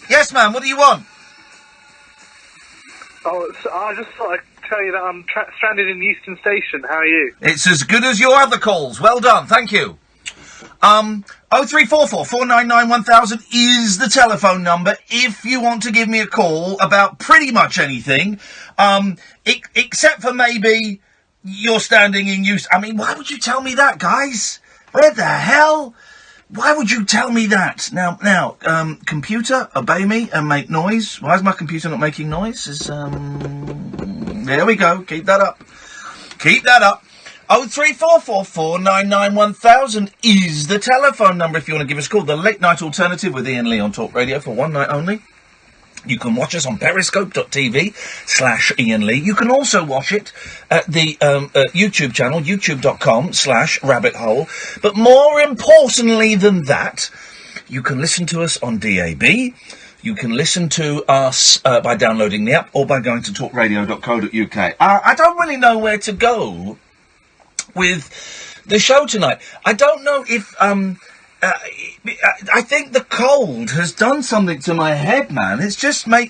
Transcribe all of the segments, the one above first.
Yes, ma'am, what do you want? Oh, so I just thought I'd tell you that I'm stranded in Euston Station. How are you? It's as good as your other calls. Well done, thank you. 0344 499 1000 is the telephone number if you want to give me a call about pretty much anything, except for maybe you're standing in use. I mean, why would you tell me that, guys? Where the hell? Why would you tell me that? Now, computer, obey me and make noise. Why is my computer not making noise? There we go. Keep that up. Keep that up. 0344 499 1000 is the telephone number if you want to give us a call. The late night alternative with Iain Lee on Talk Radio for one night only. You can watch us on periscope.tv/Iain Lee. You can also watch it at the YouTube channel, youtube.com/rabbit hole. But more importantly than that, you can listen to us on DAB. You can listen to us by downloading the app or by going to talkradio.co.uk. I don't really know where to go with the show tonight. I don't know if... I think the cold has done something to my head, man. It's just I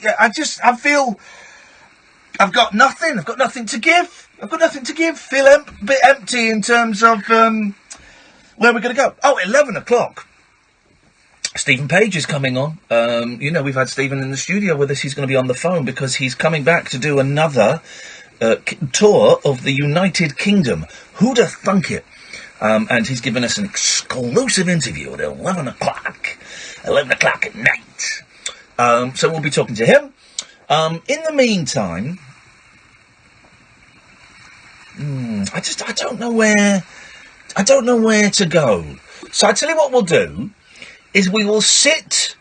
feel I've got nothing. I've got nothing to give. Feel a bit empty in terms of where we're going to go. 11 o'clock. Stephen Page is coming on. We've had Stephen in the studio with us. He's going to be on the phone because he's coming back to do another tour of the United Kingdom. Who'd have thunk it? And he's given us an exclusive interview at 11 o'clock at night. So we'll be talking to him. In the meantime, I don't know where to go. So I tell you what we'll do is we will sit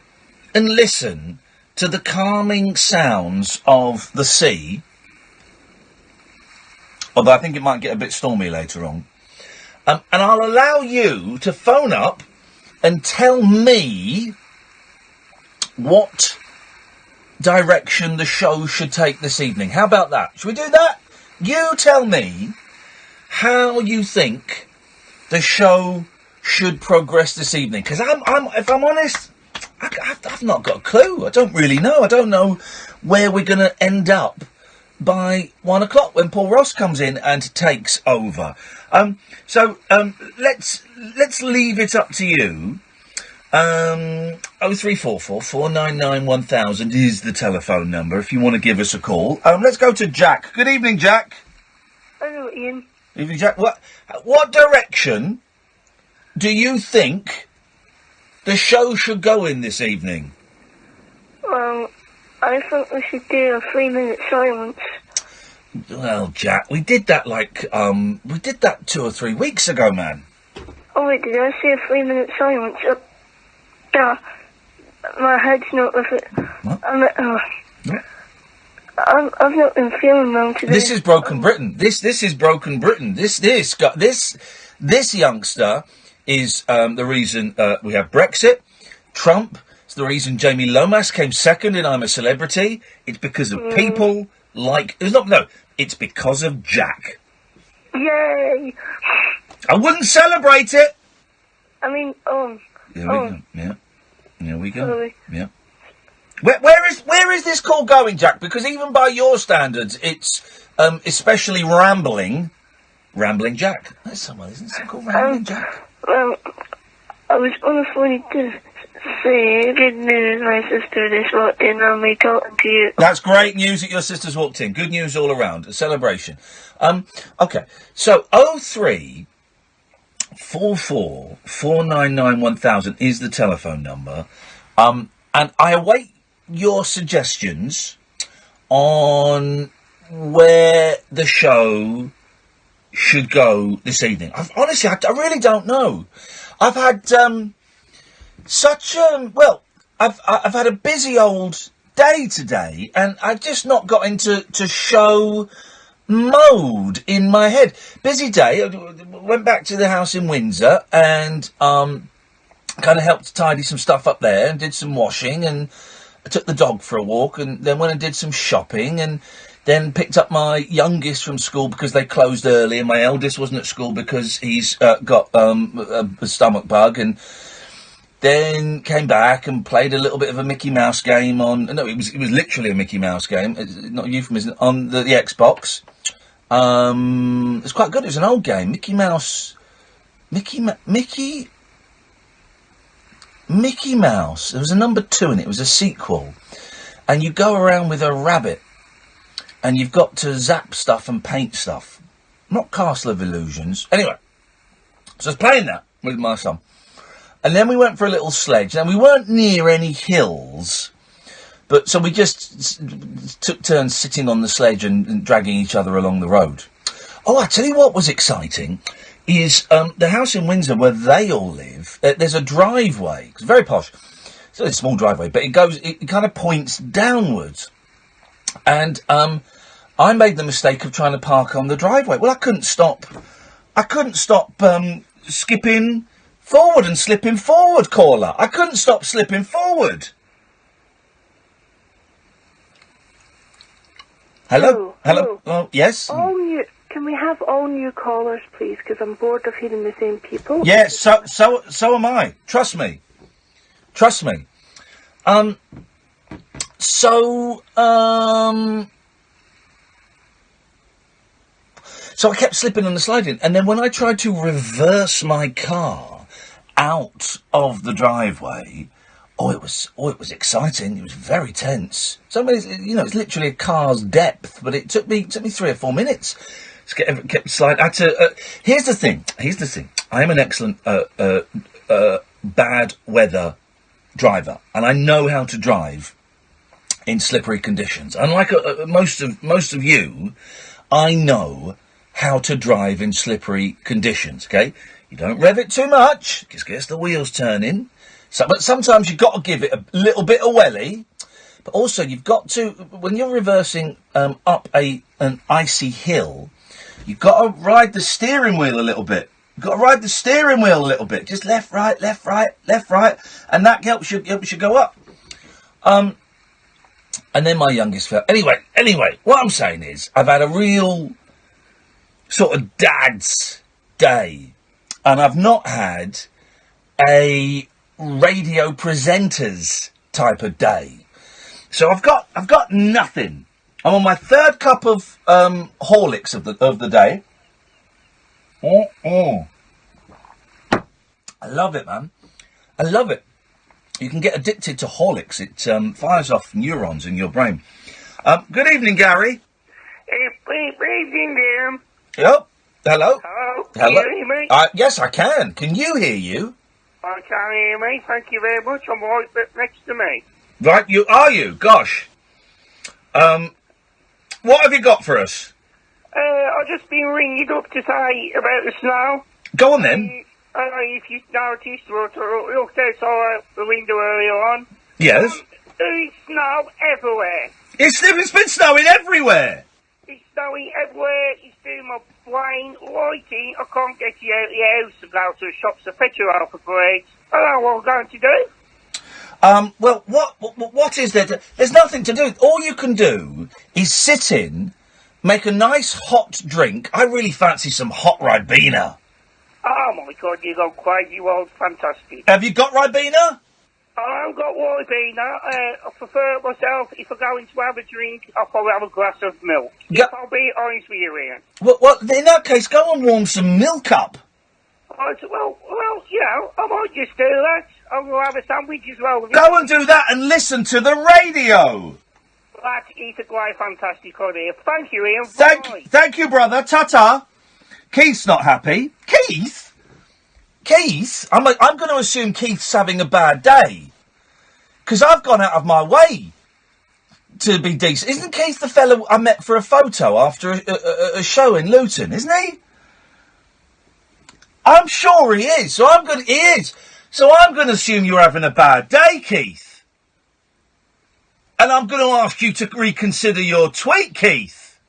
and listen to the calming sounds of the sea. Although I think it might get a bit stormy later on. And I'll allow you to phone up and tell me what direction the show should take this evening. How about that? Should we do that? You tell me how you think the show should progress this evening. Because if I'm honest, I've not got a clue. I don't really know. I don't know where we're going to end up by 1 o'clock when Paul Ross comes in and takes over. So let's leave it up to you. 0344 499 1000 is the telephone number if you want to give us a call. Let's go to Jack. Good evening, Jack. Hello, Ian. Evening, Jack. What direction do you think the show should go in this evening? Well, I think we should do a 3-minute silence. Well, Jack, we did that 2 or 3 weeks ago, man. Oh wait, did I say a 3-minute silence? My head's not with it. What? I've not been feeling well today. This is Broken Britain. This is Broken Britain. This youngster is the reason we have Brexit. Trump. It's the reason Jamie Lomas came second in I'm a Celebrity. It's because of people like... it's because of Jack. Yay! I wouldn't celebrate it! I mean, There we go. Sorry. Yeah. Where is this call going, Jack? Because even by your standards, it's especially rambling. Rambling Jack. That's someone, isn't it? Called Rambling Jack. Well, I was on the phone to say good news. My sister just walked in on me talking to you. That's great news that your sister's walked in. Good news all around. A celebration. Okay. So 0344 499 1000 is the telephone number. And I await your suggestions on where the show should go this evening. Honestly, I really don't know. I've had I've had a busy old day today, and I've just not got into show mode in my head. Busy day. I went back to the house in Windsor and kind of helped tidy some stuff up there and did some washing, and I took the dog for a walk, and then went and did some shopping, and then picked up my youngest from school because they closed early, and my eldest wasn't at school because he's got a stomach bug, and Then came back and played a little bit of a Mickey Mouse game on... No, it was literally a Mickey Mouse game. It's not a euphemism. On the Xbox. It's quite good. It was an old game. Mickey Mouse... Mickey Mouse. There was a number 2 in it. It was a sequel. And you go around with a rabbit. And you've got to zap stuff and paint stuff. Not Castle of Illusions. Anyway. So I was playing that with my son. And then we went for a little sledge. Now, we weren't near any hills, but so we just took turns sitting on the sledge and dragging each other along the road. Oh, I tell you what was exciting is the house in Windsor where they all live. There's a driveway. It's very posh. It's a small driveway, but it kind of points downwards. And I made the mistake of trying to park on the driveway. Well, I couldn't stop skipping forward and slipping forward, caller. I couldn't stop slipping forward. Hello? Hello? Oh, yes? Can we have all new callers, please? Because I'm bored of hearing the same people. Yes, so am I. Trust me. So I kept slipping and sliding, and then when I tried to reverse my car out of the driveway, it was exciting. It was very tense. It's literally a car's depth, but it took me 3 or 4 minutes to get slide. Here's the thing. I am an excellent bad weather driver, and I know how to drive in slippery conditions. Unlike most of you, I know how to drive in slippery conditions. Okay. You don't rev it too much, because gets the wheels turning. But sometimes you've got to give it a little bit of welly. But also you've got to, when you're reversing up an icy hill, you've got to ride the steering wheel a little bit. Just left, right, and that helps you go up. And then my youngest fell. Anyway, what I'm saying is, I've had a real sort of dad's day. And I've not had a radio presenter's type of day. So I've got nothing. I'm on my 3rd cup of Horlicks of the day. I love it, man. I love it. You can get addicted to Horlicks. It fires off neurons in your brain. Good evening, Gary. Evening, dear. Yep. Hello. Hello. Hello. Can you hear me? Yes, I can. Can you hear you? I can hear me. Thank you very much. I'm right next to me. Right, are you? Gosh. What have you got for us? I've just been ringing up to say about the snow. Go on then. I don't know if you noticed or looked outside the window earlier on. Yes. There's snow everywhere. It's been snowing everywhere. It's snowing everywhere. It's doing my brain lighting. I can't get you out of the house and go to the shops to fetch you out for free. I don't know what I'm going to do. Well, what is there to... There's nothing to do. All you can do is sit in, make a nice hot drink. I really fancy some hot Ribena. Oh my God, you go crazy. You are fantastic. Have you got Ribena? I haven't got Ribena. I prefer it myself. If I go in to have a drink, I'll probably have a glass of milk. If I'll be honest with you, Ian. Well, in that case, go and warm some milk up. Well, you know, I might just do that. I'm going to have a sandwich as well. Go and do that and listen to the radio. That is a great, fantastic idea. Thank you, Ian. Thank you, brother. Ta-ta. Keith's not happy. Keith? I'm going to assume Keith's having a bad day. Because I've gone out of my way to be decent. Isn't Keith the fellow I met for a photo after a show in Luton, isn't he? I'm sure he is. So I'm going to assume you're having a bad day, Keith. And I'm going to ask you to reconsider your tweet, Keith.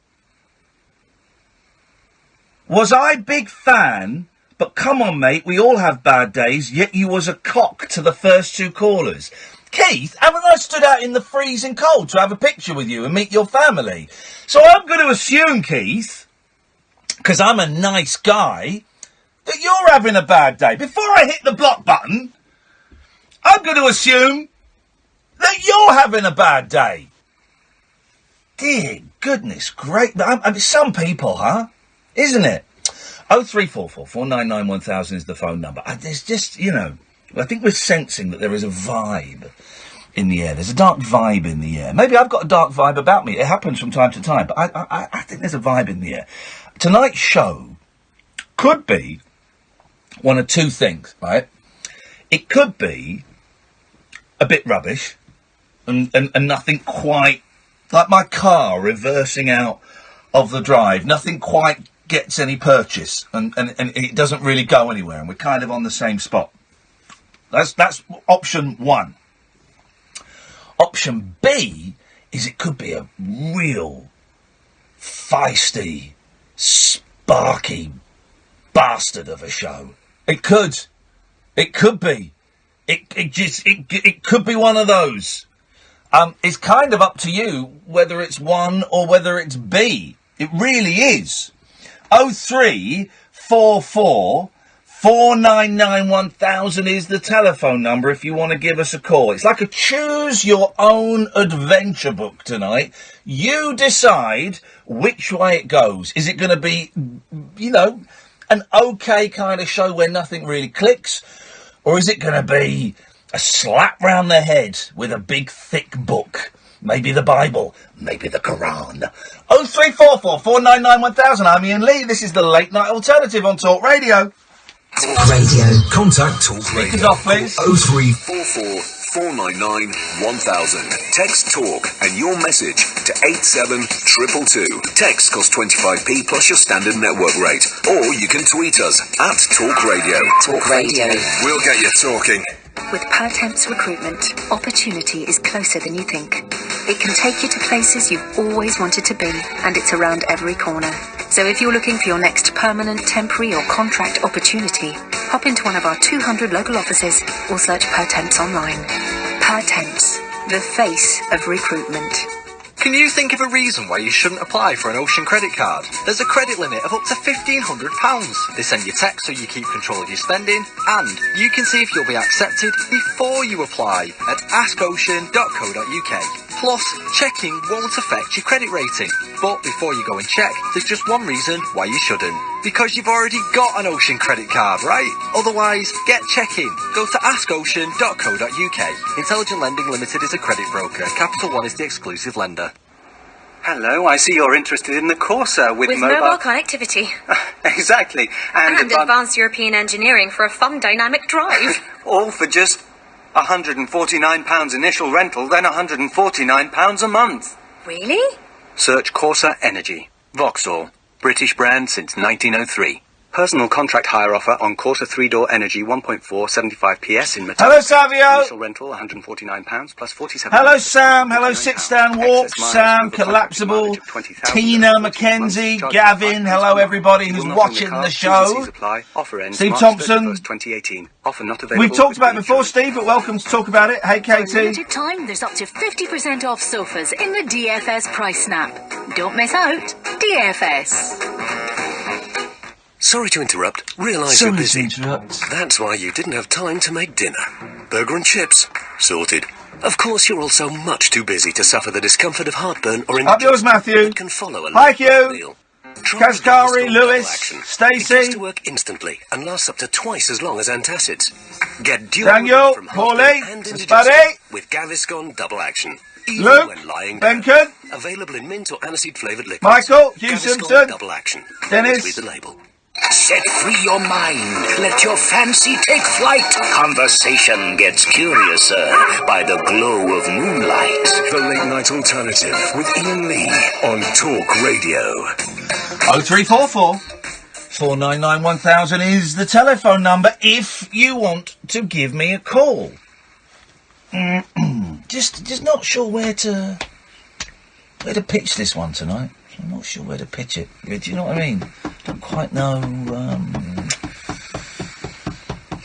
Was I big fan? But come on, mate, we all have bad days, yet you was a cock to the first 2 callers. Keith, haven't I stood out in the freezing cold to have a picture with you and meet your family? So I'm going to assume, Keith, because I'm a nice guy, that you're having a bad day. Before I hit the block button, I'm going to assume that you're having a bad day. Dear goodness, great. I mean, some people, huh? Isn't it? 0344 499 1000 is the phone number. There's just, you know, I think we're sensing that there is a vibe in the air. There's a dark vibe in the air. Maybe I've got a dark vibe about me. It happens from time to time, but I think there's a vibe in the air. Tonight's show could be one of two things, right? It could be a bit rubbish and nothing quite, like my car reversing out of the drive, nothing quite gets any purchase and it doesn't really go anywhere and we're kind of on the same spot. That's option one. Option B is it could be a real feisty, sparky bastard of a show. It could be. It could be one of those. It's kind of up to you whether it's one or whether it's B. It really is. 0344 499 1000 is the telephone number if you want to give us a call. It's like a choose your own adventure book tonight. You decide which way it goes. Is it going to be, you know, an okay kind of show where nothing really clicks? Or is it going to be a slap round the head with a big thick book? Maybe the Bible, maybe the Quran. 0344 499 1000. I'm Iain Lee. This is the Late Night Alternative on Talk Radio. Talk Radio. Contact Talk Radio. Speakers off, please. 0344 499 1000. Text Talk and your message to 87222. Text costs 25p plus your standard network rate. Or you can tweet us at Talk Radio. Talk Radio. We'll get you talking. With Pertemps Recruitment, opportunity is closer than you think. It can take you to places you've always wanted to be, and it's around every corner. So if you're looking for your next permanent, temporary or contract opportunity, hop into one of our 200 local offices or search Pertemps online. Pertemps, the face of recruitment. Can you think of a reason why you shouldn't apply for an Ocean credit card? There's a credit limit of up to £1,500. They send you text so you keep control of your spending, and you can see if you'll be accepted before you apply at askocean.co.uk. Plus, checking won't affect your credit rating. But before you go and check, there's just one reason why you shouldn't. Because you've already got an Ocean credit card, right? Otherwise, get checking. Go to askocean.co.uk. Intelligent Lending Limited is a credit broker. Capital One is the exclusive lender. Hello, I see you're interested in the Corsa with mobile connectivity. Exactly. And advanced European engineering for a fun dynamic drive. All for just £149 initial rental, then £149 a month. Really? Search Corsa Energy. Vauxhall. British brand since 1903. Personal contract hire offer on Corsa 3-door Energy 1.4 75 PS in metallic. Hello, Savio. Initial rental £149 plus 47. Hello, Sam. Hello, Sit Stand Walk. Sam, Collapsible. Tina, Mackenzie, Gavin. Hello, everybody who's watching the show. Steve Thompson. 2018. Offer not available. We've talked about it before, Steve, but welcome to talk about it. Hey, Katie. For a limited time, there's up to 50% off sofas in the DFS price snap. Don't miss out. DFS. Sorry to interrupt. Realise you're busy. That's why you didn't have time to make dinner. Burger and chips? Sorted. Of course, you're also much too busy to suffer the discomfort of heartburn or Up yours, Matthew. Can follow a Hi, Hugh. meal. Kaskari, Lewis, Stacey. It used to work instantly and lasts up to twice as long as antacids. Get dual Daniel, from Paulie, and Buddy, with Gaviscon Double Action. Even Luke, when lying down. Benken, Available in mint or aniseed flavoured liquids. Michael, Hugh Gaviscon Simpson, Double Action. Dennis. Read the label. Set free your mind. Let your fancy take flight. Conversation gets curiouser by the glow of moonlight. The Late Night Alternative with Iain Lee on Talk Radio. 0344 499 1000 is the telephone number if you want to give me a call. Just not sure where to pitch this one tonight. I'm not sure where to pitch it. Do you know what I mean? Don't quite know.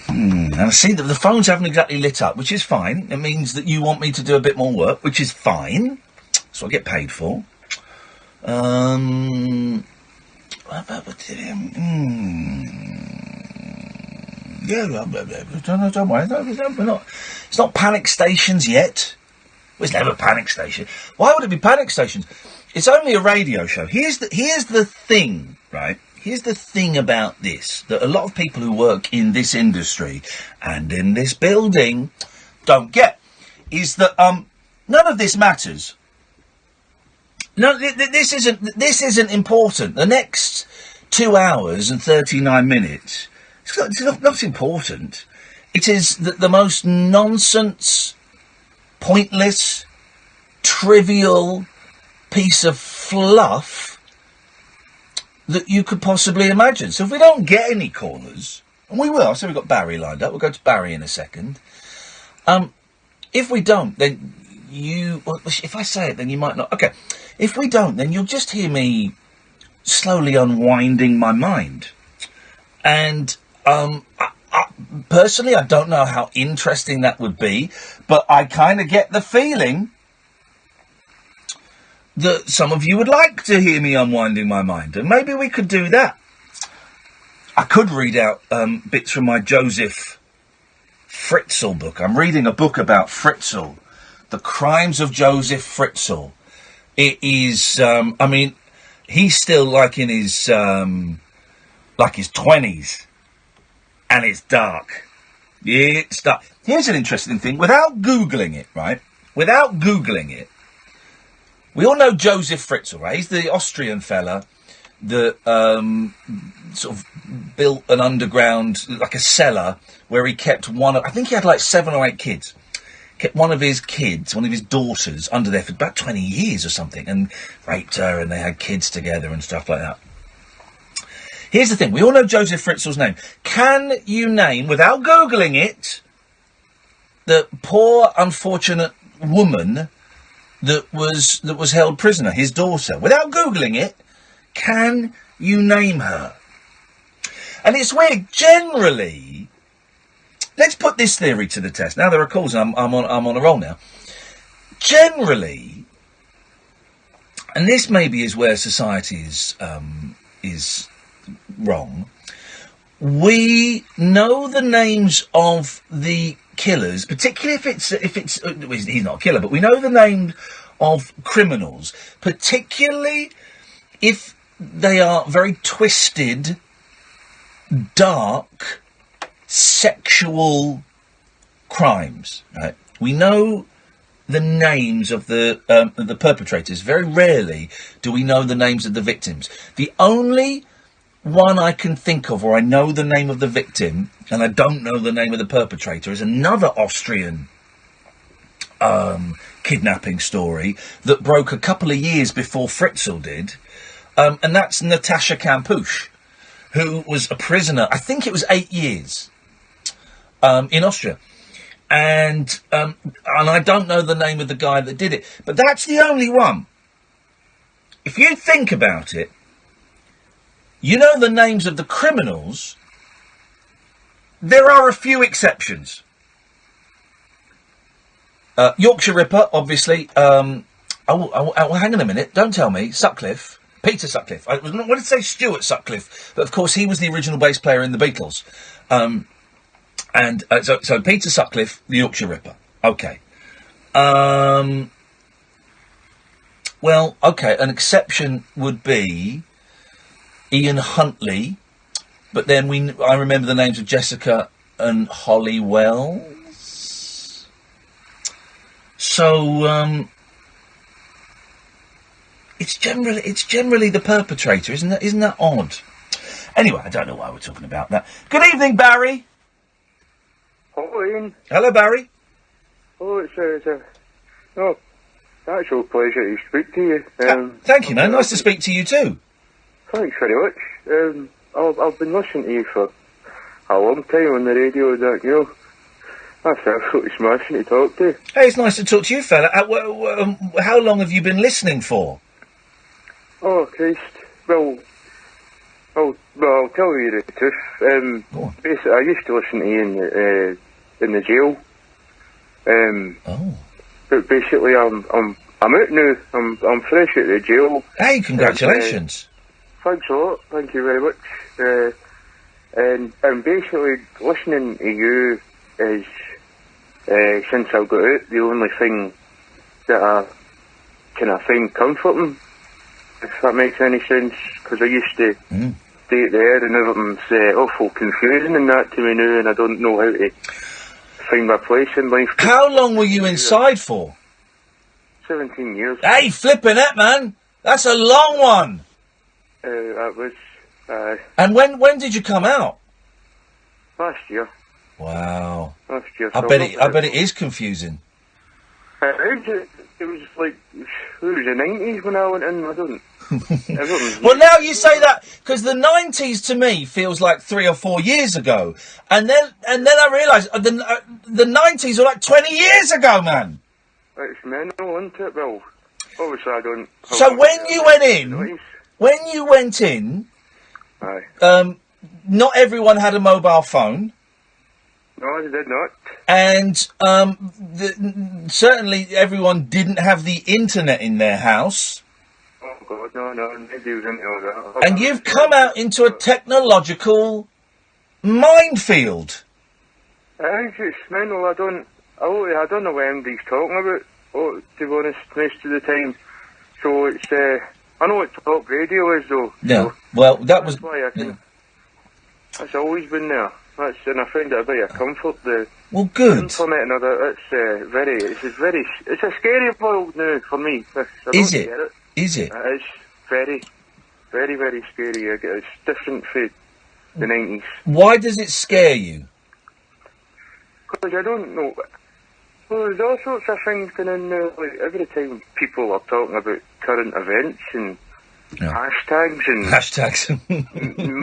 And I see that the phones haven't exactly lit up, which is fine. It means that you want me to do a bit more work, which is fine. That's what I get paid for. Yeah, don't worry. We're not. It's not panic stations yet. Well, it's never panic station. Why would it be panic stations? It's only a radio show. Here's the thing, right? Here's the thing about this, that a lot of people who work in this industry and in this building don't get, is that none of this matters. No, this isn't important. The next 2 hours and 39 minutes, it's not important. It is the most nonsense, pointless, trivial piece of fluff that you could possibly imagine. So if we don't get any callers, and we will, so we've got Barry lined up, we'll go to Barry in a second. If we don't, then if I say it, then you might not. Okay, if we don't, then you'll just hear me slowly unwinding my mind. And personally, I don't know how interesting that would be, but I kind of get the feeling that some of you would like to hear me unwinding my mind, and maybe we could do that. I could read out bits from my Joseph Fritzl book. I'm reading a book about Fritzl, The Crimes of Joseph Fritzl. It is, he's still like in his 20s, and it's dark. Yeah, it's dark. Here's an interesting thing. Without Googling it, right? Without Googling it, we all know Joseph Fritzl, right? He's the Austrian fella that sort of built an underground, like a cellar, where he kept I think he had like 7 or 8 kids. Kept one of his daughters, under there for about 20 years or something, and raped her, and they had kids together and stuff like that. Here's the thing. We all know Joseph Fritzl's name. Can you name, without Googling it, the poor, unfortunate woman that was held prisoner, his daughter? Without Googling it, can you name her? And it's weird. Generally, let's put this theory to the test. Now there are calls, and I'm on a roll now. Generally, and this maybe is where society is wrong. We know the names of the killers, particularly if it's he's not a killer, but we know the name of criminals, particularly if they are very twisted, dark, sexual crimes. Right? We know the names of the perpetrators. Very rarely do we know the names of the victims. The only one I can think of where I know the name of the victim and I don't know the name of the perpetrator is another Austrian kidnapping story that broke a couple of years before Fritzl did, and that's Natasha Kampusch, who was a prisoner, I think it was 8 years, in Austria. And I don't know the name of the guy that did it, but that's the only one. If you think about it, you know the names of the criminals. There are a few exceptions. Yorkshire Ripper, obviously. Hang on a minute. Don't tell me. Sutcliffe. Peter Sutcliffe. I wanted to say Stuart Sutcliffe, but of course he was the original bass player in the Beatles. So Peter Sutcliffe, the Yorkshire Ripper. Okay. Well, okay, an exception would be Ian Huntley, but then I remember the names of Jessica and Holly Wells. So, it's generally the perpetrator, isn't that odd? Anyway, I don't know why we're talking about that. Good evening, Barry. Hello, Ian. Hello, Barry. Oh, it's actual pleasure to speak to you. Thank you, man. Nice to speak to you too. Thanks very much. I've been listening to you for a long time on the radio. That's absolutely smashing to talk to. Hey, it's nice to talk to you, fella. How long have you been listening for? Oh, Christ. Well, I'll tell you the truth. Basically, I used to listen to you in the jail. But basically, I'm out now. I'm fresh out of the jail. Hey, congratulations. Thanks a lot. Thank you very much. And basically, listening to you is, since I got out, the only thing that I kind of find comforting, if that makes any sense, because I used to stay there and everything's awful confusing and that to me now, and I don't know how to find my place in life. How long were you inside for? 17 years. Hey, flipping it, man! That's a long one! That was... And when did you come out? Last year. Wow. Last year. I bet it is confusing. It was like, it was the 90s when I went in, I don't... Well, now you say that, because the 90s to me feels like 3 or 4 years ago. And then I realised the 90s were like 20 years ago, man! It's mental, isn't it? Well, obviously I don't... So when you went in, Aye. Not everyone had a mobile phone. No, I did not. And certainly everyone didn't have the internet in their house. Oh, God, no, nobody was into all that. And you've come out into a technological minefield. I think it's mental. I don't know what anybody's talking about, to be honest, most of the time. So it's, I know what talkRADIO is, though. Yeah, so well, that was... why I can, that's always been there. And I find it a bit of comfort. The internet and all that, it's a scary world now for me. Is it? Is it? It's very, very, very scary. It's different from the 90s. Why does it scare you? Because I don't know. Well, there's all sorts of things going on now. Like, every time people are talking about current events and hashtags and...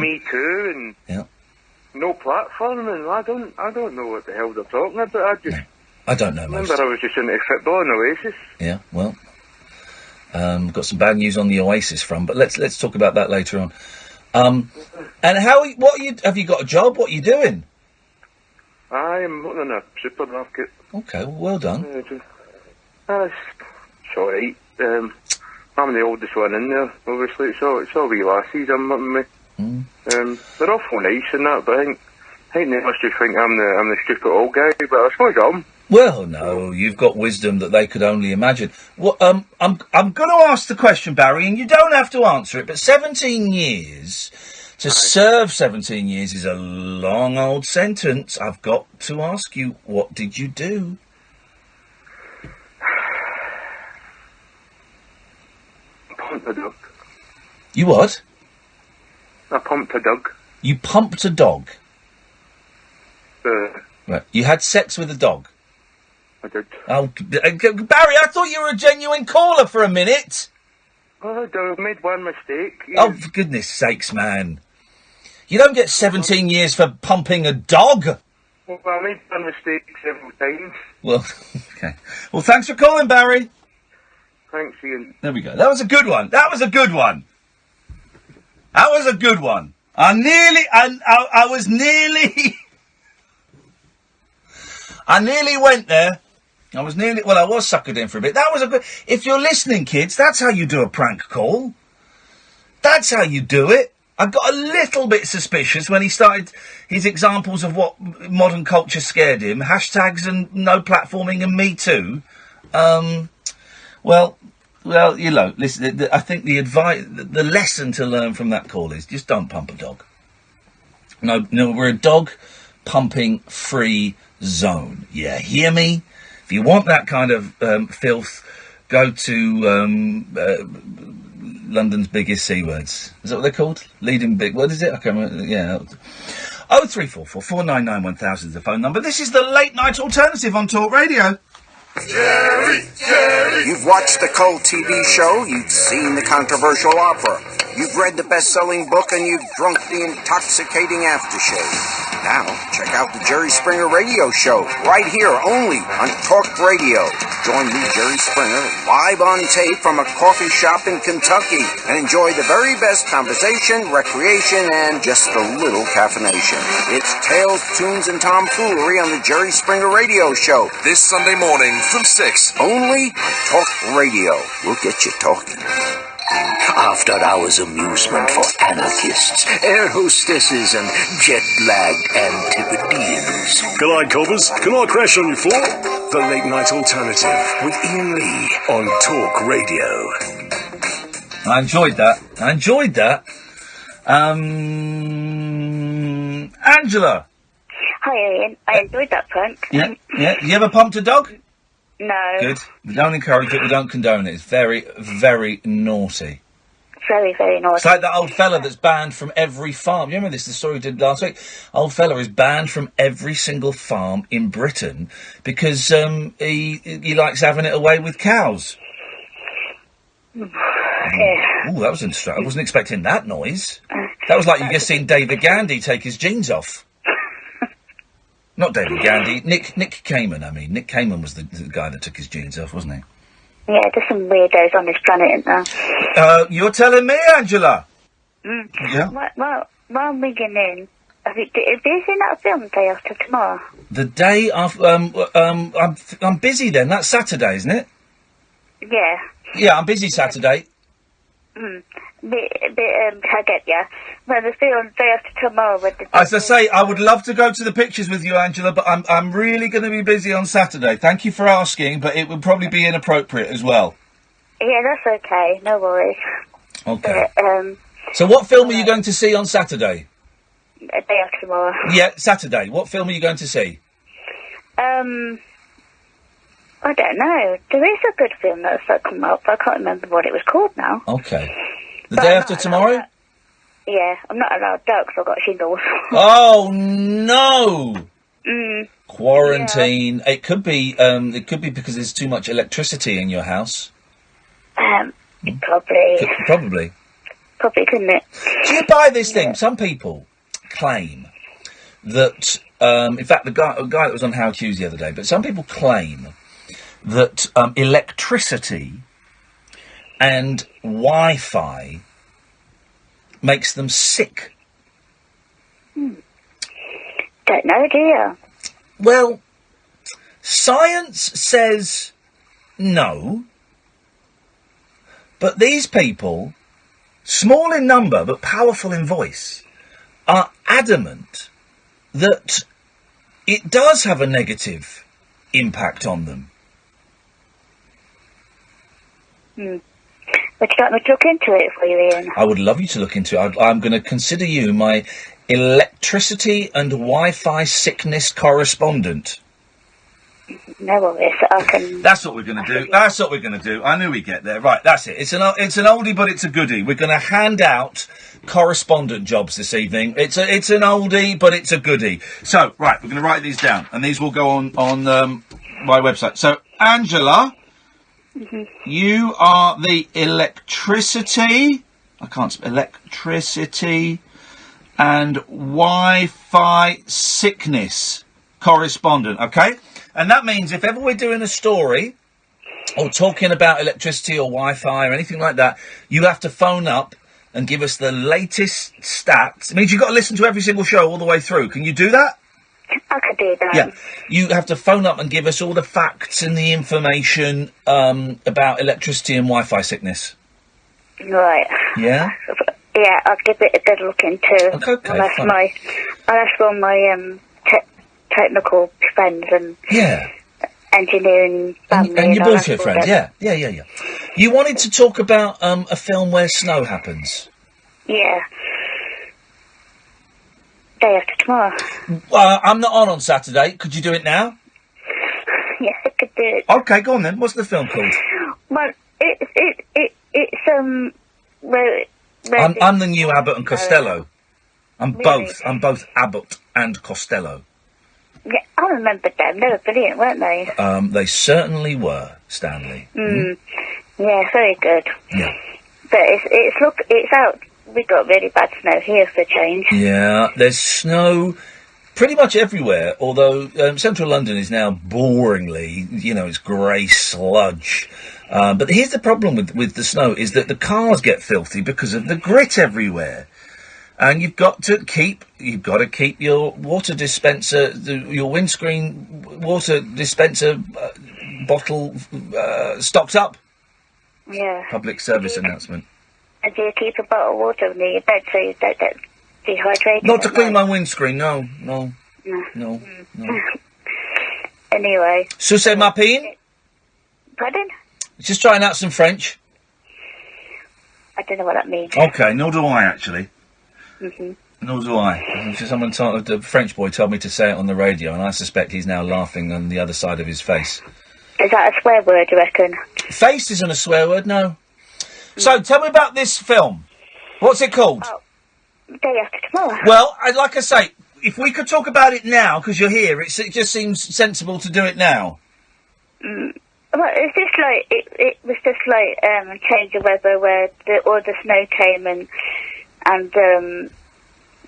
Me Too and... No platform, and I don't know what the hell they're talking about. I don't know. Remember, I was just into football and Oasis. Yeah, well, got some bad news on the Oasis front, but let's talk about that later on. And have you got a job? What are you doing? I am working in a supermarket. Okay, well done. It's alright. I'm the oldest one in there, obviously. It's all wee lassies I'm working with. They're awful nice and that, but I think they must just think I'm the stupid old guy, but I suppose I'm. Well, no, you've got wisdom that they could only imagine. Well, I'm going to ask the question, Barry, and you don't have to answer it, but 17 years, to serve 17 years is a long old sentence. I've got to ask you, what did you do? Pumped a dog. You what? I pumped a dog. You pumped a dog? Right. You had sex with a dog? I did. Oh, Barry, I thought you were a genuine caller for a minute. Oh, I made one mistake. Oh, for goodness sakes, man. You don't get 17 years for pumping a dog. Well, I made one mistake several times. Well, okay. Well, thanks for calling, Barry. Thanks, Ian. There we go. That was a good one. I nearly went there. I was suckered in for a bit. That was a good... If you're listening, kids, that's how you do a prank call. That's how you do it. I got a little bit suspicious when he started his examples of what modern culture scared him. Hashtags and no platforming and Me Too. Well, you know, listen, I think the lesson to learn from that call is just don't pump a dog. No, we're a dog pumping free zone. Yeah, hear me? If you want that kind of filth, go to London's biggest C words. Is that what they're called? Leading big. What is it? I can't remember. Yeah. 0344 499 1000 is the phone number. This is the late night alternative on talkRADIO. Jerry! You've watched the cult TV show, you've seen the controversial opera, you've read the best-selling book, and you've drunk the intoxicating aftershave. Now, check out the Jerry Springer Radio Show, right here, only on talkRADIO. Join me, Jerry Springer, live on tape from a coffee shop in Kentucky, and enjoy the very best conversation, recreation, and just a little caffeination. It's tales, tunes, and tomfoolery on the Jerry Springer Radio Show. This Sunday morning from 6. Only on talkRADIO. We'll get you talking. After-hours amusement for anarchists, air hostesses, and jet-lagged Antipodeans. Good night, coppers. Can I crash on your floor? The Late Night Alternative with Iain Lee on Talk Radio. I enjoyed that. Angela. Hi, Ian. I enjoyed that prank. Yeah. You ever pumped a dog? No. Good. We don't encourage it. We don't condone it. It's very, very naughty. Very, very naughty. It's like that old fella that's banned from every farm. You remember this? The story we did last week. Old fella is banned from every single farm in Britain because he likes having it away with cows. Yeah. Ooh, that was interesting. I wasn't expecting that noise. That was like you just seen David Gandy take his jeans off. Not David Gandy, Nick Kamen. I mean, Nick Kamen was the guy that took his jeans off, wasn't he? Yeah, there's some weirdos on this planet, isn't there? You're telling me, Angela? Yeah. Well, while I'm ringing in, have you seen that film, Day After Tomorrow? The day after, I'm busy then. That's Saturday, isn't it? Yeah. Yeah, I'm busy Saturday. I get ya. Well, the film Day After Tomorrow with the... As I say, I would love to go to the pictures with you, Angela, but I'm really going to be busy on Saturday. Thank you for asking, but it would probably be inappropriate as well. Yeah, that's okay. No worries. Okay. So what film are you going to see on Saturday? Day After Tomorrow. Yeah, Saturday. What film are you going to see? I don't know. There is a good film that's come up. I can't remember what it was called now. Okay. The Day After Tomorrow? Yeah, I'm not allowed that because I've got shingles. Oh, no! Quarantine. Yeah. It could be because there's too much electricity in your house. Probably. Probably, couldn't it? Do you buy this thing? Some people claim that, in fact, a guy that was on Howard Hughes the other day, but some people claim that electricity and Wi-Fi makes them sick. Don't know, do you? Well, science says no, but these people, small in number but powerful in voice, are adamant that it does have a negative impact on them. Would you like me to look into it for you, Ian? I would love you to look into it. I'm going to consider you my electricity and Wi-Fi sickness correspondent. No worries, I can... That's what we're going to do. I knew we'd get there. Right, that's it. It's an oldie, but it's a goodie. We're going to hand out correspondent jobs this evening. It's an oldie, but it's a goodie. So, right, we're going to write these down, and these will go on my website. So, Angela... You are the electricity and Wi-Fi sickness correspondent, okay? And that means if ever we're doing a story or talking about electricity or Wi-Fi or anything like that, you have to phone up and give us the latest stats. It means you've got to listen to every single show all the way through. Can you do that? I could do that. Yeah, you have to phone up and give us all the facts and the information about electricity and Wi-Fi sickness. Right. Yeah? Yeah, I'll give it a good look into. Okay, I'll ask all my technical friends and engineering family. And your bullshit friends, yeah. You wanted to talk about a film where snow happens. Yeah. Day After Tomorrow. I'm not on Saturday. Could you do it now? Yes, I could do it. Okay, go on then. What's the film called? Well, it's I'm the new Abbott and Costello. I'm both Abbott and Costello. Yeah, I remember them. They were brilliant, weren't they? They certainly were, Stanley. Yeah, very good. Yeah. But it's out. We got really bad snow here for a change. Yeah, there's snow pretty much everywhere, although central London is now boringly, it's grey sludge. But here's the problem with the snow, is that the cars get filthy because of the grit everywhere. And you've got to keep your water dispenser, your windscreen water dispenser bottle stocked up. Yeah. Public service announcement. And do you keep a bottle of water near your bed so you don't get dehydrated? Not to clean my windscreen, no. Anyway. Sucez ma pine? Pardon? Just trying out some French. I don't know what that means. Okay, nor do I, actually. Mm-hmm. Nor do I. The French boy told me to say it on the radio, and I suspect he's now laughing on the other side of his face. Is that a swear word, you reckon? Face isn't a swear word, no. So, tell me about this film. What's it called? Day After Tomorrow. Well, like I say, if we could talk about it now, because you're here, it just seems sensible to do it now. Well, it's just like it was just like change of weather where all the snow came and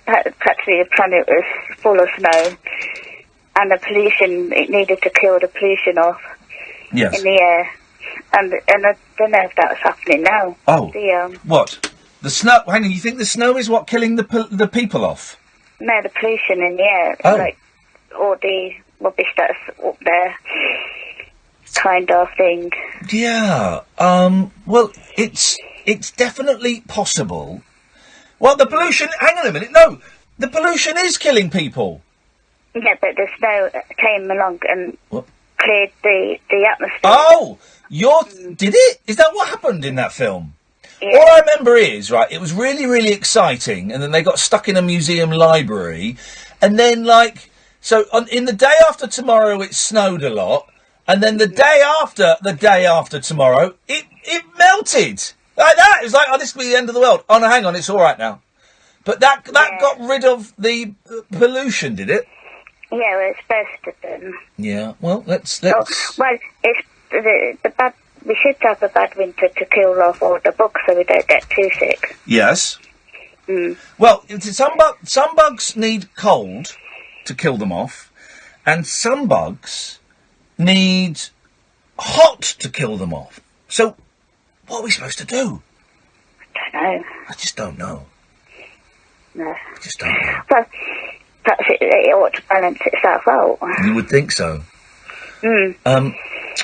practically the planet was full of snow, and the pollution, it needed to kill the pollution off in the air, and I don't know if that's happening now. Oh, what? The snow? Hang on, you think the snow is what killing the people off? No, the pollution in the air, like all the rubbish that's up there. Kind of thing. Yeah. Well, it's definitely possible. Well, the pollution. Hang on a minute. No, the pollution is killing people. Yeah, but the snow came along and cleared the atmosphere. Oh, did it? Is that what happened in that film? Yeah. All I remember is, right, it was really, really exciting, and then they got stuck in a museum library, and then, in the day after tomorrow, it snowed a lot. And then the day after tomorrow, it melted. Like that. It was like, this will be the end of the world. Oh, no, hang on, it's all right now. But that got rid of the pollution, did it? Yeah, well, it's supposed to be. Yeah, well, let's... well, it's the bad... We should have a bad winter to kill off all the bugs so we don't get too sick. Yes. Well, some bugs need cold to kill them off, and some bugs need hot to kill them off. So, what are we supposed to do? I don't know. I just don't know. No. I just don't know. Well, perhaps it ought to balance itself out. You would think so.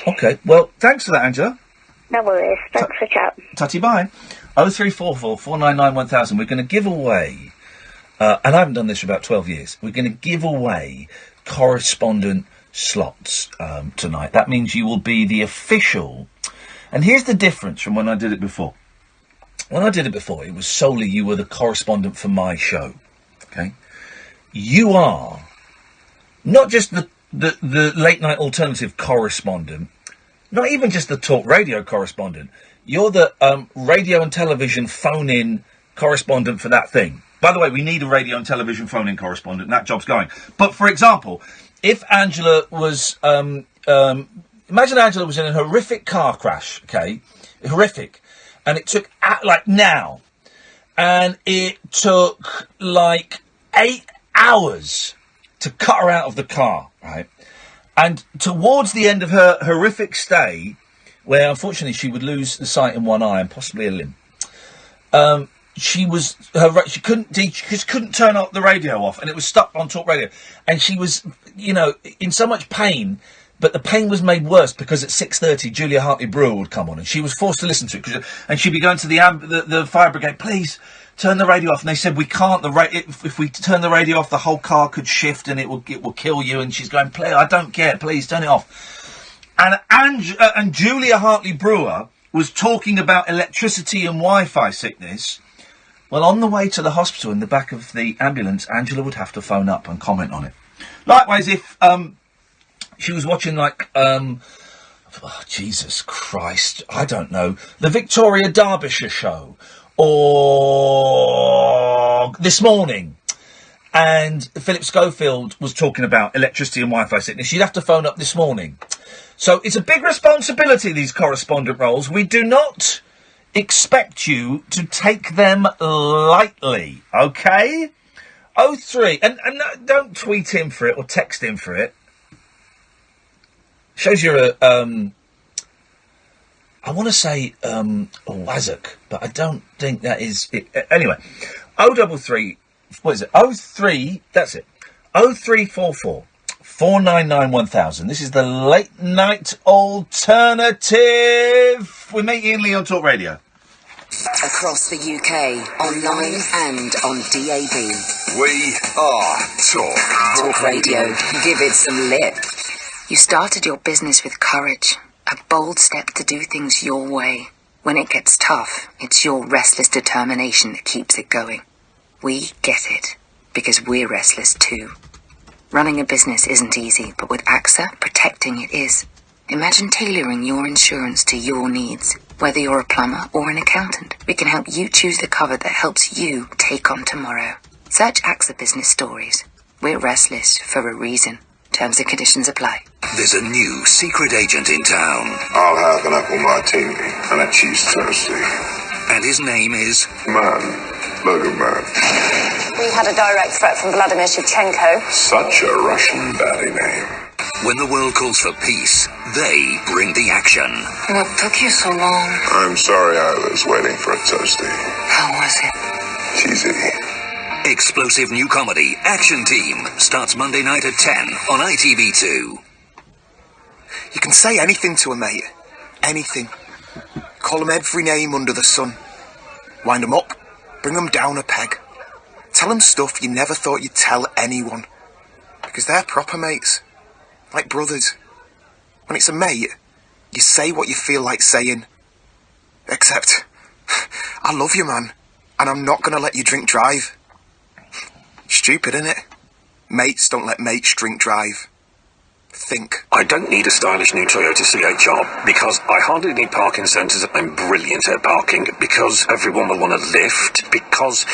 Okay, well, thanks for that, Angela. No worries. Thanks for chat. Tutty bye. 0344 499 1000. We're going to give away, and I haven't done this for about 12 years, we're going to give away correspondent slots tonight. That means you will be the official. And here's the difference from when I did it before. When I did it before, it was solely you were the correspondent for my show. Okay? You are not just the late night alternative correspondent, not even just the talk radio correspondent. You're the radio and television phone-in correspondent for that thing. By the way, we need a radio and television phone-in correspondent, and that job's going. But, for example, if Angela was... imagine Angela was in a horrific car crash, okay? Horrific. And it took, now. And it took, 8 hours to cut her out of the car, right? And towards the end of her horrific stay, where unfortunately she would lose the sight in one eye and possibly a limb, she just couldn't turn up the radio off, and it was stuck on talk radio, and she was, in so much pain. But the pain was made worse because at 6:30 Julia Hartley Brewer would come on, and she was forced to listen to it, and she'd be going to the fire brigade, please turn the radio off, and they said we can't. If we turn the radio off, the whole car could shift and it will kill you. And she's going, please, I don't care, please turn it off. And Julia Hartley Brewer was talking about electricity and Wi-Fi sickness. Well, on the way to the hospital in the back of the ambulance, Angela would have to phone up and comment on it. Likewise, if she was watching Jesus Christ, I don't know, the Victoria Derbyshire show, or This Morning, and Philip Schofield was talking about electricity and Wi-Fi sickness, you'd have to phone up This Morning. So it's a big responsibility, these correspondent roles. We do not expect you to take them lightly, okay? 03, and don't tweet him for it or text him for it. Shows you're a, I want to say, a wazzock, but I don't think that is it. Anyway, 033, what is it? 03, that's it. 0344 499 1000. This is the late night alternative. We meet Iain Lee on Talk Radio. Across the UK, online and on DAB. We are Talk Radio. Give it some lip. You started your business with courage, a bold step to do things your way. When it gets tough, it's your restless determination that keeps it going. We get it, because we're restless too. Running a business isn't easy, but with AXA, protecting it is. Imagine tailoring your insurance to your needs. Whether you're a plumber or an accountant, we can help you choose the cover that helps you take on tomorrow. Search AXA Business Stories. We're restless for a reason. Terms and conditions apply. There's a new secret agent in town. I'll have an apple martini and a cheese toasty. And his name is... Logan Man. We had a direct threat from Vladimir Shevchenko. Such a Russian baddie name. When the world calls for peace, they bring the action. What took you so long? I'm sorry I was waiting for a toasty. How was it? Cheesy. Explosive new comedy, Action Team, starts Monday night at 10 on ITV2. You can say anything to a mate. Anything. Call 'em every name under the sun. Wind 'em up. Bring 'em down a peg. Tell 'em stuff you never thought you'd tell anyone. Because they're proper mates. Like brothers. When it's a mate, you say what you feel like saying. Except, I love you, man. And I'm not going to let you drink drive. Stupid, innit? Mates don't let mates drink drive. Think. I don't need a stylish new Toyota CHR because I hardly need parking sensors. I'm brilliant at parking because everyone will want to lift because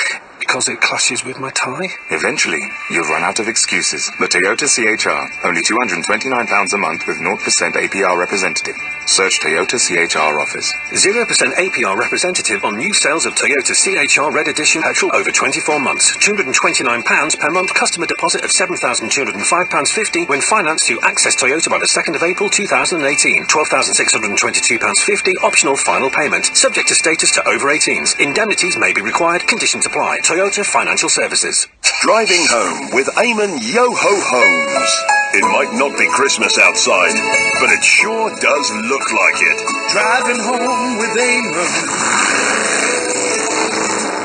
it clashes with my tie. Eventually, you'll run out of excuses. The Toyota CHR, only £229 a month with 0% APR representative. Search Toyota CHR office. 0% APR representative on new sales of Toyota CHR Red Edition petrol over 24 months. £229 per month. Customer deposit of £7,205.50 when financed through Access Toyota by the 2nd of April 2018. £12,622.50 optional final payment. Subject to status to over 18s. Indemnities may be required. Conditions apply. Toyota Financial Services. Driving home with Eamon Yo-Ho Homes. It might not be Christmas outside, but it sure does look like it. Driving home with Eamon.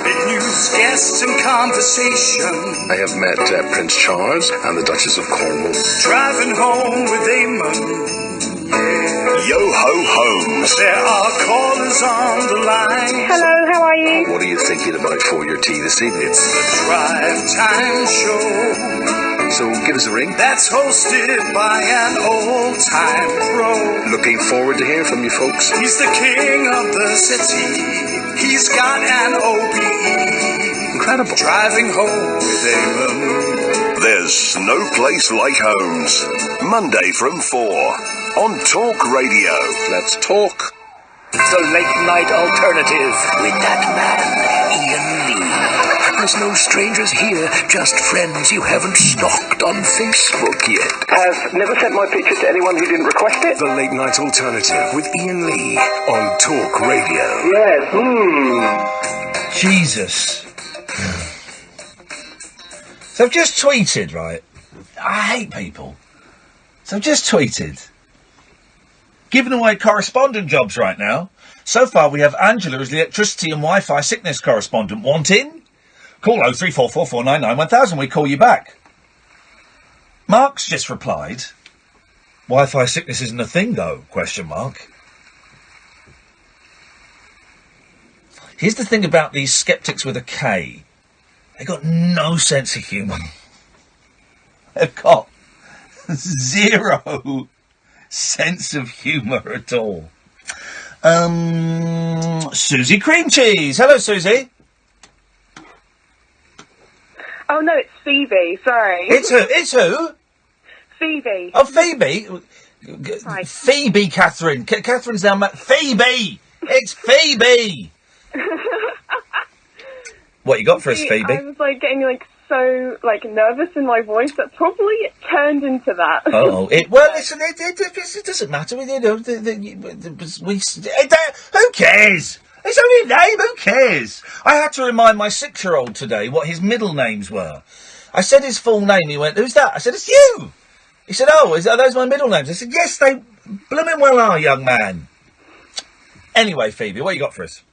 Big news, guests, and conversation. I have met Prince Charles and the Duchess of Cornwall. Driving home with Eamon. Yo-Ho Homes. There are callers on the line. Hello, how are you? What are you thinking about for your tea this evening? It's the Drive Time Show. So give us a ring. That's hosted by an old-time pro. Looking forward to hearing from you folks. He's the king of the city. He's got an OBE. Incredible. Driving home with Eamon. There's no place like Homes. Monday from 4 on Talk Radio. Let's talk. The late night alternative with that man, Iain Lee. There's no strangers here, just friends you haven't stalked on Facebook yet. Have never sent my picture to anyone who didn't request it. The late night alternative with Iain Lee on Talk Radio. Yes. Jesus. So I've just tweeted, right? I hate people. So I've just tweeted. Giving away correspondent jobs right now. So far we have Angela as the electricity and Wi-Fi sickness correspondent. Want in? Call 03444991000. We call you back. Mark's just replied. Wi-Fi sickness isn't a thing though, ? Here's the thing about these skeptics with a K. They've got no sense of humour. They've got zero sense of humour at all. Susie Cream Cheese. Hello, Susie. Oh, no, it's Phoebe. Sorry. It's who? Phoebe. Oh, Phoebe. Hi. Phoebe, Catherine. Catherine's now... Phoebe! It's Phoebe! What you got for us, Phoebe? I was, getting, so, nervous in my voice that probably turned into that. Oh, listen, it doesn't matter. You know, who cares? It's only a name, who cares? I had to remind my 6-year-old today what his middle names were. I said his full name, he went, who's that? I said, it's you! He said, oh, are those my middle names? I said, yes, they blooming well are, young man. Anyway, Phoebe, what you got for us?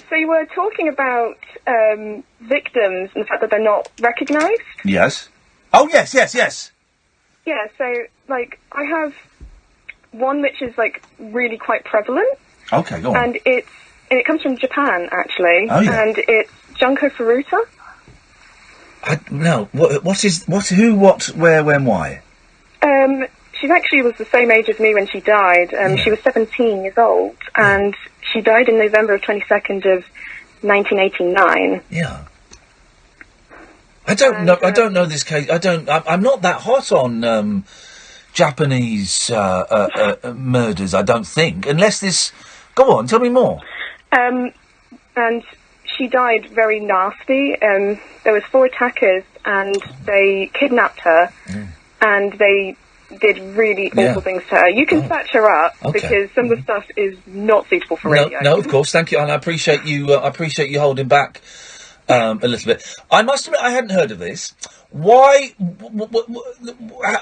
So you were talking about victims and the fact that they're not recognised? Yes. Oh, yes. Yeah, so, like, I have one which is, like, really quite prevalent. Okay, go on. And it comes from Japan, actually. Oh, yeah. And it's Junko Furuta. No, who, what, where, when, why? She actually was the same age as me when she died. She was 17 years old, and she died in November 22nd of 1989. Yeah. I don't know this case. I'm not that hot on Japanese murders, I don't think. Unless this... Go on, tell me more. And she died very nasty. There was 4 attackers, and they kidnapped her, and they did really awful things to her. You can search her up, because some of the stuff is not suitable for radio. No, of course, thank you, and I appreciate you holding back a little bit. I must admit, I hadn't heard of this. Why?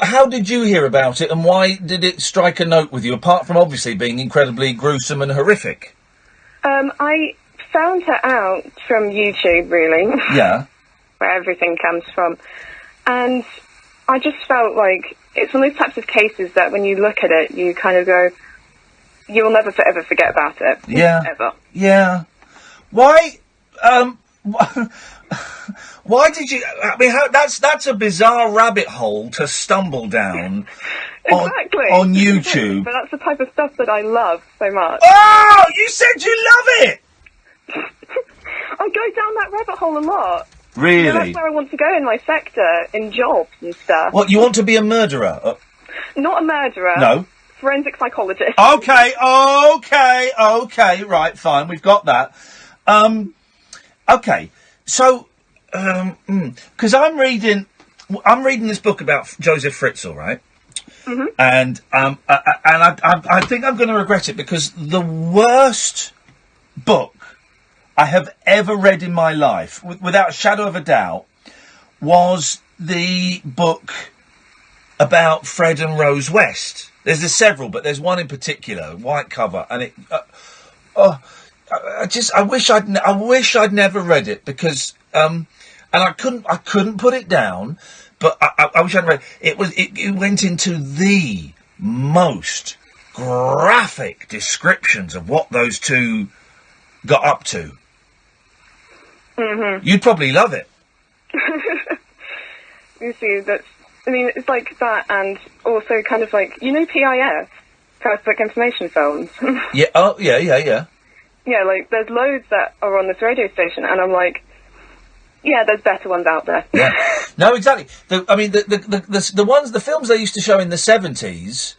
How did you hear about it, and why did it strike a note with you? Apart from obviously being incredibly gruesome and horrific. I found her out from YouTube, really. Yeah. Where everything comes from, and I just felt like it's one of those types of cases that when you look at it, you kind of go, "You will never forever forget about it." Yeah. Ever. Yeah. Why? Why did you? I mean, that's a bizarre rabbit hole to stumble down. Exactly. On YouTube. But that's the type of stuff that I love so much. Oh, you said you love it. I go down that rabbit hole a lot. Really? You know, that's where I want to go in my sector, in jobs and stuff. What, you want to be a murderer? Not a murderer. No. Forensic psychologist. Okay, right, fine, we've got that. Okay, so, because I'm reading this book about Joseph Fritzl, right? Mm-hmm. And I think I'm going to regret it, because the worst book I have ever read in my life, without a shadow of a doubt, was the book about Fred and Rose West. There's several, but there's one in particular, white cover, and I wish I'd never read it, because and I couldn't put it down, but I wish I'd read it. It went into the most graphic descriptions of what those two got up to. Mm-hmm. You'd probably love it. You see, it's like that, and also kind of like, you know, PIF, Public Information Films. Yeah. Oh, yeah. Yeah, like, there's loads that are on this radio station, and I'm like, yeah, there's better ones out there. Yeah. No, exactly. The films they used to show in the 70s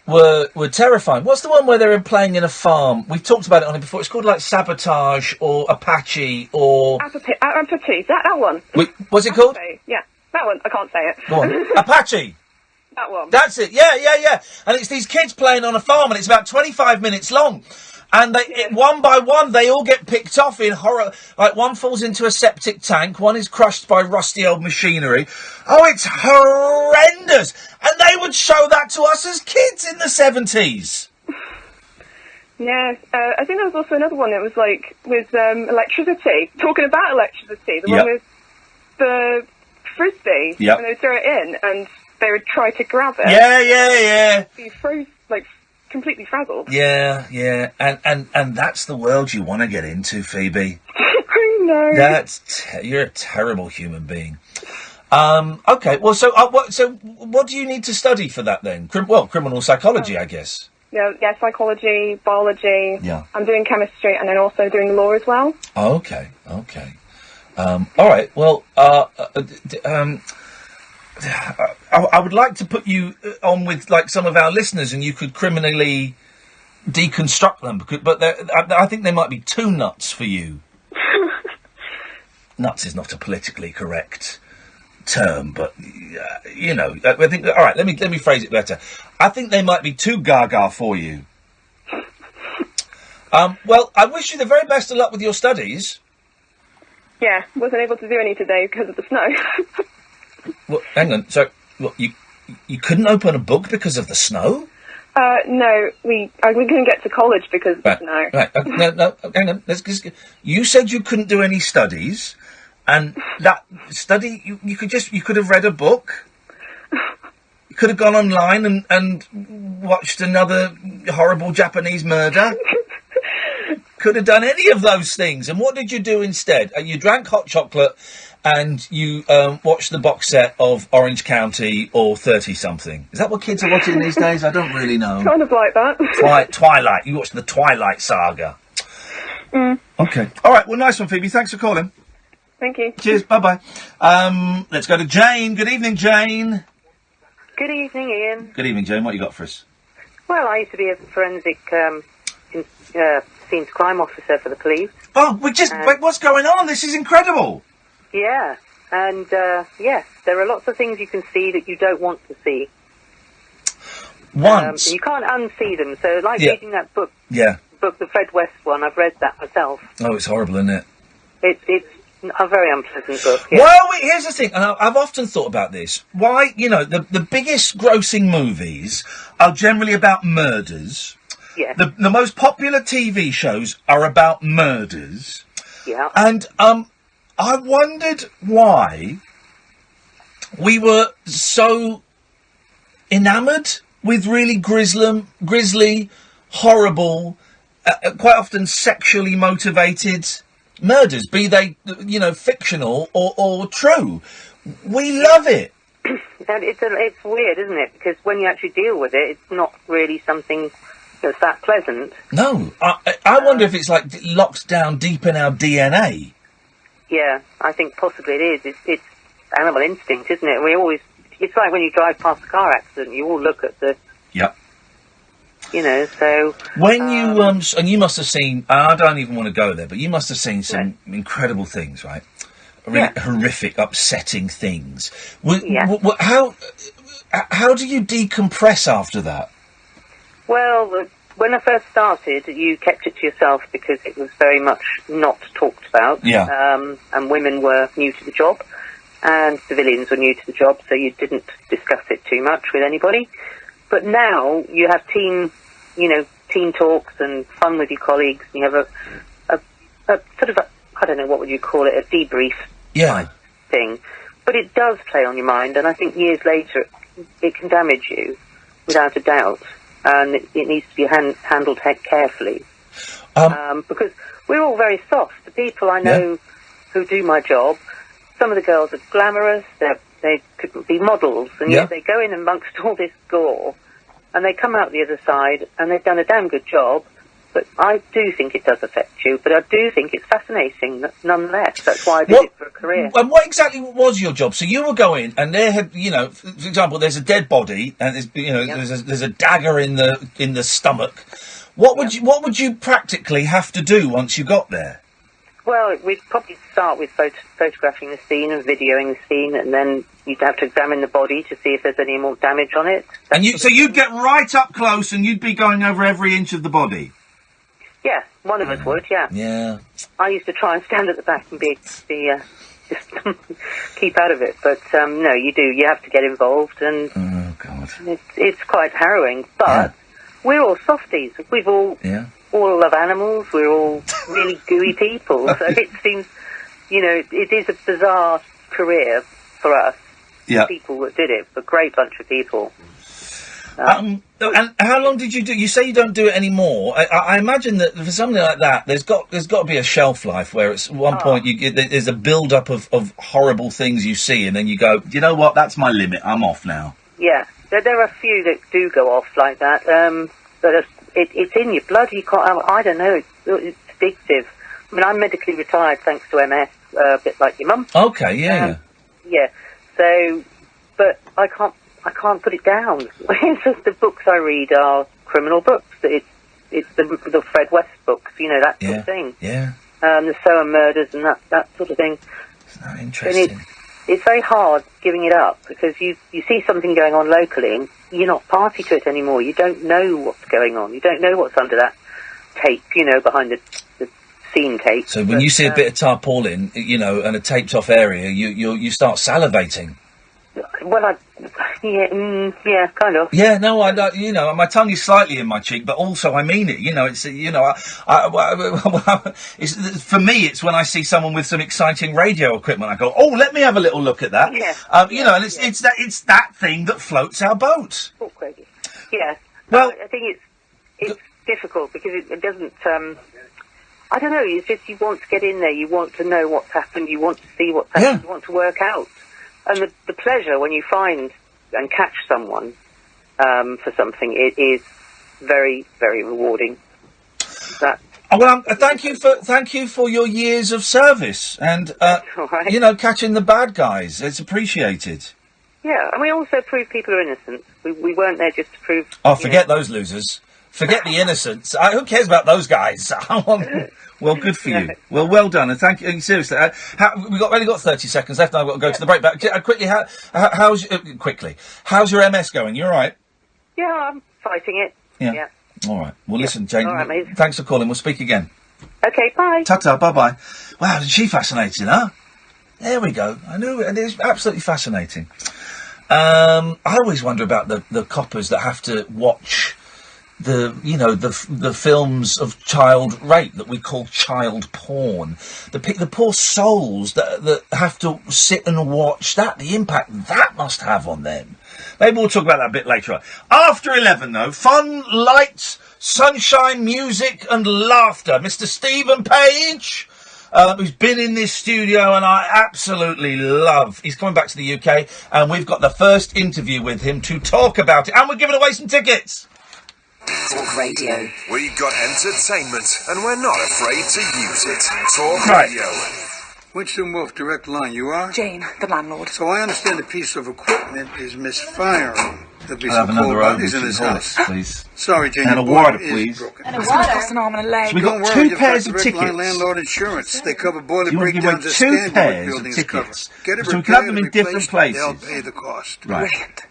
were terrifying. What's the one where they're playing in a farm? We've talked about it on it before. It's called, like, Sabotage or Apache or... Apache, that one. What's it called? Yeah, that one. I can't say it. Go on. Apache. That one. That's it. Yeah. And it's these kids playing on a farm, and it's about 25 minutes long. And one by one, they all get picked off in horror. Like, one falls into a septic tank, one is crushed by rusty old machinery. Oh, it's horrendous! And they would show that to us as kids in the 70s. Yeah, I think there was also another one that was, like, with electricity. Talking about electricity, the one with the frisbee. Yep. When they would throw it in, and they would try to grab it. Yeah. Be completely frazzled. Yeah. And that's the world you want to get into, Phoebe. I know. You're a terrible human being. Okay, well, so what do you need to study for that then? Criminal psychology, I guess. Yeah, psychology, biology. Yeah. I'm doing chemistry, and then also doing law as well. Okay. All right. Well, I would like to put you on with, like, some of our listeners, and you could criminally deconstruct them, but I think they might be too nuts for you. Nuts is not a politically correct term, but you know, I think. All right, let me phrase it better. I think they might be too gaga for you. Well, I wish you the very best of luck with your studies. Yeah, wasn't able to do any today because of the snow. Well, hang on. So, you couldn't open a book because of the snow? No, we couldn't get to college because no. Right. No. Hang on. You said you couldn't do any studies, and that study you could have read a book. You could have gone online and watched another horrible Japanese murder. Could have done any of those things. And what did you do instead? You drank hot chocolate and you watched the box set of Orange County or 30-something. Is that what kids are watching these days? I don't really know. Kind of like that. Twilight. You watched the Twilight Saga. Okay. All right. Well, nice one, Phoebe. Thanks for calling. Thank you. Cheers. Bye-bye. Let's go to Jane. Good evening, Jane. Good evening, Ian. Good evening, Jane. What you got for us? Well, I used to be a forensic scenes crime officer for the police. Oh, what's going on? This is incredible. Yeah, and yes, there are lots of things you can see that you don't want to see. You can't unsee them. So, reading that book. Yeah. The Fred West one. I've read that myself. Oh, it's horrible, isn't it? It's a very unpleasant book. Yeah. Well, here's the thing, and I've often thought about this. Why, the biggest grossing movies are generally about murders. Yeah. The most popular TV shows are about murders. Yeah. And I wondered why we were so enamoured with really grisly, horrible, quite often sexually motivated murders, be they, fictional or true. We love it. And it's weird, isn't it? Because when you actually deal with it, it's not really something that's that pleasant. No. I wonder if it's locked down deep in our DNA. Yeah, I think possibly it is. It's animal instinct, isn't it? It's like when you drive past a car accident, you all look at the... Yep. So... When you, and you must have seen, I don't even want to go there, but you must have seen some incredible things, right? Really horrific, upsetting things. How do you decompress after that? Well, when I first started, you kept it to yourself because it was very much not talked about. Yeah. And women were new to the job, and civilians were new to the job, so you didn't discuss it too much with anybody. But now you have team talks and fun with your colleagues. And you have a sort of I don't know, what would you call it, a debrief type thing. But it does play on your mind, and I think years later it can damage you, without a doubt. And it needs to be handled carefully. Because we're all very soft. The people I know who do my job, some of the girls are glamorous, they could be models, and yet they go in amongst all this gore, and they come out the other side, and they've done a damn good job. But I do think it does affect you, but I do think it's fascinating nonetheless. That's why I did it for a career. And what exactly was your job? So you were going, and there had, for example, there's a dead body, and there's a dagger in the stomach. What would you practically have to do once you got there? Well, we'd probably start with photographing the scene and videoing the scene, and then you'd have to examine the body to see if there's any more damage on it. And you'd get right up close, and you'd be going over every inch of the body. Yeah, one of us would, yeah. Yeah. I used to try and stand at the back and just keep out of it. But, no, you do. You have to get involved, and it's quite harrowing. But we're all softies. We've all love animals. We're all really gooey people. So it seems, it is a bizarre career for us. Yeah. People that did it, a great bunch of people. And how long did you do? You say you don't do it anymore. I imagine that for something like that, there's got to be a shelf life where at one point there's a build up of horrible things you see, and then you go, you know what? That's my limit. I'm off now. Yeah, there are a few that do go off like that. But it's in your blood. You can't. I don't know. It's addictive. I mean, I'm medically retired thanks to MS, a bit like your mum. Okay. Yeah. Yeah. So, but I can't put it down. It's just the books I read are criminal books. It's the Fred West books, that sort of thing. Yeah. The Sower murders and that sort of thing. Isn't that interesting? And it's very hard giving it up because you see something going on locally and you're not party to it anymore. You don't know what's going on. You don't know what's under that tape, behind the scene tape. So when you see a bit of tarpaulin, and a taped off area, you start salivating. Well, yeah, kind of. Yeah, no, my tongue is slightly in my cheek, but also I mean it. It's, it's, for me, it's when I see someone with some exciting radio equipment, I go, oh, let me have a little look at that. Yeah. And it's that thing that floats our boat. Yeah. Well, I think it's difficult because it doesn't. I don't know. It's just you want to get in there. You want to know what's happened. You want to see what's happened. Yeah. You want to work out. And the pleasure when you find and catch someone for something, it is very, very rewarding. Thank you for your years of service and catching the bad guys. It's appreciated. Yeah, and we also prove people are innocent. We weren't there just to prove. Oh, forget those losers. Forget the innocents. Who cares about those guys? Well, good for you. Well done, and thank you. Seriously, we've only got 30 seconds left, and I've got to go to the break. But quickly, how's your MS going? You all right? Yeah, I'm fighting it. Yeah. All right. Well, listen, Jane. All right, mate. Thanks for calling. We'll speak again. Okay, bye. Ta-ta. Bye-bye. Wow, isn't she fascinating, huh? There we go. I knew it. It's absolutely fascinating. I always wonder about the coppers that have to watch the films of child rape that we call child porn. The poor souls that have to sit and watch that. The impact that must have on them. Maybe we'll talk about that a bit later on. After 11, though, fun, lights, sunshine, music, and laughter. Mr. Stephen Page. Who's been in this studio and I absolutely love. He's coming back to the UK and we've got the first interview with him to talk about it. And we're giving away some tickets. Talk Radio. We got entertainment and we're not afraid to use it. Talk Right. Radio. Winston Wolfe, direct line. You are? Jane, the landlord. So I understand a piece of equipment is misfiring. There'll be I'll have some another cold bodies in orange his horse, house. please. Sorry, Jane. And a your water, boiler is please. broken. And a water. Cost an arm and a leg. So we've got Don't worry, two you've pairs got of direct line tickets. landlord insurance. They cover boiler You want to give away breakdowns as two standard pairs of buildings tickets. cover. Get it So we can have them in repaired, different replaced, places. They'll pay the cost. Right.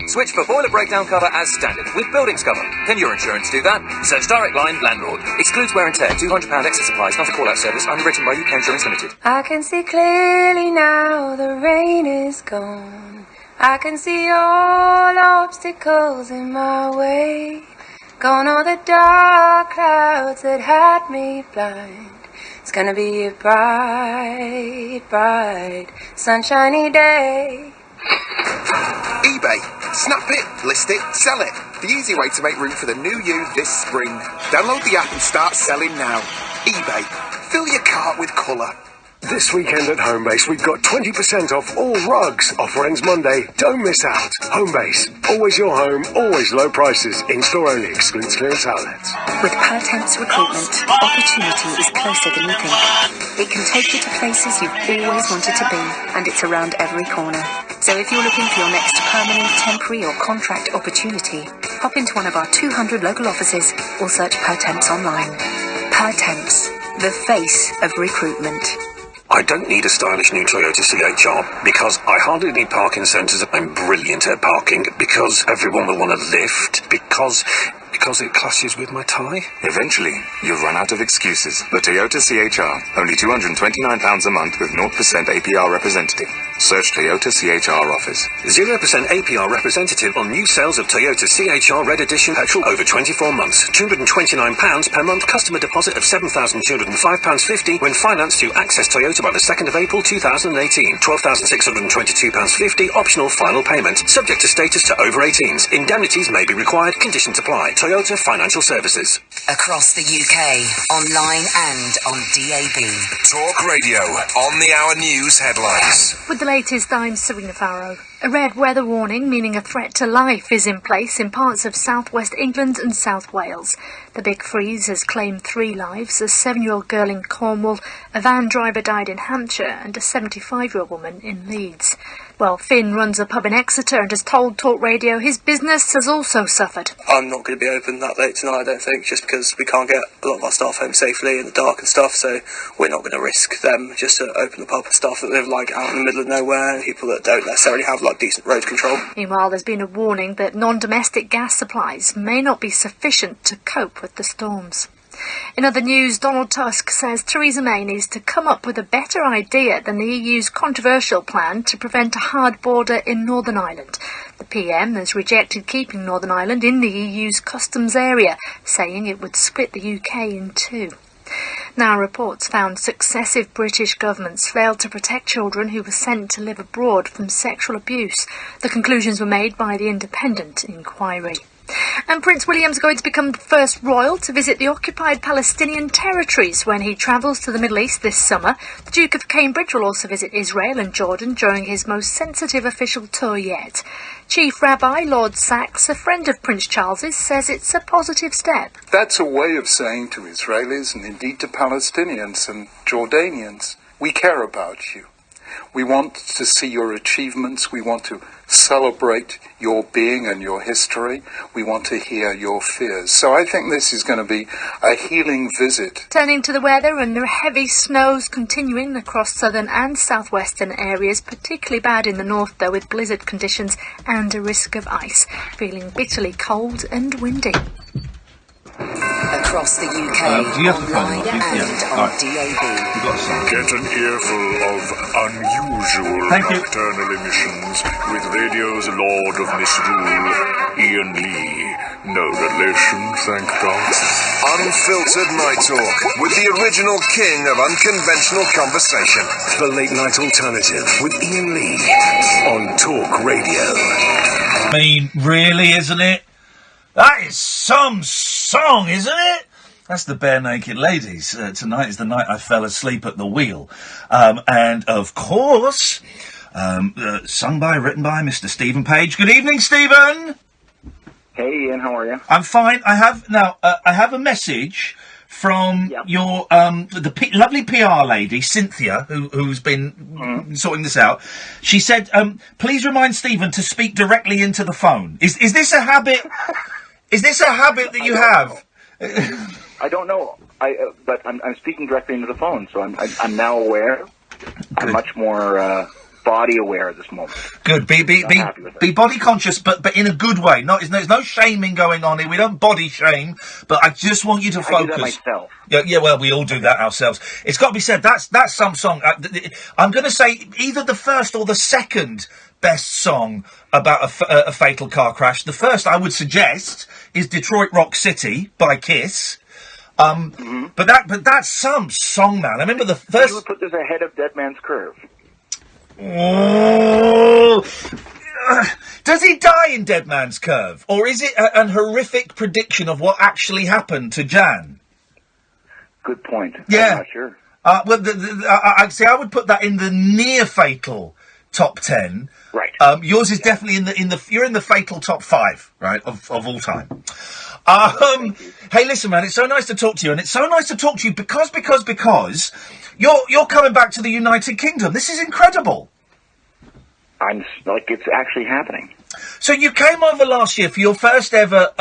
Switch for boiler breakdown cover as standard with buildings cover. Can your insurance do that? Search Direct Line Landlord. Excludes wear and tear. £200 extra supplies. Not a call-out service. Underwritten by UK Insurance Limited. I can see clearly now the rain is gone. I can see all obstacles in my way. Gone all the dark clouds that had me blind. It's gonna be a bright, bright, sunshiny day. eBay. Snap it, list it, sell it. The easy way to make room for the new you this spring. Download the app and start selling now. eBay. Fill your cart with colour. This weekend at Homebase, we've got 20% off all rugs. Offer ends Monday. Don't miss out. Homebase. Always your home, always low prices. In-store only. Excludes clearance outlets. With Pertemps Recruitment, opportunity is closer than you think. It can take you to places you've always wanted to be, and it's around every corner. So if you're looking for your next permanent, temporary or contract opportunity, hop into one of our 200 local offices or search Pertemps online. Pertemps, the face of recruitment. I don't need a stylish new Toyota CHR because I hardly need parking sensors. I'm brilliant at parking because everyone will want a lift because it clashes with my tie. Eventually, you'll run out of excuses. The Toyota CHR, only £229 a month with 0% APR representative. Search Toyota CHR offers. 0% APR representative on new sales of Toyota CHR Red Edition petrol over 24 months. £229 per month customer deposit of £7,205.50 when financed through Access Toyota by the 2nd of April 2018. £12,622.50 optional final payment. Subject to status to over 18s. Indemnities may be required. Conditions apply. Toyota Financial Services. Across the UK, online and on DAB. Talk Radio. On the hour news headlines. With the latest, I'm Serena Farrow. A red weather warning, meaning a threat to life, is in place in parts of southwest England and South Wales. The big freeze has claimed 3 lives: a 7-year-old girl in Cornwall, a van driver died in Hampshire, and a 75-year-old woman in Leeds. Well, Finn runs a pub in Exeter and has told Talk Radio his business has also suffered. I'm not going to be open that late tonight, I don't think, just because we can't get a lot of our staff home safely in the dark and stuff, so we're not going to risk them just to open the pub. Staff that live out in the middle of nowhere, and people that don't necessarily have decent road control. Meanwhile, there's been a warning that non-domestic gas supplies may not be sufficient to cope with the storms. In other news, Donald Tusk says Theresa May needs to come up with a better idea than the EU's controversial plan to prevent a hard border in Northern Ireland. The PM has rejected keeping Northern Ireland in the EU's customs area, saying it would split the UK in two. Now, reports found successive British governments failed to protect children who were sent to live abroad from sexual abuse. The conclusions were made by the independent inquiry. And Prince William's going to become the first royal to visit the occupied Palestinian territories when he travels to the Middle East this summer. The Duke of Cambridge will also visit Israel and Jordan during his most sensitive official tour yet. Chief Rabbi Lord Sachs, a friend of Prince Charles's, says it's a positive step. That's a way of saying to Israelis and indeed to Palestinians and Jordanians, we care about you. We want to see your achievements. We want to celebrate your being and your history. We want to hear your fears. So I think this is going to be a healing visit. Turning to the weather, and the heavy snows continuing across southern and southwestern areas, particularly bad in the north though, with blizzard conditions and a risk of ice. Feeling bitterly cold and windy. Across the UK, online and on DAB. Get an earful of unusual nocturnal emissions with radio's Lord of Misrule, Iain Lee. No relation, thank God. Unfiltered Night Talk with the original king of unconventional conversation. The Late Night Alternative with Iain Lee on Talk Radio. I mean, really, isn't it? That is some song, isn't it? That's the Bare Naked Ladies. Tonight is the night I fell asleep at the wheel. And, of course, written by Mr. Stephen Page. Good evening, Stephen! Hey, Ian, how are you? I'm fine. I have a message from your lovely PR lady, Cynthia, who's been sorting this out. She said, please remind Stephen to speak directly into the phone. Is this a habit? Is this a habit that you have? I don't know. But I'm speaking directly into the phone, so I'm now aware. I'm much more body aware at this moment. Good. Be body conscious, but in a good way. There's no shaming going on here. We don't body shame, but I just want you to focus. I do that myself. Yeah. Well, we all do that ourselves. It's got to be said. That's some song. I'm going to say either the first or the second best song about a fatal car crash. The first I would suggest is Detroit Rock City by Kiss. But that's some song, man. I remember the first. You would put this ahead of Dead Man's Curve. Oh, does he die in Dead Man's Curve, or is it an horrific prediction of what actually happened to Jan? Good point. Yeah, I'm not sure. I would put that in the near fatal top 10. Right. Yours is definitely you're in the fatal top 5, right, of all time. Hey, listen, man, it's so nice to talk to you, and it's so nice to talk to you because you're coming back to the United Kingdom. This is incredible. I'm like, it's actually happening. So you came over last year for your first ever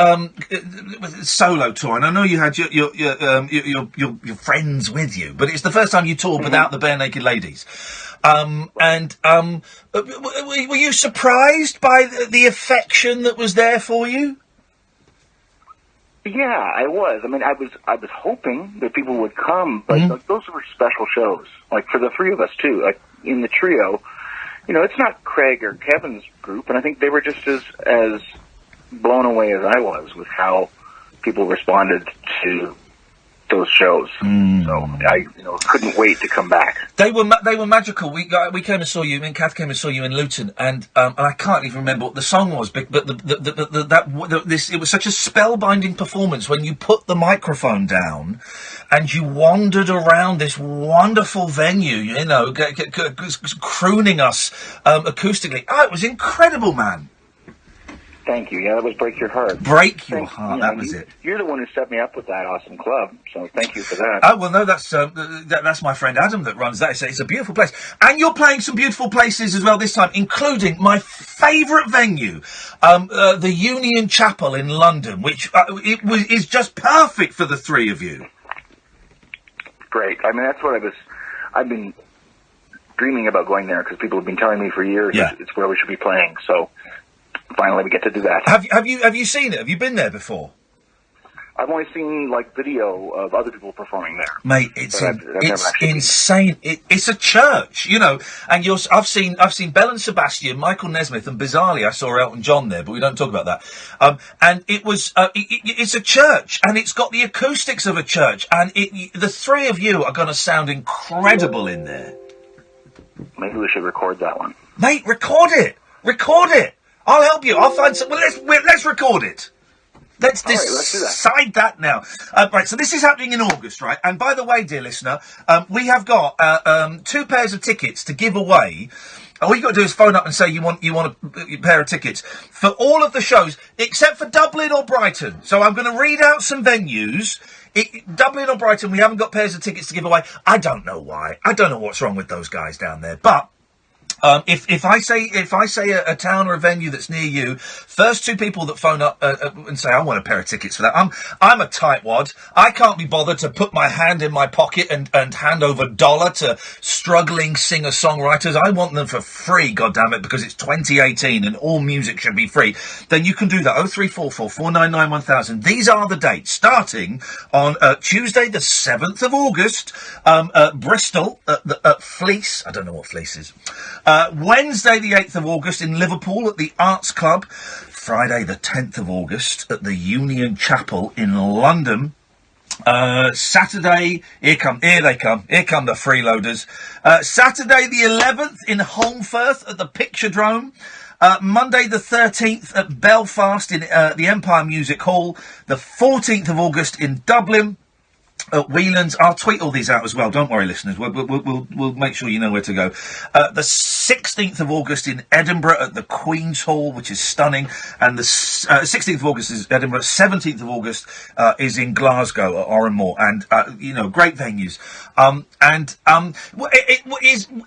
solo tour, and I know you had your friends with you, but it's the first time you toured without the Bare Naked Ladies. Were you surprised by the affection that was there for you? Yeah, I was. I mean, I was hoping that people would come, but like, those were special shows. Like, for the three of us too. Like, in the trio, it's not Craig or Kevin's group, and I think they were just as blown away as I was with how people responded to those shows. So I couldn't wait to come back. They were magical. We came and saw you. Me and Kath came and saw you in Luton, and I can't even remember what the song was, but it was such a spellbinding performance when you put the microphone down and you wandered around this wonderful venue, crooning us acoustically. Oh, it was incredible, man. Thank you. Yeah, that was Break Your Heart. Break Your Heart, that was it. You're the one who set me up with that awesome club, so thank you for that. Oh, well, no, that's my friend Adam that runs that. It's a beautiful place. And you're playing some beautiful places as well this time, including my favourite venue, the Union Chapel in London, which is just perfect for the three of you. Great. I mean, that's what I've been dreaming about going there, because people have been telling me for years it's where we should be playing, so... Finally, we get to do that. Have you seen it? Have you been there before? I've only seen like video of other people performing there. Mate, it's But I've never actually insane. It's a church, you know. And I've seen Bell and Sebastian, Michael Nesmith, and bizarrely I saw Elton John there, but we don't talk about that. And it was it's a church, and it's got the acoustics of a church, and the three of you are going to sound incredible in there. Maybe we should record that one. Mate, record it. I'll help you. I'll find some. Well, let's record it. Let's decide that now. Right, so this is happening in August, right? And by the way, dear listener, we have got 2 pairs of tickets to give away. All you got to do is phone up and say you want a pair of tickets for all of the shows except for Dublin or Brighton. So I'm going to read out some venues. Dublin or Brighton, we haven't got pairs of tickets to give away. I don't know why. I don't know what's wrong with those guys down there, but. If I say a town or a venue that's near you, first 2 people that phone up and say I want a pair of tickets for that. I'm a tightwad. I can't be bothered to put my hand in my pocket and hand over $1 to struggling singer-songwriters. I want them for free, goddammit, because it's 2018 and all music should be free. Then you can do that. 0344 499 1000. These are the dates starting on Tuesday the 7th of August. Bristol at Fleece. I don't know what Fleece is. Wednesday the 8th of August in Liverpool at the Arts Club. Friday the 10th of August at the Union Chapel in London. Saturday, here come the freeloaders. Saturday the 11th in Holmfirth at the Picturedrome. Monday the 13th at Belfast in the Empire Music Hall. The 14th of August in Dublin. At Whelan's. I'll tweet all these out as well. Don't worry, listeners. We'll make sure you know where to go. The 16th of August in Edinburgh at the Queen's Hall, which is stunning. And the 16th of August is Edinburgh. 17th of August is in Glasgow at Oranmore. And, great venues.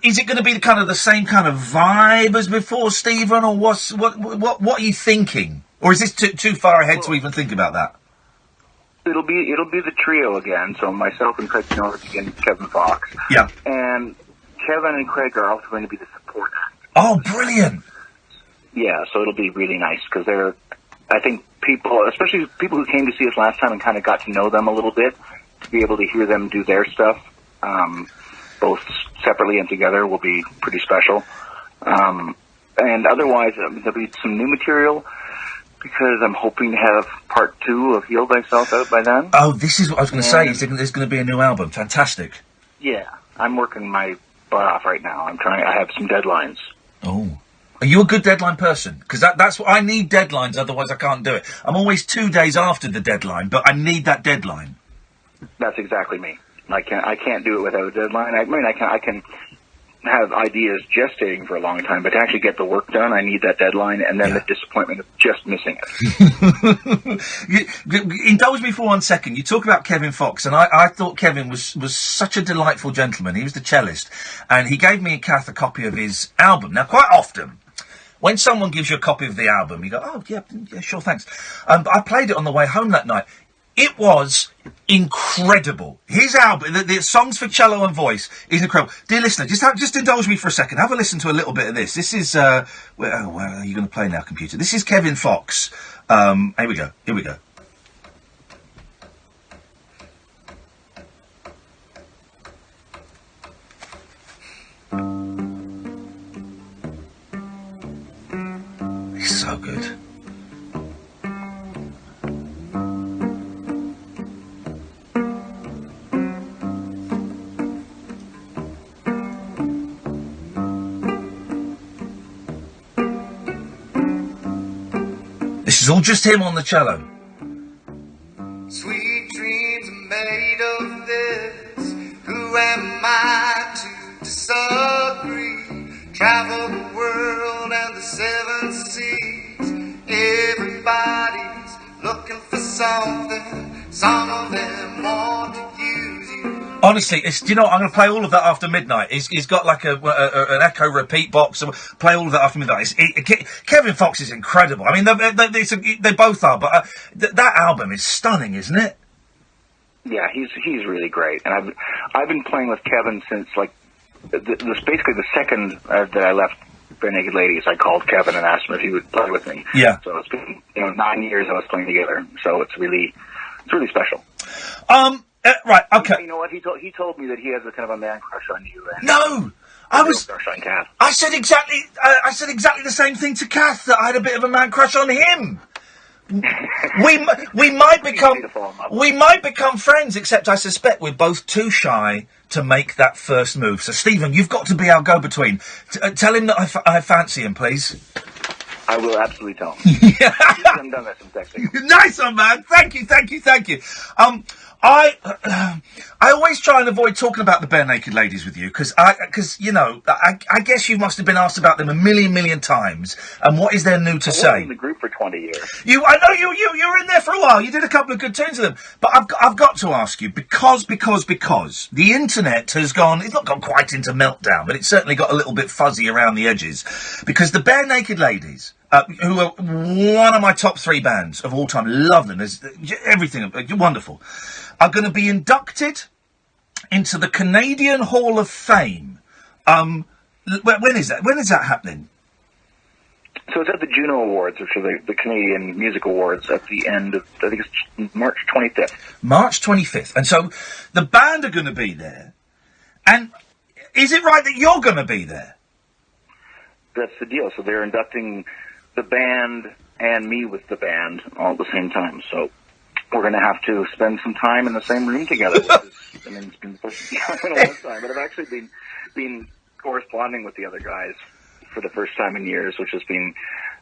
Is it going to be kind of the same kind of vibe as before, Stephen? Or what are you thinking? Or is this too far ahead to even think about that? It'll be the trio again. So myself and Craig Norris again, Kevin Fox. Yeah. And Kevin and Craig are also going to be the support act. Oh, brilliant! Yeah, so it'll be really nice because I think people, especially people who came to see us last time and kind of got to know them a little bit, to be able to hear them do their stuff, both separately and together, will be pretty special. And otherwise, there'll be some new material. Because I'm hoping to have part 2 of Heal Thyself out by then. Oh, this is what I was going to say. There's going to be a new album. Fantastic. Yeah, I'm working my butt off right now. I have some deadlines. Oh. Are you a good deadline person? Because that's what I need, deadlines, otherwise I can't do it. I'm always 2 days after the deadline, but I need that deadline. That's exactly me. I can't do it without a deadline. I can have ideas gestating for a long time, but to actually get the work done, I need that deadline, and then the disappointment of just missing it. Indulge me for 1 second. You talk about Kevin Fox, and I thought Kevin was such a delightful gentleman. He was the cellist, and he gave me and Kath a copy of his album. Now, quite often, when someone gives you a copy of the album, you go, oh, yeah, sure, thanks. But I played it on the way home that night. It was incredible. His album, the songs for cello and voice, is incredible. Dear listener, just indulge me for a second. Have a listen to a little bit of this. This is, where are you going to play now, computer? This is Kevin Fox. Here we go. It's so good. This is all just him on the cello. Sweet dreams are made of this. Who am I to disagree? Travel the world and the 7 seas. Everybody's looking for something. Some of them want to use you. Honestly, do you know what? I'm going to play all of that after midnight. He's got like an echo repeat box. So play all of that after midnight. Kevin Fox is incredible. I mean, they both are, but that album is stunning, isn't it? Yeah, he's really great, and I've been playing with Kevin since like basically the second that I left Bare Naked Ladies. I called Kevin and asked him if he would play with me. Yeah. So it's been 9 years I was playing together. So it's really It's really special. Right, okay. You know what? He told me that he has a kind of a man crush on you. And No! crush on Kath. I said exactly the same thing to Kath, that I had a bit of a man crush on him. we might become friends, except I suspect we're both too shy to make that first move. So, Stephen, you've got to be our go-between. Tell him that I fancy him, please. I will absolutely tell him. I've done that some texting. Nice one, man. Thank you. I always try and avoid talking about the Bare Naked Ladies with you, because you know, I guess you must have been asked about them a million times. And what is there new to say? I was in the group for 20 years. I know you were in there for a while. You did a couple of good tunes with them. But I've got to ask you, because the internet has gone. It's not gone quite into meltdown, but it's certainly got a little bit fuzzy around the edges, because the Bare Naked Ladies, who are one of my top 3 bands of all time, love them. There's everything wonderful, are going to be inducted into the Canadian Hall of Fame. When is that? When is that happening? So it's at the Juno Awards, which are the Canadian Music Awards, at the end of, I think it's March 25th. March 25th. And so the band are going to be there. And is it right that you're going to be there? That's the deal. So they're inducting the band and me with the band all at the same time. So we're going to have to spend some time in the same room together. Which is, it's been a long time, but I've actually been corresponding with the other guys for the first time in years, which has been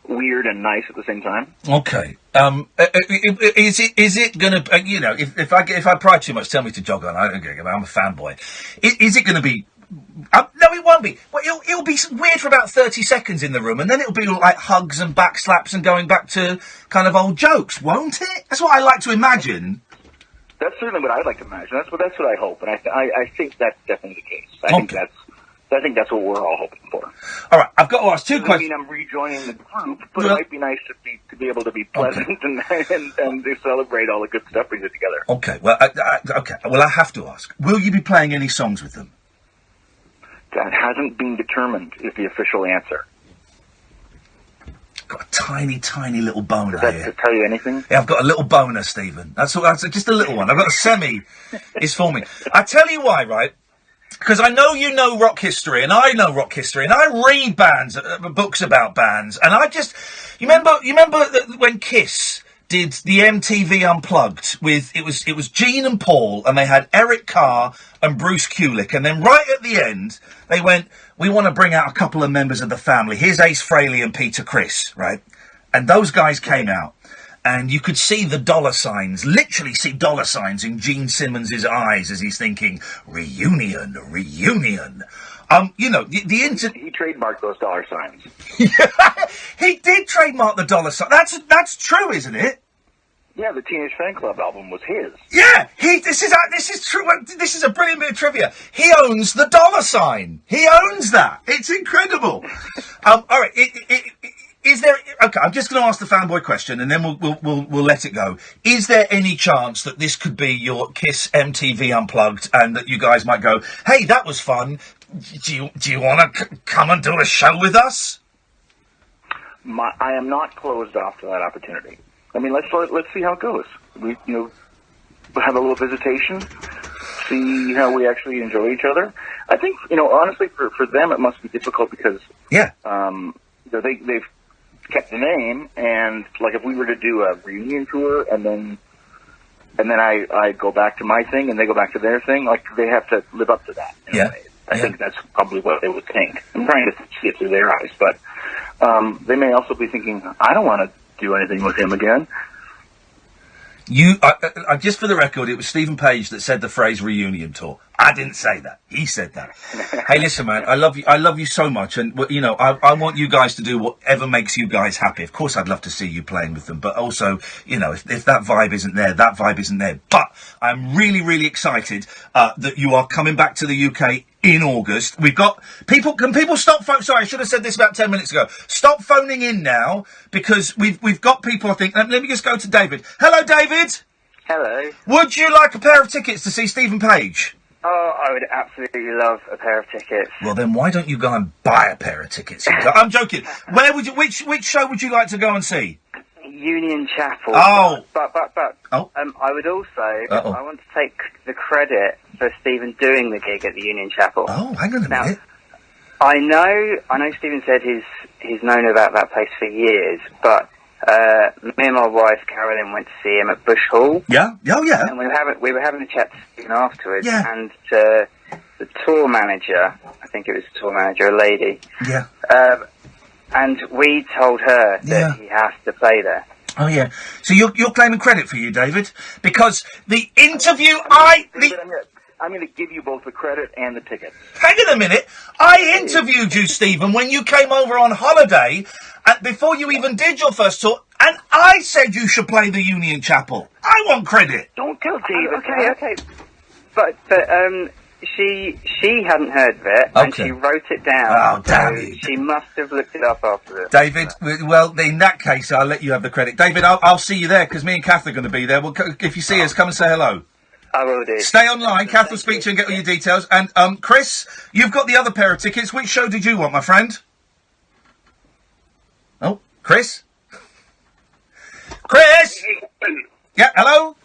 weird and nice at the same time. Okay. Is it going to, if I pry too much, tell me to jog on. I'm a fanboy. Is it going to be? No, it won't be. Well, it'll be weird for about 30 seconds in the room, and then it'll be like hugs and back slaps and going back to kind of old jokes, won't it? That's what I like to imagine. That's certainly what I'd like to imagine. That's what I hope, and I think that's definitely the case. I think that's what we're all hoping for. All right, I've got to ask 2 questions. I mean, I'm rejoining the group, but it might be nice to be able to be pleasant and to celebrate all the good stuff we did together. Okay, well, I have to ask: will you be playing any songs with them? That hasn't been determined, is the official answer. Got a tiny little boner here. Does that tell you anything? Yeah, I've got a little boner, Stephen. That's just a little one. I've got a semi. It's for me. I tell you why, right? Because I know you know rock history, and I know rock history, and I read books about bands, and you remember when Kiss did the MTV Unplugged with, it was Gene and Paul, and they had Eric Carr and Bruce Kulick, and then right at the end, they went, we want to bring out a couple of members of the family. Here's Ace Frehley and Peter Criss, right? And those guys came out, and you could see the dollar signs, literally see dollar signs in Gene Simmons' eyes as he's thinking, reunion. He trademarked those dollar signs. He did trademark the dollar sign. That's true, isn't it? Yeah, the Teenage Fan Club album was his. Yeah, this is true. This is a brilliant bit of trivia. He owns the dollar sign. He owns that. It's incredible. All right. Is there? Okay, I'm just going to ask the fanboy question, and then we'll let it go. Is there any chance that this could be your Kiss MTV Unplugged, and that you guys might go, "Hey, that was fun. Do you want to come and do a show with us?" I am not closed off to that opportunity. I mean, let's see how it goes. We have a little visitation, see how we actually enjoy each other. I think honestly for them it must be difficult because they've kept the name, and like if we were to do a reunion tour and then I go back to my thing and they go back to their thing, like they have to live up to that. I think that's probably what they would think. I'm trying to see it through their eyes, but they may also be thinking, I don't want to do anything with him again. Just for the record, it was Stephen Page that said the phrase reunion tour. I didn't say that. He said that. Hey, listen, man, I love you so much, and I want you guys to do whatever makes you guys happy. Of course, I'd love to see you playing with them, but also, if that vibe isn't there, that vibe isn't there. But I'm really, really excited that you are coming back to the UK in August. We've got people. Can people stop phoning? Sorry, I should have said this about 10 minutes ago. Stop phoning in now, because we've got people. I think. Let me just go to David. Hello, David. Hello. Would you like a pair of tickets to see Stephen Page? Oh, I would absolutely love a pair of tickets. Well, then why don't you go and buy a pair of tickets? I'm joking. Which show would you like to go and see? Union Chapel. Oh. But. Oh. I would also. Uh-oh. I want to take the credit for Stephen doing the gig at the Union Chapel. Oh, hang on a minute. I know Stephen said he's known about that place for years, but me and my wife Carolyn went to see him at Bush Hall. Yeah. Oh, yeah. And we were having a chat to Stephen afterwards. Yeah. And the tour manager, I think it was the tour manager, a lady. Yeah. And we told her that he has to play there. Oh, yeah. So you're claiming credit for you, David? Because the interview I'm going to give you both the credit and the ticket. Hang on a minute. I interviewed you, Stephen, when you came over on holiday, before you even did your first tour, and I said you should play the Union Chapel. I want credit. Don't tell David. Okay. But she hadn't heard of it, and she wrote it down. Oh, damn so she must have looked it up afterwards. David, well, in that case, I'll let you have the credit. David, I'll see you there, because me and Kath are going to be there. Well, if you see us, come and say hello. I will do. Stay online. Kath will speak to you and get all your details. And, Chris, you've got the other pair of tickets. Which show did you want, my friend? Oh, Chris? Chris! Yeah, hello?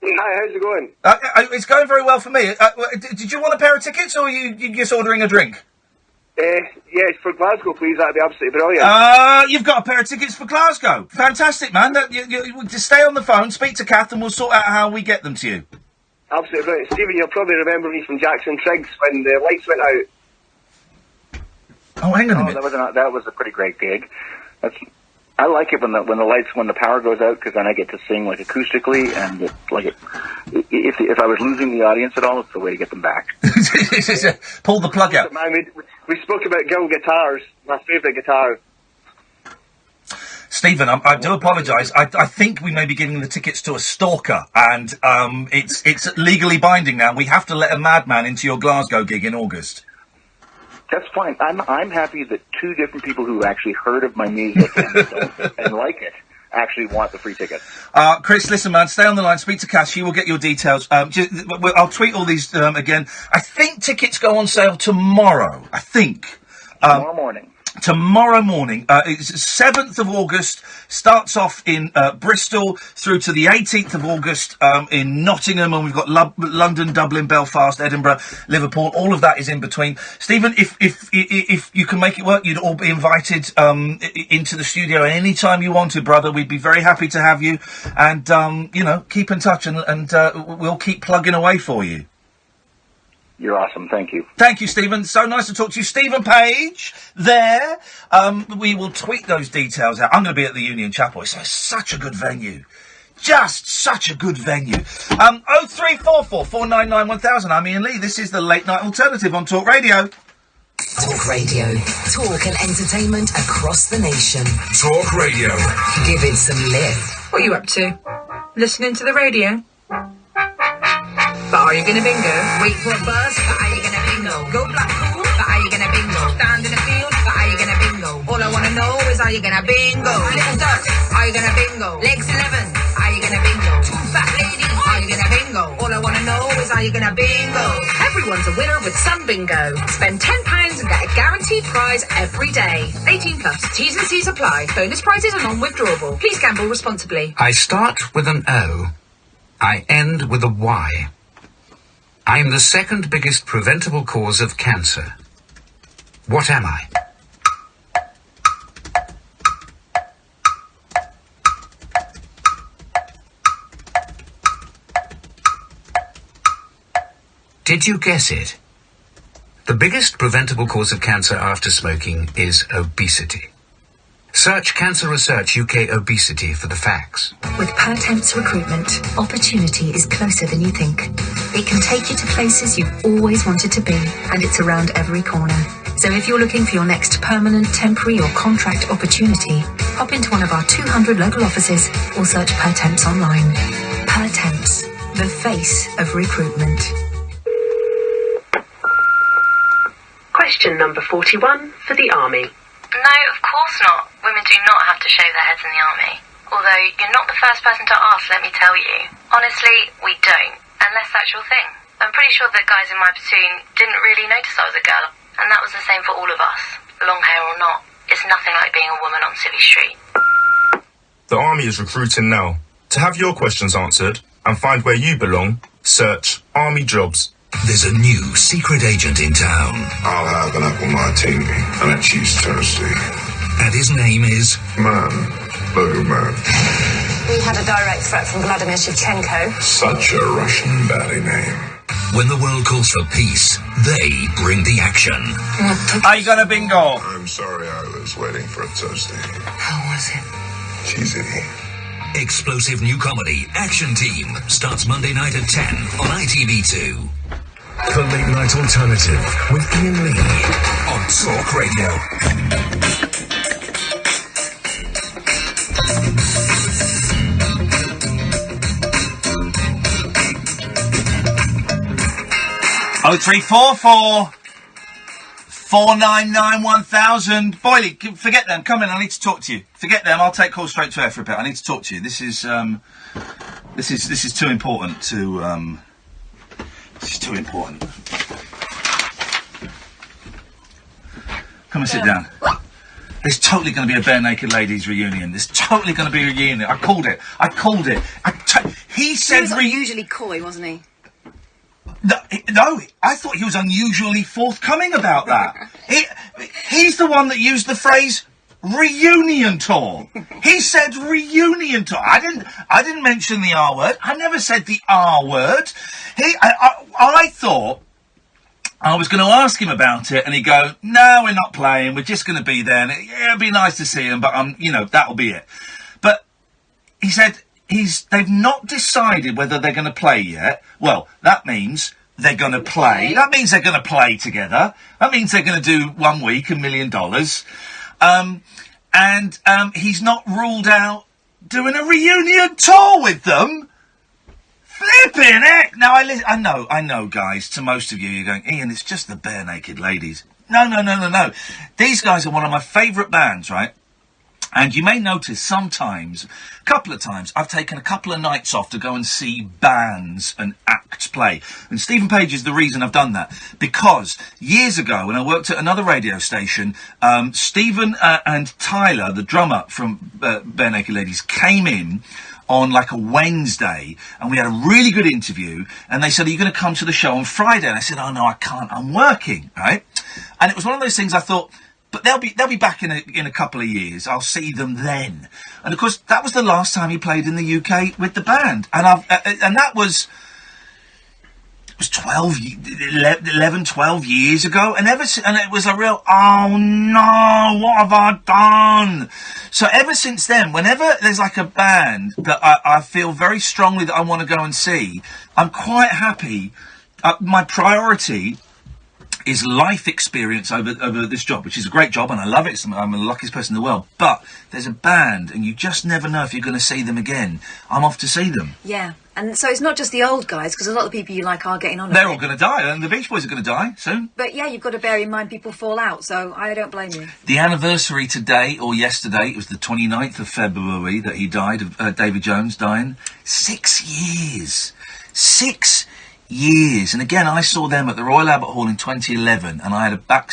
Hi, how's it going? It's going very well for me. Did you want a pair of tickets, or are you just ordering a drink? Yes, for Glasgow, please. That'd be absolutely brilliant. You've got a pair of tickets for Glasgow. Fantastic, man. You just stay on the phone, speak to Kath, and we'll sort out how we get them to you. Absolutely brilliant. Stephen, you'll probably remember me from Jackson Triggs when the lights went out. Oh, hang on a minute. That was a pretty great gig. I like it when the power goes out, because then I get to sing like acoustically, and if I was losing the audience at all, it's the way to get them back. Pull the plug out. Man, we spoke about Gill guitars, my favourite guitar. Stephen, I do apologise. I think we may be giving the tickets to a stalker, and it's legally binding now. We have to let a madman into your Glasgow gig in August. That's fine. I'm happy that two different people who actually heard of my music and like it actually want the free ticket. Chris, listen, man, stay on the line. Speak to Cass. She will get your details. I'll tweet all these again. I think tickets go on sale tomorrow. I think. Tomorrow morning. Tomorrow morning. It's 7th of August. Starts off in Bristol through to the 18th of August in Nottingham, and we've got London, Dublin, Belfast, Edinburgh, Liverpool. All of that is in between. Stephen, if you can make it work, you'd all be invited into the studio any time you wanted, brother. We'd be very happy to have you, and keep in touch, and we'll keep plugging away for you. You're awesome. Thank you. Thank you, Stephen. So nice to talk to you. Stephen Page, there. We will tweet those details out. I'm going to be at the Union Chapel. It's such a good venue. Just such a good venue. 0344 499 1000. I'm Iain Lee. This is the Late Night Alternative on Talk Radio. Talk Radio. Talk and entertainment across the nation. Talk Radio. Give it some lift. What are you up to? Listening to the radio? But are you gonna bingo? Wait for a bus, but are you gonna bingo? Go Blackpool, but are you gonna bingo? Stand in the field, but are you gonna bingo? All I wanna know is, are you gonna bingo? Little duck, are you gonna bingo? Legs 11, are you gonna bingo? Two fat ladies, are you gonna bingo? All I wanna know is, are you gonna bingo? Everyone's a winner with Sun Bingo. Spend £10 and get a guaranteed prize every day. 18 plus. T's and C's apply. Bonus prizes are non-withdrawable. Please gamble responsibly. I start with an O. I end with a Y. I'm the second biggest preventable cause of cancer. What am I? Did you guess it? The biggest preventable cause of cancer after smoking is obesity. Search Cancer Research UK Obesity for the facts. With Pertemps Recruitment, opportunity is closer than you think. It can take you to places you've always wanted to be, and it's around every corner. So if you're looking for your next permanent, temporary or contract opportunity, hop into one of our 200 local offices or search Pertemps online. Pertemps, the face of recruitment. Question number 41 for the Army. No, of course not. Women do not have to shave their heads in the army. Although, you're not the first person to ask, let me tell you. Honestly, we don't. Unless that's your thing. I'm pretty sure that guys in my platoon didn't really notice I was a girl. And that was the same for all of us. Long hair or not. It's nothing like being a woman on Civvy Street. The Army is recruiting now. To have your questions answered and find where you belong, search Army Jobs. There's a new secret agent in town. I'll have an apple martini and a cheese toasty. And his name is... Burger Man. We had a direct threat from Vladimir Shevchenko. Such a Russian baddie name. When the world calls for peace, they bring the action. Are you gonna bingo? I'm sorry I was waiting for a toasty. How was it? Cheesy. Explosive new comedy, Action Team, starts Monday night at 10 on ITV2. The Late Night Alternative with Iain Lee on Talk Radio. Oh, 0344 499 1000. Boyley, forget them. Come in. I need to talk to you. Forget them. I'll take calls straight to air for a bit. I need to talk to you. This is too important to. This is too important. Come and sit down. There's totally going to be a Bare Naked Ladies reunion. There's totally going to be a reunion. I called it. He said. He was unusually coy, wasn't he? No, I thought he was unusually forthcoming about that. He's the one that used the phrase reunion tour. He said reunion tour. I didn't mention the R word. I never said the R word. I thought I was going to ask him about it, and he'd go, "No, we're not playing. We're just going to be there. And it'd be nice to see him, but that'll be it." But he said. They've not decided whether they're going to play yet. Well, that means they're going to play. That means they're going to play together. That means they're going to do 1 week, $1 million. And he's not ruled out doing a reunion tour with them. Flipping heck! Now, I know, guys, to most of you, you're going, Iain, it's just the Bare Naked Ladies. No. These guys are one of my favourite bands, right? And you may notice a couple of times, I've taken a couple of nights off to go and see bands and acts play. And Stephen Page is the reason I've done that. Because years ago, when I worked at another radio station, Stephen and Tyler, the drummer from Bare Naked Ladies, came in on like a Wednesday, and we had a really good interview, and they said, "Are you going to come to the show on Friday?" And I said, "Oh, no, I can't. I'm working," right? And it was one of those things I thought, but they'll be back in a couple of years. I'll see them then. And of course, that was the last time he played in the UK with the band, and that was 11, 12 years ago. And it was a real, oh no, what have I done? So ever since then, whenever there's like a band that I feel very strongly that I want to go and see, I'm quite happy. My priority is life experience over this job, which is a great job, and I love it. I'm the luckiest person in the world. But there's a band, and you just never know if you're going to see them again. I'm off to see them. Yeah, and so it's not just the old guys, because a lot of the people you like are getting on. They're all going to die, and the Beach Boys are going to die soon. But yeah, you've got to bear in mind people fall out, so I don't blame you. The anniversary today, or yesterday, it was the 29th of February that he died, of David Jones dying. 6 years. 6 years. And again, I saw them at the Royal Albert Hall in 2011, and I had I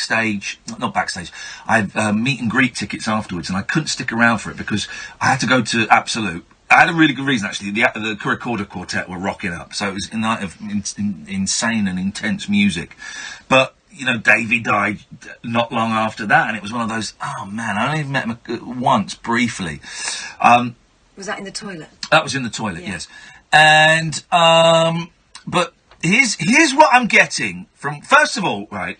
had meet and greet tickets afterwards, and I couldn't stick around for it because I had to go to Absolute. I had a really good reason, actually. The Recorder Quartet were rocking up, so it was a night of insane and intense music. But, you know, Davey died not long after that, and it was one of those, oh man, I only met him once, briefly. Was that in the toilet? That was in the toilet, yeah. Yes. And, but here's what I'm getting from, first of all, right,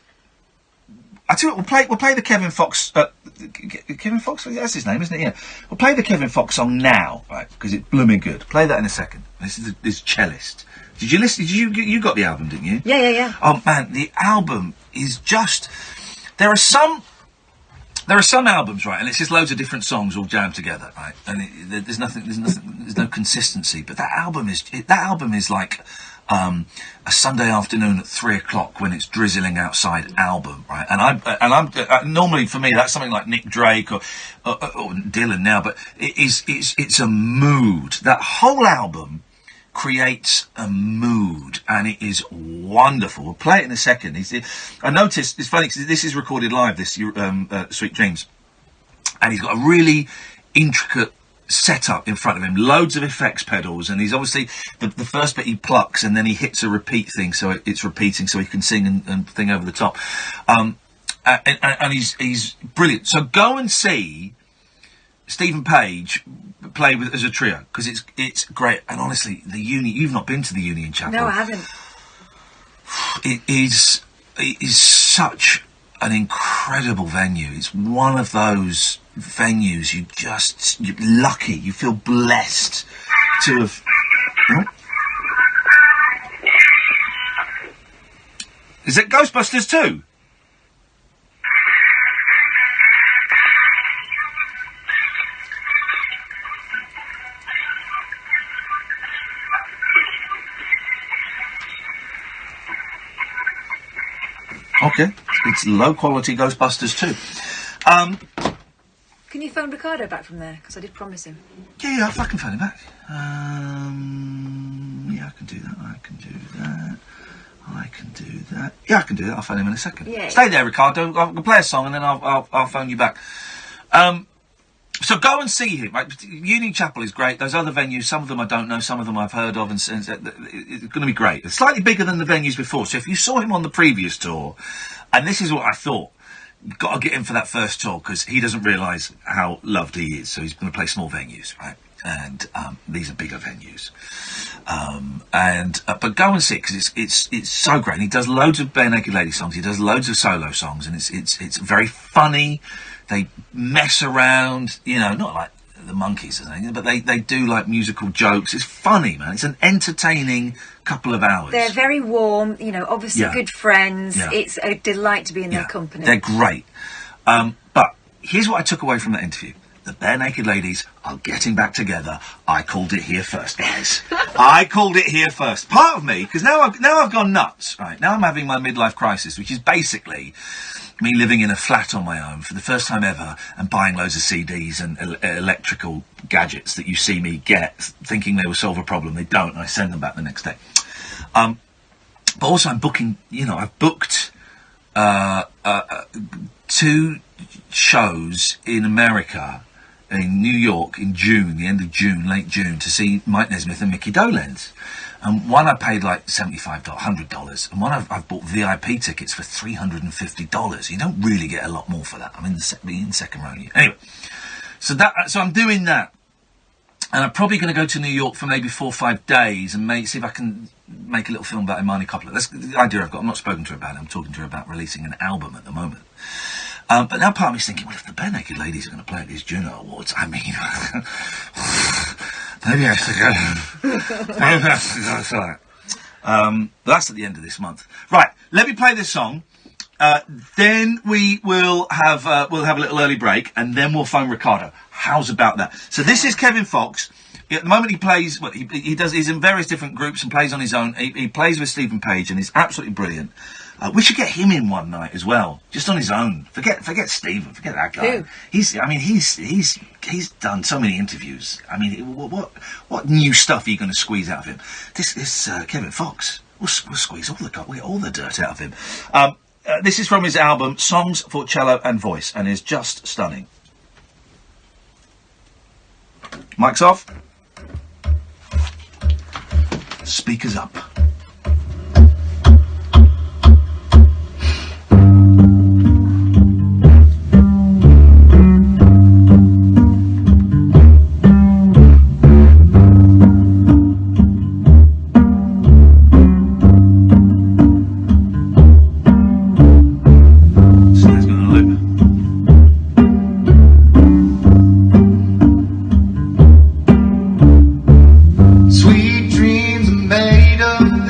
I tell you what, we'll play the Kevin Fox, Kevin Fox, that's his name, isn't it? Yeah. We'll play the Kevin Fox song now, right, because it's blooming good. Play that in a second. This is this cellist. Did you listen? You got the album, didn't you? Yeah. Oh man, the album is just, there are some albums, right, and it's just loads of different songs all jammed together, right, and there's no consistency, but that album is like, a Sunday afternoon at 3:00 when it's drizzling outside album, right? And I'm normally, for me, that's something like Nick Drake or Dylan now, but it's a mood. That whole album creates a mood, and it is wonderful. We'll play it in a second. I noticed, it's funny because this is recorded live, this Sweet Dreams, and he's got a really intricate setup in front of him, loads of effects pedals, and he's obviously the first bit he plucks and then he hits a repeat thing, so it's repeating, so he can sing and thing over the top, and he's brilliant. So go and see Stephen Page play as a trio, because it's great. And honestly, the Uni, you've not been to the Union Chapel. No, I haven't. It is such an incredible venue. It's one of those venues you're lucky, you feel blessed to have. Is it Ghostbusters 2? Okay, it's low quality Ghostbusters 2. Can you phone Ricardo back from there? Because I did promise him. Yeah, I can phone him back. Yeah, I can do that. I can do that. Yeah, I can do that. I'll phone him in a second. Yeah. Stay there, Ricardo. I'll play a song and then I'll phone you back. So go and see him. Right? Union Chapel is great. Those other venues, some of them I don't know, some of them I've heard of, and it's going to be great. It's slightly bigger than the venues before. So if you saw him on the previous tour, and this is what I thought, you've got to get him for that first tour, because he doesn't realise how loved he is. So he's going to play small venues, right? And these are bigger venues. But go and see it, because it's so great. And he does loads of Bare Naked Lady songs. He does loads of solo songs, and it's very funny. They mess around, not like the Monkees or anything, but they do like musical jokes. It's funny, man. It's an entertaining couple of hours. They're very warm, obviously good friends. Yeah. It's a delight to be in their company. They're great. But here's what I took away from that interview. The Bare Naked Ladies are getting back together. I called it here first, guys. I called it here first. Part of me, because now I've gone nuts, right? Now I'm having my midlife crisis, which is basically me living in a flat on my own for the first time ever and buying loads of CDs and electrical gadgets that you see me get, thinking they will solve a problem. They don't, and I send them back the next day. But also I'm booking, I've booked 2 shows in America, in New York, in June, the end of June, late June, to see Mike Nesmith and Mickey Dolenz. And one I paid like $75, $100, and one I've bought VIP tickets for $350. You don't really get a lot more for that. I'm in the second row. Anyway, so I'm doing that, and I'm probably going to go to New York for maybe 4 or 5 days and see if I can make a little film about Imani Coppola. That's the idea I've got. I'm not spoken to her about it. I'm talking to her about releasing an album at the moment. But now part of me's thinking, well, if the Bare Naked Ladies are going to play at these Juno Awards, I mean, maybe I should go. Maybe I should go for that. That's at the end of this month. Right, let me play this song. Then we will have a little early break, and then we'll phone Ricardo. How's about that? So this is Kevin Fox. At the moment he plays, well, he's in various different groups and plays on his own. He plays with Stephen Page, and he's absolutely brilliant. We should get him in one night as well, just on his own. Forget Stephen, forget that guy. Who? He's done so many interviews. I mean, what new stuff are you going to squeeze out of him? This Kevin Fox, we'll squeeze we'll get all the dirt out of him. This is from his album Songs for Cello and Voice, and is just stunning. Mic's off. Speakers up. Sweet dreams are made of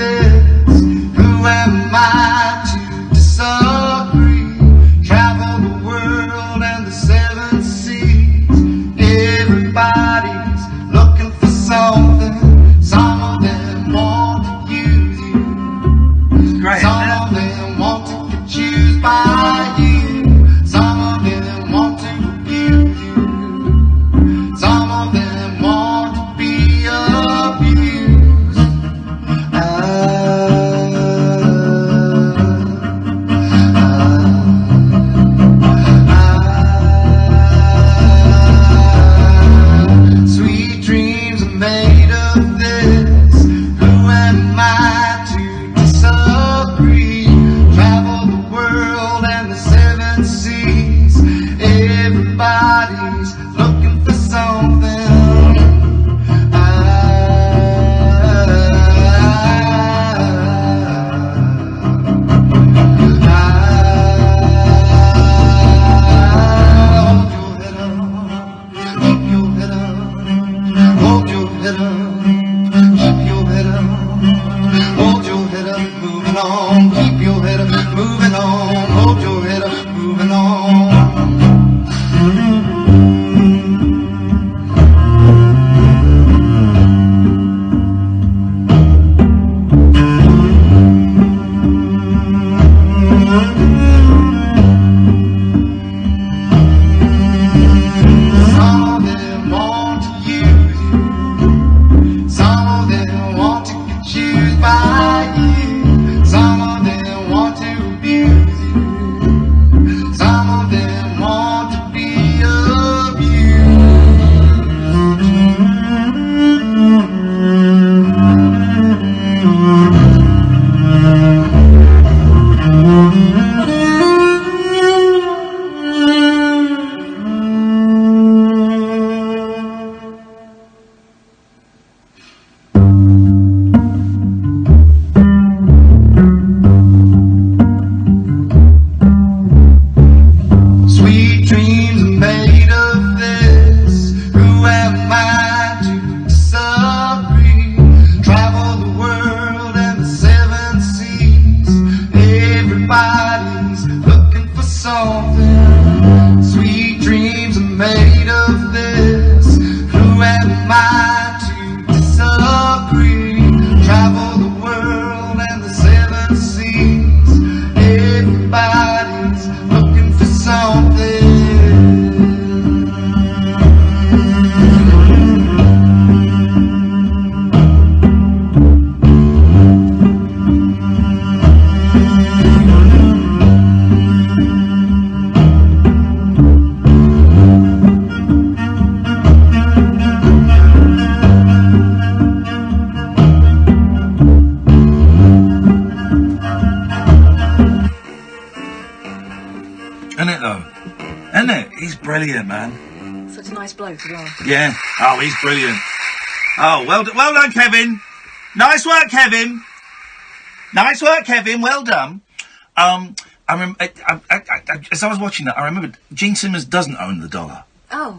it, though? Isn't it? He's brilliant, man. Such a nice bloke as well. Yeah. Oh, he's brilliant. Oh, well done, Kevin. Nice work, Kevin. Nice work, Kevin. Well done. As I was watching that, I remembered Gene Simmons doesn't own the dollar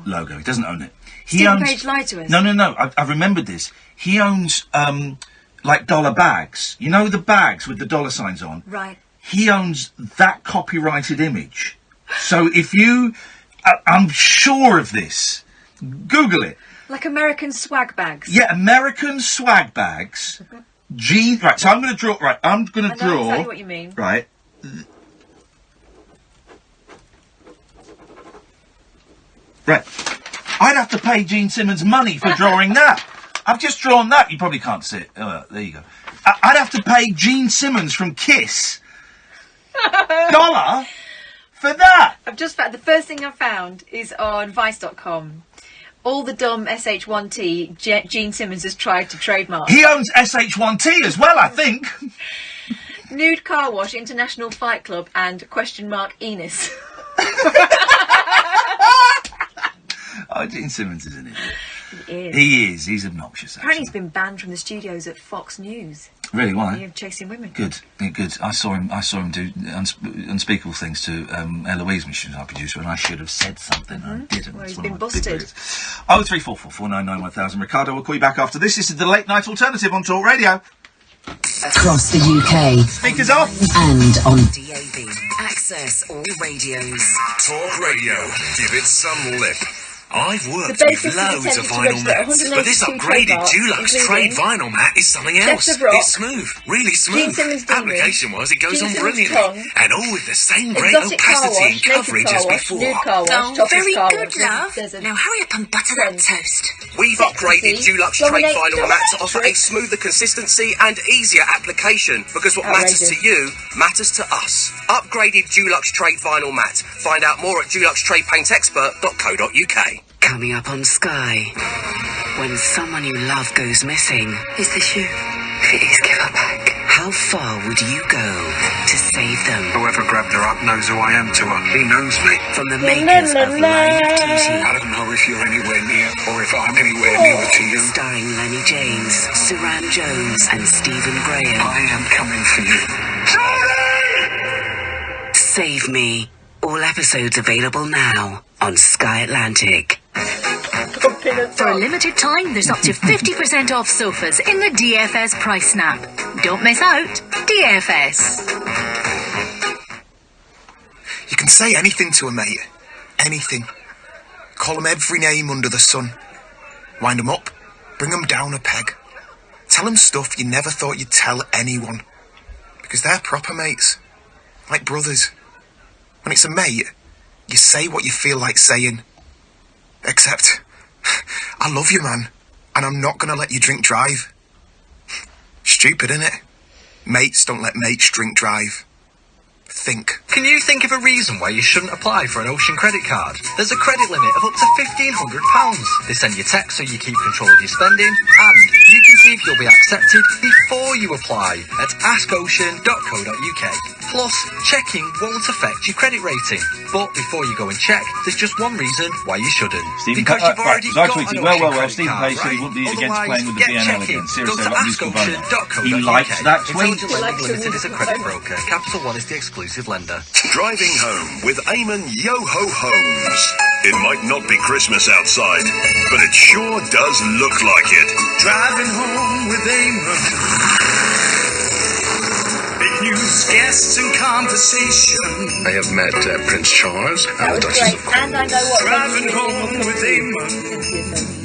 logo. He doesn't own it. Stephen Page lied to us. No. I've remembered this. He owns, like dollar bags. You know the bags with the dollar signs on? Right. He owns that copyrighted image. So if you... I'm sure of this. Google it. Like American swag bags. Yeah, American swag bags. Right, so I'm going to draw... Right, I'm going to draw... I know exactly what you mean. Right. Right. I'd have to pay Gene Simmons money for drawing that. I've just drawn that. You probably can't see it. There you go. I'd have to pay Gene Simmons from Kiss $1 for that. I've just found... The first thing I found is on Vice.com. All the dumb SH1T Gene Simmons has tried to trademark. He owns SH1T as well, I think. Nude Car Wash, International Fight Club, and Enos. Oh, Gene Simmons is an idiot. He is. He is. He's obnoxious. Apparently he's been banned from the studios at Fox News. Really? Why? You're chasing women. Good. Yeah, good. I saw him do unspeakable things to Eloise, which is our producer, and I should have said something. I didn't. Well, he's been busted. 034444991,000. Ricardo will call you back after this. This is the Late Night Alternative on Talk Radio. Across the UK. Speakers off. And on DAB. Access all radios. Talk Radio. Give it some lip. I've worked The with basis loads of of vinyl mats, but this upgraded Dulux Trade vinyl mat is something else. It's smooth, really smooth. Application-wise, it goes on brilliantly. And all with the same great opacity and coverage as before. Oh, very good, love. Now hurry up and butter that toast. We've upgraded Dulux Trade vinyl mat to offer a smoother consistency and easier application, because what matters to you matters to us. Upgraded Dulux Trade vinyl mat. Find out more at duluxtradepaintexpert.co.uk. Coming up on Sky. When someone you love goes missing. Is this you? Please give her back. How far would you go to save them? Whoever grabbed her up knows who I am to her. He knows me. From the makers of Line of Duty. I don't know if you're anywhere near or if I'm anywhere nearer to you. Starring Lenny James, Saran Jones and Stephen Graham. I am coming for you. Save Me. All episodes available now on Sky Atlantic. For a limited time, there's up to 50% off sofas in the DFS price snap. Don't miss out. DFS. You can say anything to a mate. Anything. Call them every name under the sun. Wind them up. Bring them down a peg. Tell them stuff you never thought you'd tell anyone. Because they're proper mates. Like brothers. When it's a mate, you say what you feel like saying. Except, I love you, man, and I'm not going to let you drink drive. Stupid, innit? Mates don't let mates drink drive. Think. Can you think of a reason why you shouldn't apply for an Ocean credit card? There's a credit limit of up to £1,500. They send you texts so you keep control of your spending, and you can see if you'll be accepted before you apply at askocean.co.uk. Plus, checking won't affect your credit rating. But before you go and check, there's just one reason why you shouldn't. Because you've already got an Ocean Stephen credit Page said he wouldn't be against Otherwise, playing with the get BNL checking. again. Go Seriously, to that musical boner. He likes that tweet. Intelligent Limited is a credit broker. Capital One is the exclusive lender. Driving home with Eamon Yo-Ho Homes. It might not be Christmas outside, but it sure does look like it. Driving home with Eamon. Big news, guests and conversation. I have met Prince Charles and the Duchess of And I know what Driving home with Eamon.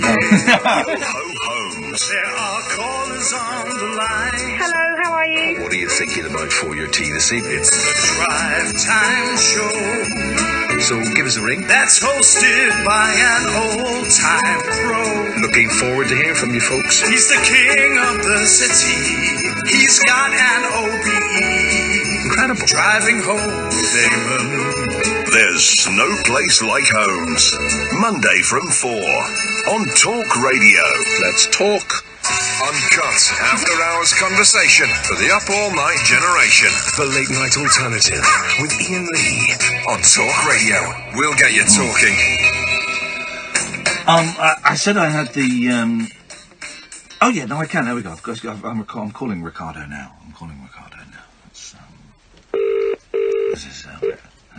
Yo-Ho Homes. There are callers on the line. Hello, how are you? What are you thinking about for your tea this evening? It's the Drive Time Show. So give us a ring. That's hosted by an old-time pro. Looking forward to hearing from you folks. He's the king of the city. He's got an OBE. Incredible. Driving home with Eamon. There's no place like Homes. Monday from 4 on Talk Radio. Let's talk. Uncut, after-hours conversation for the up-all-night generation. The Late Night Alternative with Iain Lee on Talk Radio. We'll get you talking. I said I had the, Oh, yeah, no, I can. There we go. I'm calling Ricardo now.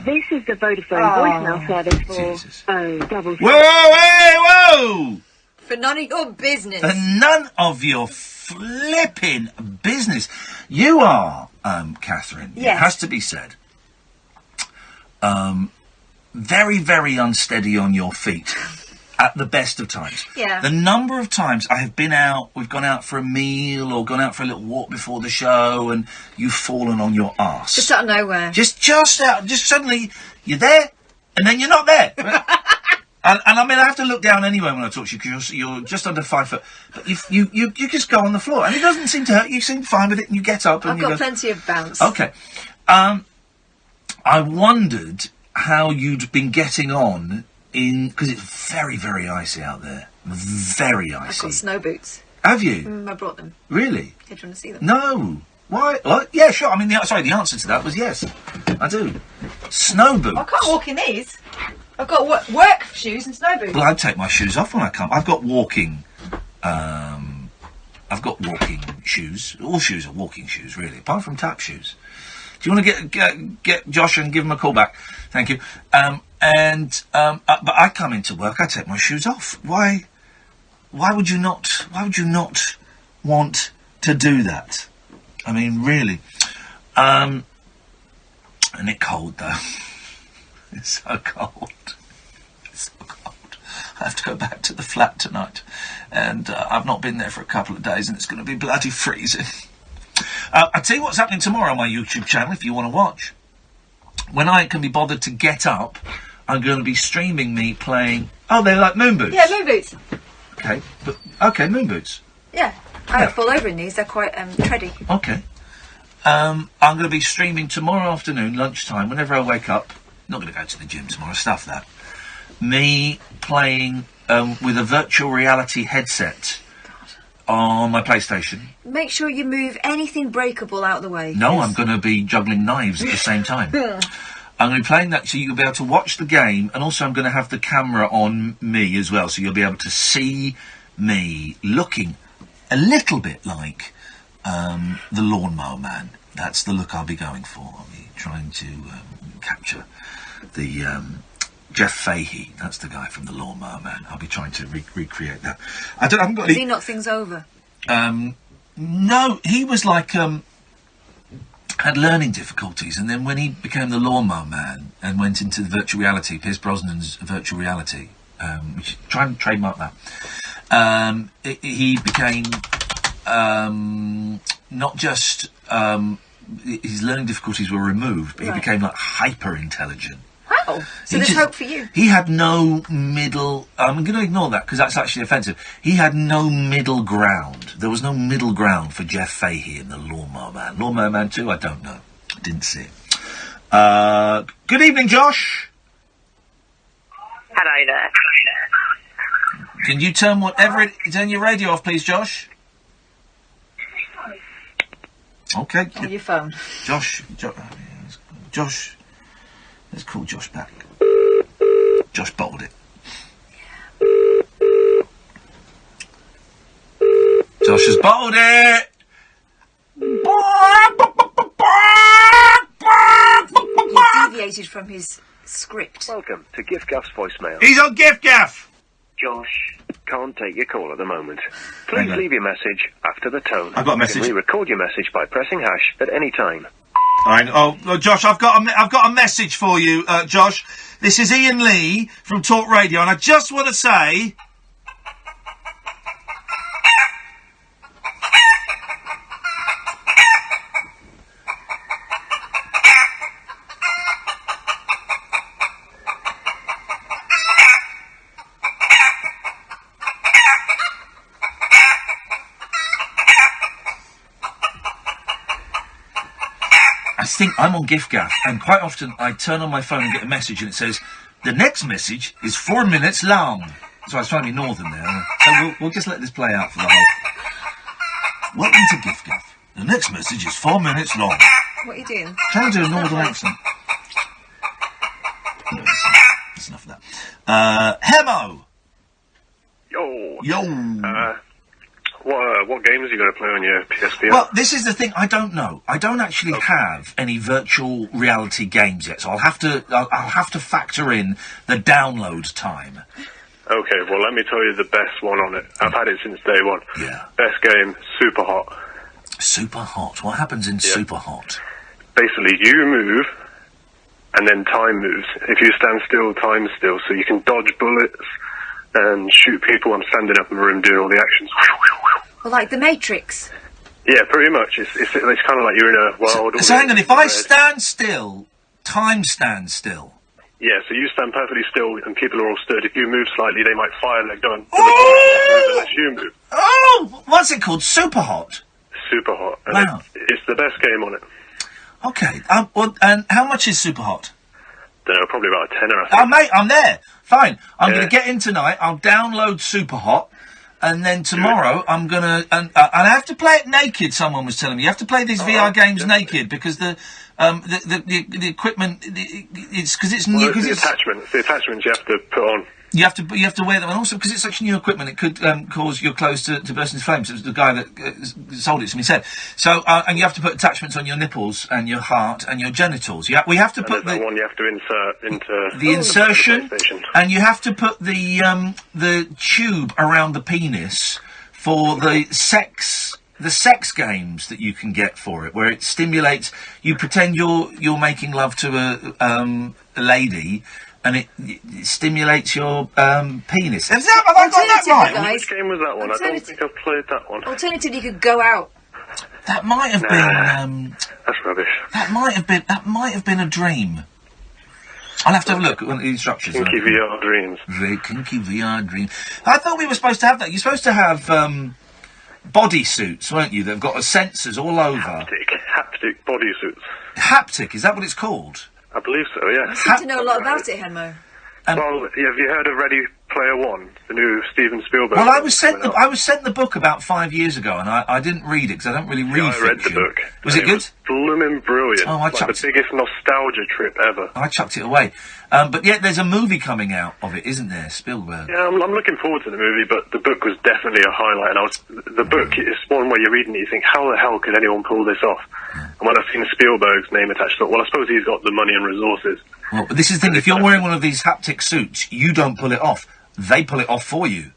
This is the Vodafone voicemail service for Whoa! For none of your business. For none of your flipping business. You are, Catherine, Yes. it has to be said, very, very unsteady on your feet at the best of times. Yeah. The number of times I have been out, we've gone out for a meal or gone out for a little walk before the show and you've fallen on your arse. Just out of nowhere. Just suddenly you're there and then you're not there. and I mean, I have to look down anyway when I talk to you because you're just under 5 foot. But you just go on the floor and it doesn't seem to hurt. You seem fine with it and you get up and I've you got go, plenty of bounce. Okay. I wondered how you'd been getting on because it's very, very icy out there. Very I've icy. got snow boots. Have you? I brought them. Really? Do you want to see them? No. Why? What? Yeah, sure. I mean, the answer to that was yes. I do. Snow boots. I can't walk in these. I've got work shoes and snow boots. Well, I take my shoes off when I come. I've got walking shoes. All shoes are walking shoes, really, apart from tap shoes. Do you want to get Josh and give him a call back? Thank you. But I come into work. I take my shoes off. Why would you not? Why would you not want to do that? I mean, really. And it's cold though. It's so cold. It's so cold. I have to go back to the flat tonight, and I've not been there for a couple of days, and it's going to be bloody freezing. I'll tell you what's happening tomorrow on my YouTube channel if you want to watch. When I can be bothered to get up, I'm going to be streaming me playing... Oh, they're like moon boots? Yeah, moon boots. Okay, moon boots. Yeah. I fall over in these. They're quite tready. Okay. I'm going to be streaming tomorrow afternoon, lunchtime, whenever I wake up. Not going to go to the gym tomorrow, stuff that. Me playing with a virtual reality headset on my PlayStation. Make sure you move anything breakable out of the way. No, I'm going to be juggling knives at the same time. I'm going to be playing that so you'll be able to watch the game, and also I'm going to have the camera on me as well, so you'll be able to see me looking a little bit like the Lawnmower Man. That's the look I'll be going for. I'll be trying to capture the Jeff Fahey. That's the guy from the Lawnmower Man. I'll be trying to recreate that. I haven't got Does any... he knock things over? No, he was like... had learning difficulties, and then when he became the Lawnmower Man and went into the virtual reality, Pierce Brosnan's virtual reality, which try and trademark that, he became not just his learning difficulties were removed, but he became like hyper intelligent. Wow! So there's hope for you. He had no middle... I'm going to ignore that because that's actually offensive. He had no middle ground. There was no middle ground for Jeff Fahey in the Lawnmower Man. Lawnmower Man 2, I don't know. I didn't see it. Good evening, Josh. Hello there. Can you turn turn your radio off, please, Josh? Okay. On your phone. Josh, let's call Josh back. Josh bottled it. Josh has bottled it! He deviated from his script. Welcome to Gift Gaff's voicemail. He's on Gift Gaff! Josh, can't take your call at the moment. Please leave your message after the tone. I've got a message. You can re-record your message by pressing hash at any time. Josh, I've got a message for you, Josh. This is Iain Lee from Talk Radio, and I just want to say... I think I'm on Gift Gaff, and quite often I turn on my phone and get a message and it says, the next message is 4 minutes long. So I was trying to be northern there. So we'll just let this play out for the whole... Welcome to Gift Gaff. The next message is 4 minutes long. What are you doing? Trying to do a northern accent. No, that's enough of that. Hemo! Yo. Yo. What games are you going to play on your PSP? Well, this is the thing. I don't know. I don't actually have any virtual reality games yet, so I'll have to factor in the download time. Okay, well, let me tell you the best one on it. I've had it since day one. Yeah. Best game, Super Hot. Super Hot? What happens in Super Hot? Basically, you move, and then time moves. If you stand still, time's still, so you can dodge bullets and shoot people. I'm standing up in the room doing all the actions. Well, like the Matrix. Yeah, pretty much. It's kind of like you're in a world. So hang on, if I stand still, time stands still. Yeah, so you stand perfectly still and people are all stood. If you move slightly, they might fire their gun. Unless you move. Oh! What's it called? Super Hot? Super Hot. And Wow. it's the best game on it. Okay. Well, and how much is Super Hot? Don't know, probably about a tenner, I think. Oh, mate, I'm there. Fine. I'm going to get in tonight. I'll download Super Hot. And then tomorrow, I'm going to... And I have to play it naked, someone was telling me. You have to play these VR games naked because the equipment... It's because it's new... Well, it's the attachments you have to put on. You have to wear them, and also because it's such new equipment, it could cause your clothes to burst into flames. It was the guy that sold it to me said. So, and you have to put attachments on your nipples and your heart and your genitals. We have to put the one you have to insert into the insertion, the and you have to put the tube around the penis for the sex games that you can get for it, where it stimulates. You pretend you're making love to a lady. And it stimulates your penis. Have I got that right? Guys, which game was that one? I don't think I've played that one. Alternatively, you could go out. That might have been. That's rubbish. That might have been a dream. I'll have to have a look at one of the instructions. Kinky VR dreams. Kinky VR dream. I thought we were supposed to have that. You're supposed to have bodysuits, weren't you? They've got sensors all over. Haptic bodysuits. Haptic, is that what it's called? I believe so, yeah. You seem to know a lot about it, Hemo. Well, have you heard of Ready Player One, the new Steven Spielberg? Well, I was sent the book about 5 years ago, and I didn't read it because I don't really read I read fiction. the book. Was it good? Was blooming brilliant. Oh, I like the biggest nostalgia trip ever. I chucked it away. But yet there's a movie coming out of it, isn't there, Spielberg? Yeah, I'm looking forward to the movie, but the book was definitely a highlight. And the book is one where you're reading it, you think, how the hell could anyone pull this off? And when I've seen Spielberg's name attached to it, well, I suppose he's got the money and resources. Well, but this is the thing, if you're wearing one of these haptic suits, you don't pull it off. They pull it off for you.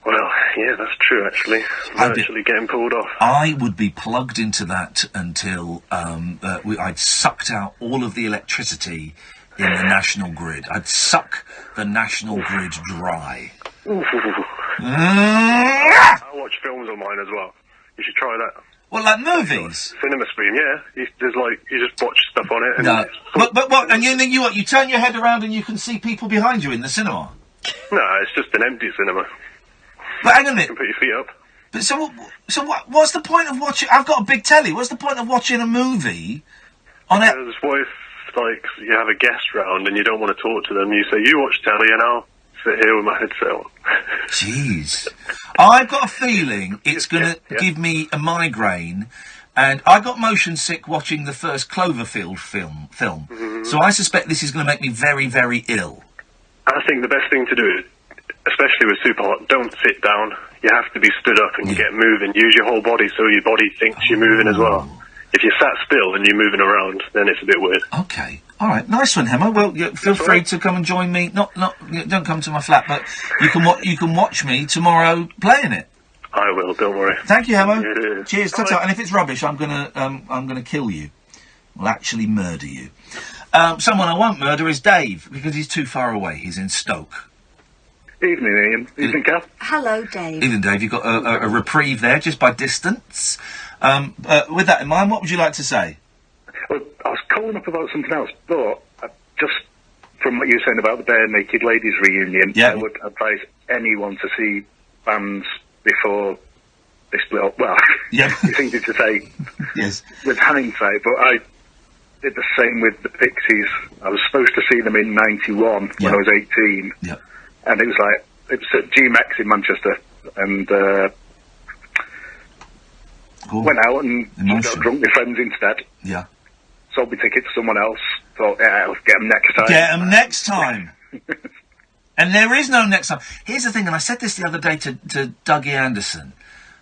Well, yeah, that's true, actually. I'm actually getting pulled off. I would be plugged into that until I'd sucked out all of the electricity in the national grid. I'd suck the national grid dry. I watch films on mine as well. You should try that. Well, like movies? Cinema Stream, yeah. You just watch stuff on it. And no. But what? And you turn your head around and you can see people behind you in the cinema? No, it's just an empty cinema. But hang on a minute. You can put your feet up. But so what's the point of watching... I've got a big telly. What's the point of watching a movie on it? Because what if, like, you have a guest round and you don't want to talk to them, you say, you watch telly and I'll sit here with my headset on. Jeez. I've got a feeling it's going to give me a migraine, and I got motion sick watching the first Cloverfield film. Mm-hmm. So I suspect this is going to make me very, very ill. I think the best thing to do is, especially with Super Hot, don't sit down. You have to be stood up and you get moving. Use your whole body so your body thinks you're moving as well. If you're sat still and you're moving around, then it's a bit weird. Okay. All right. Nice one, Hemo. Well, feel free to come and join me. Don't come to my flat, but you can watch me tomorrow playing it. I will. Don't worry. Thank you, Hemo. Yeah. Cheers. Ta-ta. And if it's rubbish, I'm gonna kill you. I'll actually murder you. Someone I won't murder is Dave because he's too far away. He's in Stoke. Evening, Ian. Evening, Kath. Hello, Dave. Evening, Dave. You've got a reprieve there just by distance. With that in mind, what would you like to say? Well, I was calling up about something else, but just from what you were saying about the Bare Naked Ladies reunion, I would advise anyone to see bands before they split up. Well, it's easy to say with hindsight, but I did the same with the Pixies. I was supposed to see them in '91 when I was 18, and it was at GMX in Manchester, and Went out and just got drunk with friends instead. Yeah. Sold my ticket to someone else. Thought, yeah, let's get them next time. Get them next time. And there is no next time. Here's the thing, and I said this the other day to Dougie Anderson.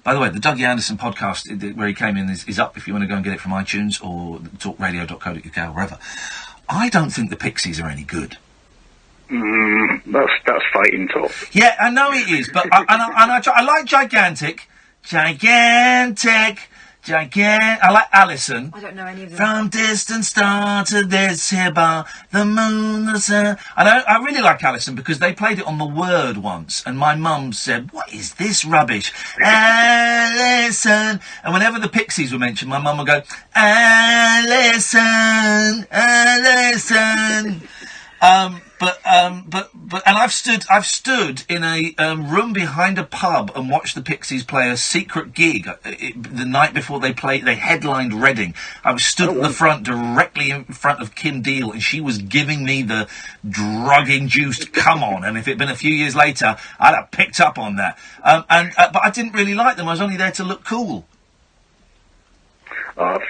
By the way, the Dougie Anderson podcast, where he came in, is up if you want to go and get it from iTunes or talkradio.co.uk or wherever. I don't think the Pixies are any good. That's fighting talk. Yeah, I know it is, but I like Gigantic. I like Alison. I don't know any of them. From distant star to this here bar, the moon, the sun. I really like Alison because they played it on The Word once, and my mum said, "What is this rubbish?" Alison. And whenever the Pixies were mentioned, my mum would go, Alison, Alison. But I've stood in a room behind a pub and watched the Pixies play a secret gig the night before they headlined Reading. I was stood at the front, directly in front of Kim Deal, and she was giving me the drug-induced come on. And if it'd been a few years later, I'd have picked up on that. But I didn't really like them. I was only there to look cool. I've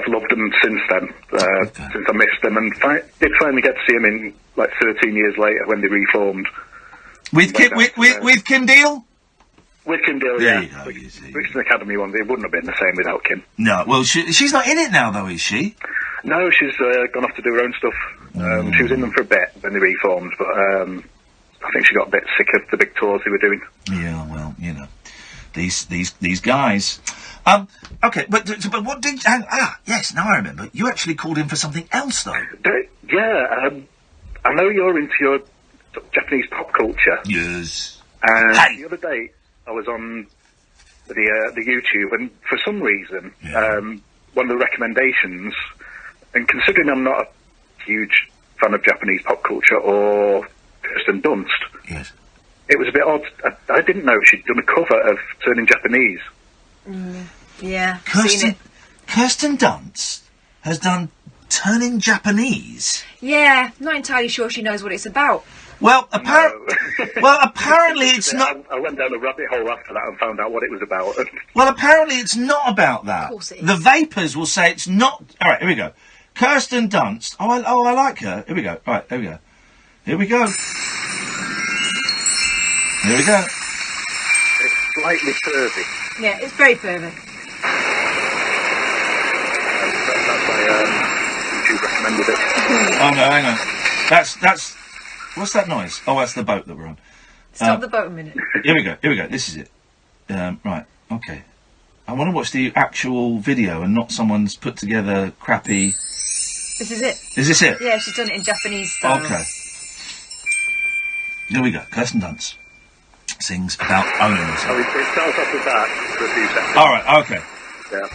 loved them since then, since I missed them, and did finally get to see them in, 13 years later when they reformed. With Kim Deal? With Kim Deal, there yeah. You go, Brixton Academy one, it wouldn't have been the same without Kim. No, well, she's not in it now, though, is she? No, she's gone off to do her own stuff. She was in them for a bit when they reformed, but I think she got a bit sick of the big tours they were doing. Yeah, well, these guys... okay, but what did... yes, now I remember. You actually called in for something else, though. Yeah, I know you're into your Japanese pop culture. Yes. And the other day, I was on the YouTube, and for some reason, one of the recommendations, and considering I'm not a huge fan of Japanese pop culture or Kirsten Dunst, yes, it was a bit odd. I didn't know she'd done a cover of Turning Japanese. Yeah, Kirsten Dunst has done Turning Japanese. Yeah, not entirely sure she knows what it's about. Well, apparently it's not... I went down a rabbit hole after that and found out what it was about. Well, apparently it's not about that. Of course it is. The Vapors will say it's not... All right, here we go. Kirsten Dunst. I like her. Here we go. All right, here we go. Here we go. Here we go. It's slightly pervy. Yeah, it's very pervy. That's why YouTube recommended it. Oh, no, hang on. That's... What's that noise? Oh, that's the boat that we're on. Stop the boat a minute. Here we go. This is it. Right, okay. I want to watch the actual video and not someone's put together crappy... This is it. Is this it? Yeah, she's done it in Japanese style. Okay. Here we go. Kirsten Dunst sings about owning herself. Oh, it starts off with that for a few seconds. All right, okay. Yeah.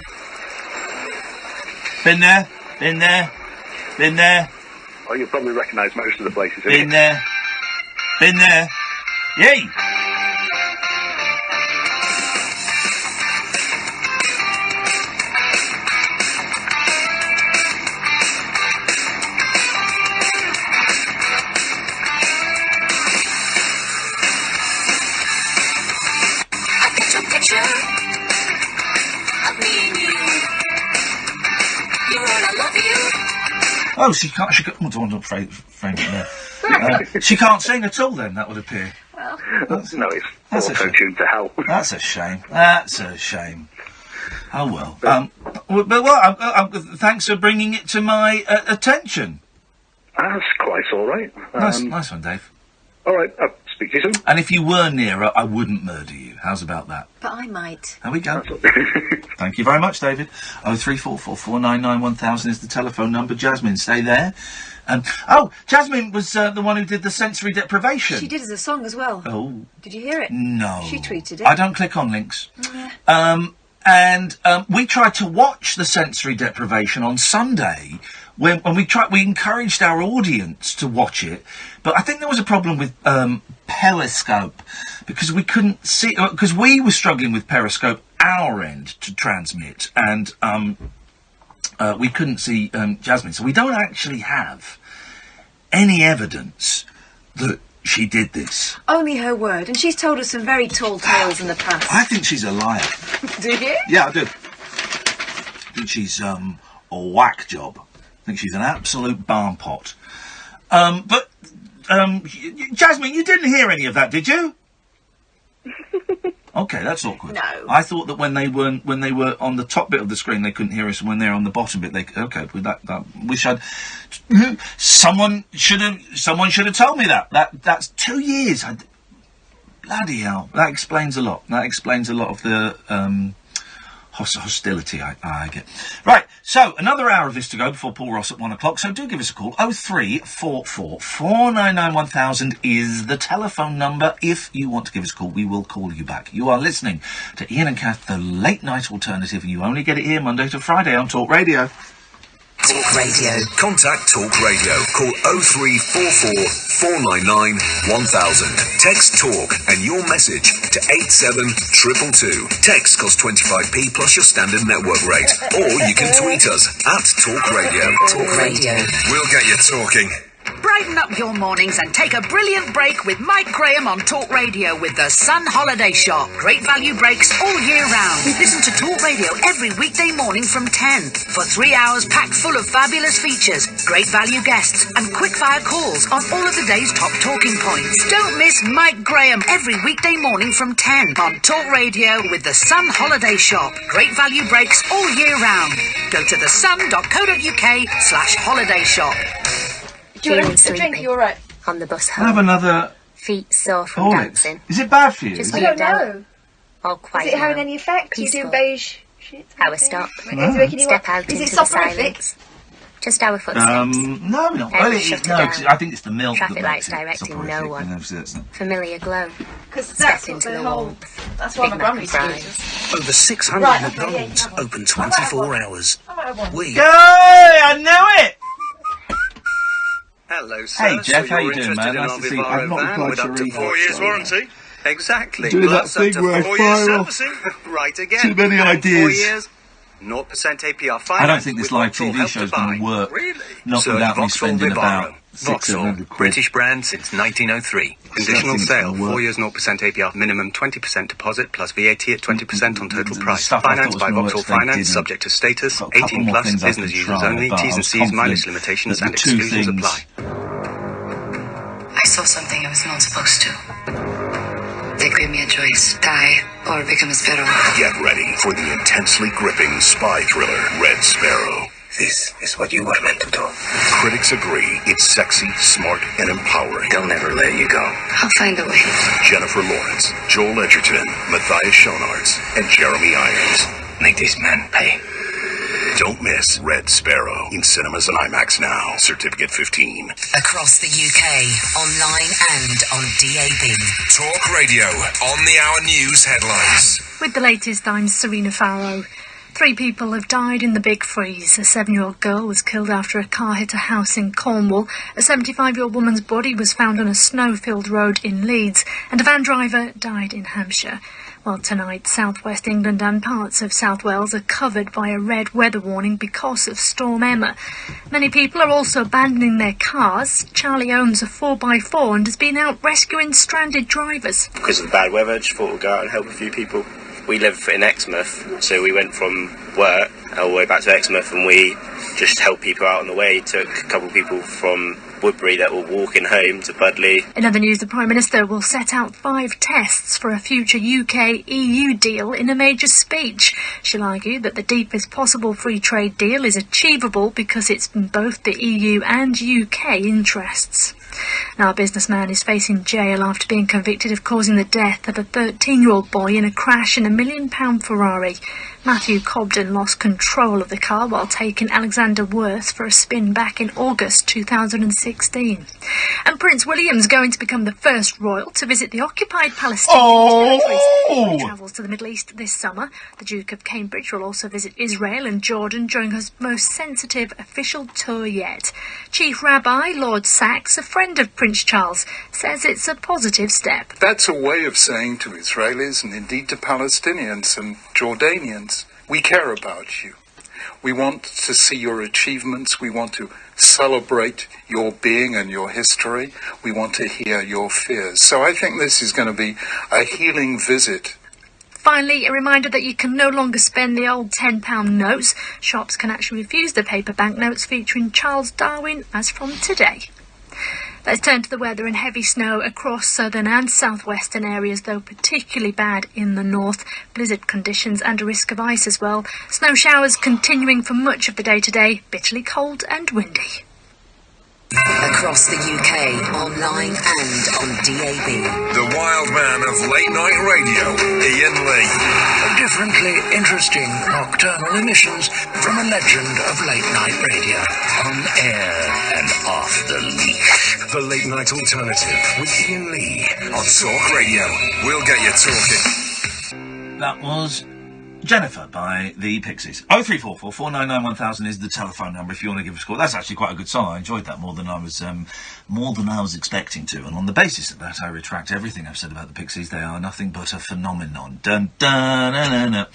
Been there. Oh, you'll probably recognise most of the places. Been there. Yay! Oh, she can't. Oh, don't frame it there. She can't sing at all. Then that would appear. Well, it's auto-tuned to hell. That's a shame. Oh well. Thanks for bringing it to my attention. That's quite all right. Nice one, Dave. All right. I'll speak to you soon. And if you were nearer, I wouldn't murder you. How's about that? but I might. There we go. Thank you very much, David. 0344 499 1000 is the telephone number. Jasmine, stay there. Jasmine was the one who did the sensory deprivation. She did as a song as well. Oh. Did you hear it? No. She tweeted it. I don't click on links. Yeah. We tried to watch the sensory deprivation on Sunday when we encouraged our audience to watch it, but I think there was a problem with Periscope because we couldn't see, because we were struggling with Periscope our end to transmit, and we couldn't see Jasmine, so we don't actually have any evidence that she did this. Only her word, and she's told us some very tall tales in the past. I think she's a liar. Do you? Yeah, I do. I think she's a whack job. I think she's an absolute barn pot. But Jasmine, you didn't hear any of that, did you? Okay, that's awkward. No. I thought that when they were on the top bit of the screen, they couldn't hear us, and when they're on the bottom bit, they okay. With that wish I'd. Someone should have told me that. That's 2 years. Bloody hell! That explains a lot. That explains a lot of the hostility I get. Right, so another hour of this to go before Paul Ross at 1 o'clock, so do give us a call. 0344 499 1000 is the telephone number. If you want to give us a call, we will call you back. You are listening to Iain and Kath, the late night alternative, and you only get it here Monday to Friday on Talk Radio. Talk Radio. Contact Talk Radio. Call 0344 499 1000. Text Talk and your message to 87222. Text costs 25p plus your standard network rate. Or you can tweet us at Talk Radio. Talk Radio. We'll get you talking. Brighten up your mornings and take a brilliant break with Mike Graham on Talk Radio with the Sun Holiday Shop. Great value breaks all year round. Listen to Talk Radio every weekday morning from 10 for 3 hours packed full of fabulous features, great value guests and quick-fire calls on all of the day's top talking points. Don't miss Mike Graham every weekday morning from 10 on Talk Radio with the Sun Holiday Shop. Great value breaks all year round. Go to thesun.co.uk/holiday shop. Do you want a drink? You're right. On the bus Have home. another. Feet sore from Horlicks. dancing. Is it bad for you? Just I don't moved out. know. All quiet. Is it having now. any effect? You Peaceful. do beige shit? Our stop. Is it making you Step want- out Is it into the soporific? silence. Just our footsteps. No, not Every really. shut No, down. 'cause I think it's the milk. Traffic that lights makes it directing soporific, no one. you know, so it's not- Familiar glow. Because Step that's what into the the whole. warmth. That's why my Big Mac grandma used and to do fries. it. Over 600 Right, okay, McDonald's yeah, open 24 hours. I might have one. We. Hey, I knew it! Hello, sir. Hey, Jeff, So how you're you doing, interested man? in Nice our to see you. Vivaro I've not van replied with to up to your 4 email. years warranty. Exactly. Doing Plus that thing up to where I 4 years fire off servicing. Right again. too many And 4 ideas. years, 0% APR finance. I don't think this with live Vauxhall TV Help show is to going to Buy. work. Really? Not Search without me Vauxhall spending Vivaro. about Vauxhall, 600 quid. British brand since 1903. Conditional Nothing's sale, gonna work. 4 years 0% APR, minimum 20% deposit plus VAT at 20% on total The price. stuff I thought Financed was by gonna work, Vauxhall they Finance, didn't. subject to status, Got a couple 18 more plus, things I business can users try, only, but I T's and was C's, mileage confident limitations that and the two exclusions things- apply. I saw something I was not supposed to. They gave me a choice, die or become a sparrow. Get ready for the intensely gripping spy thriller, Red Sparrow. This is what you were meant to do. Critics agree it's sexy, smart, and empowering. They'll never let you go. I'll find a way. Jennifer Lawrence, Joel Edgerton, Matthias Schoenaerts, and Jeremy Irons. Make these men pay. Don't miss Red Sparrow in cinemas and IMAX now. Certificate 15. Across the UK, online and on DAB. Talk Radio on the hour news headlines. With the latest, I'm Serena Farrow. 3 people have died in the big freeze. A 7-year-old girl was killed after a car hit a house in Cornwall. A 75-year-old woman's body was found on a snow-filled road in Leeds. And a van driver died in Hampshire. Well, tonight, southwest England and parts of South Wales are covered by a red weather warning because of Storm Emma. Many people are also abandoning their cars. Charlie owns a 4x4 and has been out rescuing stranded drivers. Because of the bad weather, I just thought we'd go out and help a few people. We live in Exmouth, so we went from work all the way back to Exmouth and we just helped people out on the way. Took a couple of people from Woodbury that were walking home to Budley. In other news, the Prime Minister will set out 5 tests for a future UK-EU deal in a major speech. She'll argue that the deepest possible free trade deal is achievable because it's in both the EU and UK interests. Now, a businessman is facing jail after being convicted of causing the death of a 13-year-old boy in a crash in a £1 million Ferrari. Matthew Cobden lost control of the car while taking Alexander Worth for a spin back in August 2016. And Prince William's going to become the first royal to visit the occupied Palestinian territories. He travels to the Middle East this summer. The Duke of Cambridge will also visit Israel and Jordan during his most sensitive official tour yet. Chief Rabbi Lord Sachs, a friend of Prince Charles, says it's a positive step. That's a way of saying to Israelis and indeed to Palestinians and Jordanians, we care about you. We want to see your achievements. We want to celebrate your being and your history. We want to hear your fears. So I think this is going to be a healing visit. Finally, a reminder that you can no longer spend the old £10 notes. Shops can actually refuse the paper banknotes featuring Charles Darwin as from today. Let's turn to the weather and heavy snow across southern and southwestern areas, though particularly bad in the north. Blizzard conditions and a risk of ice as well. Snow showers continuing for much of the day today, bitterly cold and windy. Across the UK, online and on DAB. The wild man of late night radio, Iain Lee. Differently interesting nocturnal emissions from a legend of late night radio. On air and off the leash. The late night alternative with Iain Lee on Talk Radio. We'll get you talking. That was Jennifer by the Pixies. 0344 499 1000 is the telephone number if you want to give us a call. That's actually quite a good song. I enjoyed that more than I was expecting to. And on the basis of that, I retract everything I've said about the Pixies. They are nothing but a phenomenon. Dun dun dun dun dun.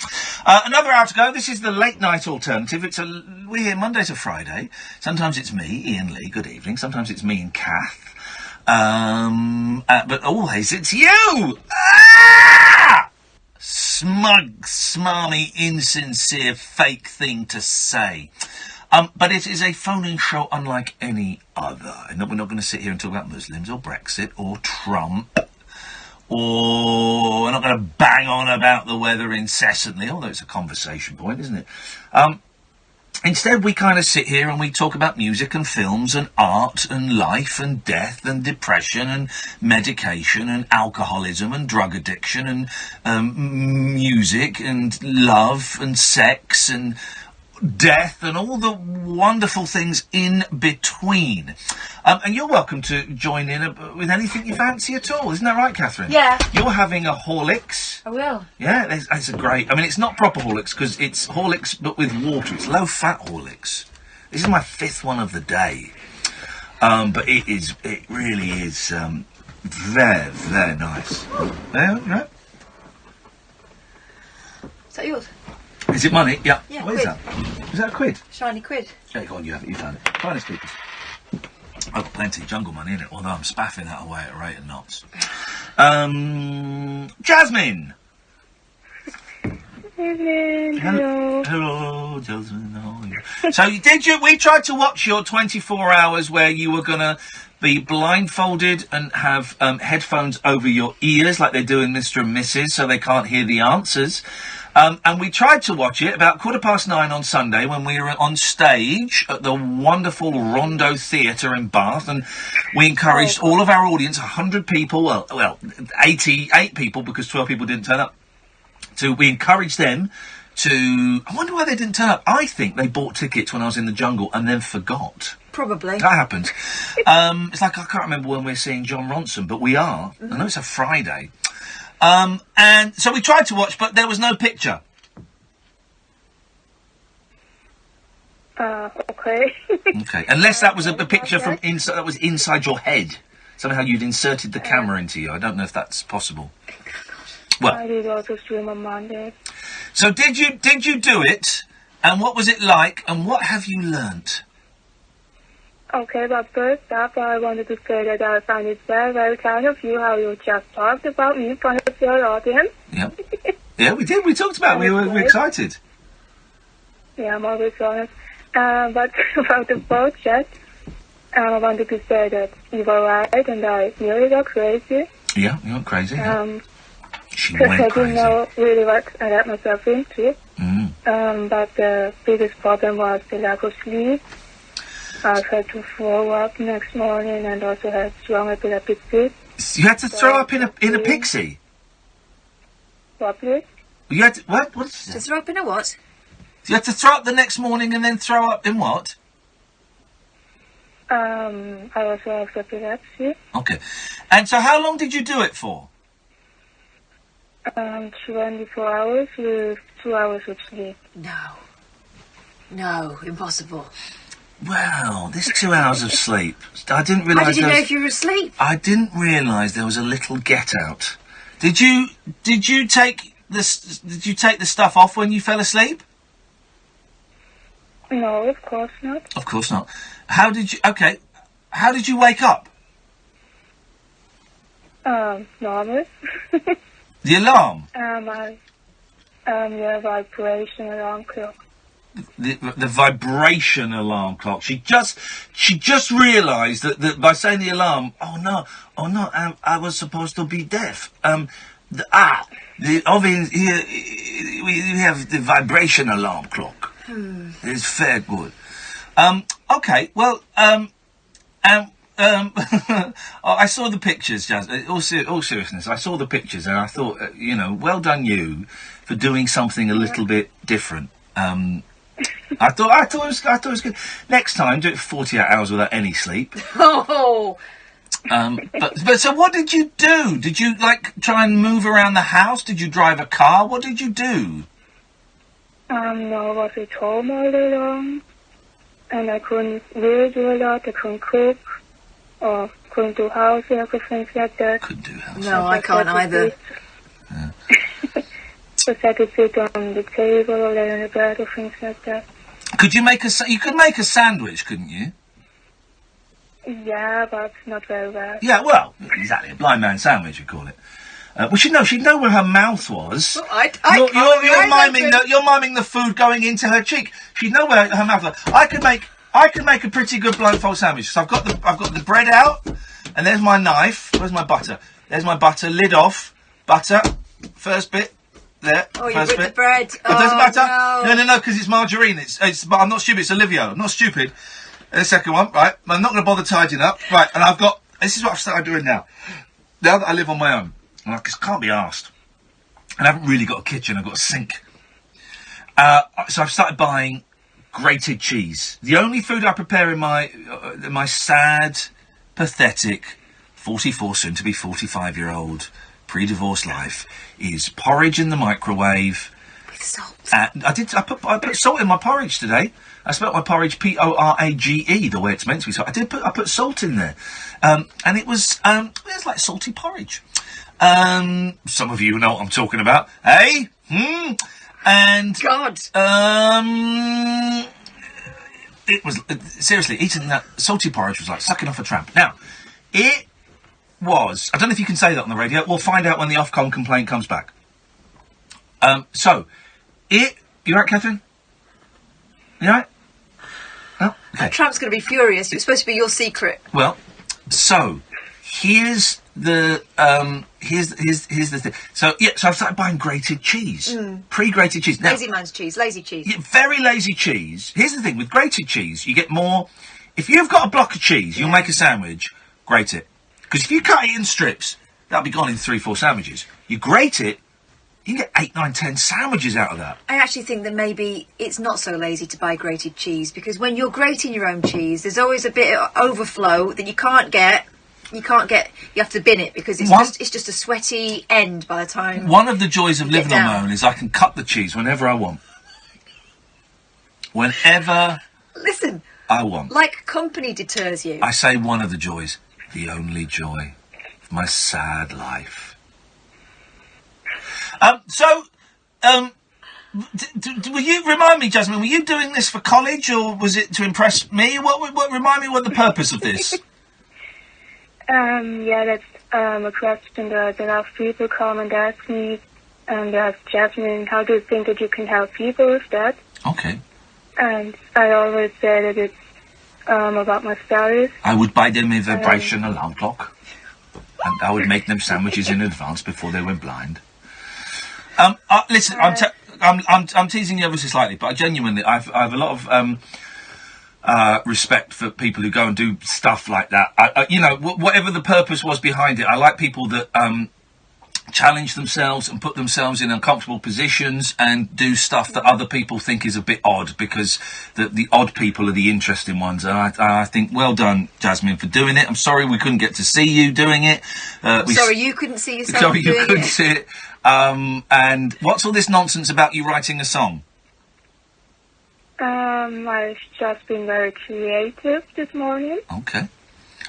Another hour to go. This is the late night alternative. We're here Monday to Friday. Sometimes it's me, Iain Lee. Good evening. Sometimes it's me and Kath. But always it's you. Smug, smarmy, insincere, fake thing to say. But it is a phone-in show unlike any other. And we're not going to sit here and talk about Muslims or Brexit or Trump. Or we're not going to bang on about the weather incessantly, although it's a conversation point, isn't it? Instead, we kind of sit here and we talk about music and films and art and life and death and depression and medication and alcoholism and drug addiction and music and love and sex and death and all the wonderful things in between. And you're welcome to join in with anything you fancy at all. Isn't that right, Catherine? Yeah. You're having a Horlicks. I will. Yeah, it's a great... I mean, it's not proper Horlicks because it's Horlicks but with water. It's low-fat Horlicks. This is my 5th one of the day. But it really is very, very nice. Yeah. Is that yours? Is it money? Yeah. Yeah, What is quid. that? Is that a quid? Shiny quid. Yeah, go on, you have it. You found it. Finest people. I've got plenty of jungle money in it, although I'm spaffing that away at a rate of knots. Jasmine! Evening. Hello. Hello, Jasmine. How are you? So, we tried to watch your 24 hours where you were going to be blindfolded and have headphones over your ears like they do in Mr. and Mrs. so they can't hear the answers. And we tried to watch it about 9:15 on Sunday when we were on stage at the wonderful Rondo Theatre in Bath, and we encouraged all of our audience, 100 people, well, 88 people because 12 people didn't turn up. We encouraged them to... I wonder why they didn't turn up. I think they bought tickets when I was in the jungle and then forgot. Probably. That happens. It's like I can't remember when we're seeing John Ronson, but we are. I know it's a Friday. And so we tried to watch, but there was no picture. Okay. Okay, unless that was a picture from inside, that was inside your head. Somehow you'd inserted the camera into you. I don't know if that's possible. Well, I did also stream on Monday. So did you do it? And what was it like? And what have you learnt? Okay, but first up, I wanted to say that I find it very, very kind of you how you just talked about me in front of your audience. Yep. Yeah, we did. We talked about it. We were excited. Yeah, I'm always honest. But about the project, I wanted to say that you were right and I nearly got crazy. Yeah, you went crazy. She Because went I crazy. didn't know really what I got myself into. But the biggest problem was the lack of sleep. I had to throw up next morning and also had strong epileptic fits. You had to throw up in a pixie? What, please? You had to... What? What did you say? To throw up in a what? You had to throw up the next morning and then throw up in what? I also have epilepsy. Okay. And so how long did you do it for? 24 hours with 2 hours of sleep. No, impossible. Well, this 2 hours of sleep. I didn't realise... How did you know if you were asleep? I didn't realise there was a little get-out. Did you take the stuff off when you fell asleep? No, of course not. Of course not. How did you wake up? Normal. The alarm? The vibration alarm clock. The vibration alarm clock. She just realised that by saying the alarm, oh no, I was supposed to be deaf. The oven here, we have the vibration alarm clock. It's fair good. Okay, well, I saw the pictures, Jazz. All seriousness, I saw the pictures and I thought, well done you for doing something a little bit different. I thought it was good. Next time, do it for 48 hours without any sleep. Oh. But so what did you do? Did you try and move around the house? Did you drive a car? What did you do? No, I was at home all day long, and I couldn't really do a lot. I couldn't cook, or couldn't do housework or things like that. Couldn't do housework. No, I can't either. Just had to sit on the table or lay on the bed or things like that. Could you you could make a sandwich, couldn't you? Yeah, but not very well. Yeah, well, exactly. A blind man sandwich, we call it. Well, she'd know where her mouth was. Well, You're miming the food going into her cheek. She'd know where her mouth was. I could make a pretty good blindfold sandwich. So I've got the bread out, and there's my knife. Where's my butter? There's my butter. Lid off. Butter. First bit. There. Oh, you first ripped bit. the bread. Oh, there's the butter. No, No, because it's margarine. But I'm not stupid. It's Olivia. I'm not stupid. And the second one, right? I'm not going to bother tidying up. Right, and this is what I've started doing now. Now that I live on my own, and I just can't be arsed. And I haven't really got a kitchen, I've got a sink. So I've started buying grated cheese. The only food I prepare in my sad, pathetic, 44, soon to be 45-year-old, pre-divorce life is porridge in the microwave. With salt. And I put salt in my porridge today. I spelt my porridge Porage, the way it's meant to be. So I put salt in there, and it was like salty porridge. Some of you know what I'm talking about, eh? And God, it was seriously eating that salty porridge was like sucking off a tramp. Now, it was. I don't know if you can say that on the radio. We'll find out when the Ofcom complaint comes back. You right, Catherine? You right? Oh, okay. Trump's going to be furious. It's supposed to be your secret. Well, so here's the thing. So I've started buying grated cheese, pre-grated cheese. Now, Lazy man's cheese, lazy cheese. Yeah, very lazy cheese. Here's the thing with grated cheese, you get more. If you've got a block of cheese, you'll make a sandwich. Grate it, because if you cut it in strips, that'll be gone in 3-4 sandwiches. You grate it. You can get 8, 9, 10 sandwiches out of that. I actually think that maybe it's not so lazy to buy grated cheese, because when you're grating your own cheese, there's always a bit of overflow that you can't get. You have to bin it, because it's just a sweaty end by the time. One of the joys of living on my own is I can cut the cheese whenever I want. Whenever Listen, I want. Like company deters you. I say one of the joys, the only joy of my sad life. Will you remind me, Jasmine? Were you doing this for college, or was it to impress me? What remind me what the purpose of this? Yeah, that's a question that a lot of people come and ask me, and they ask Jasmine, how do you think that you can help people with that? Okay. And I always say that it's about my studies. I would buy them a vibration alarm clock, and I would make them sandwiches in advance before they went blind. Listen, I'm teasing you ever so slightly, but I genuinely, I have a lot of respect for people who go and do stuff like that. Whatever the purpose was behind it, I like people that challenge themselves and put themselves in uncomfortable positions and do stuff that other people think is a bit odd, because the odd people are the interesting ones. And I think, well done, Jasmine, for doing it. I'm sorry we couldn't get to see you doing it. Sorry you couldn't see yourself Sorry doing you couldn't it. see it. And what's all this nonsense about you writing a song? I've just been very creative this morning. Okay.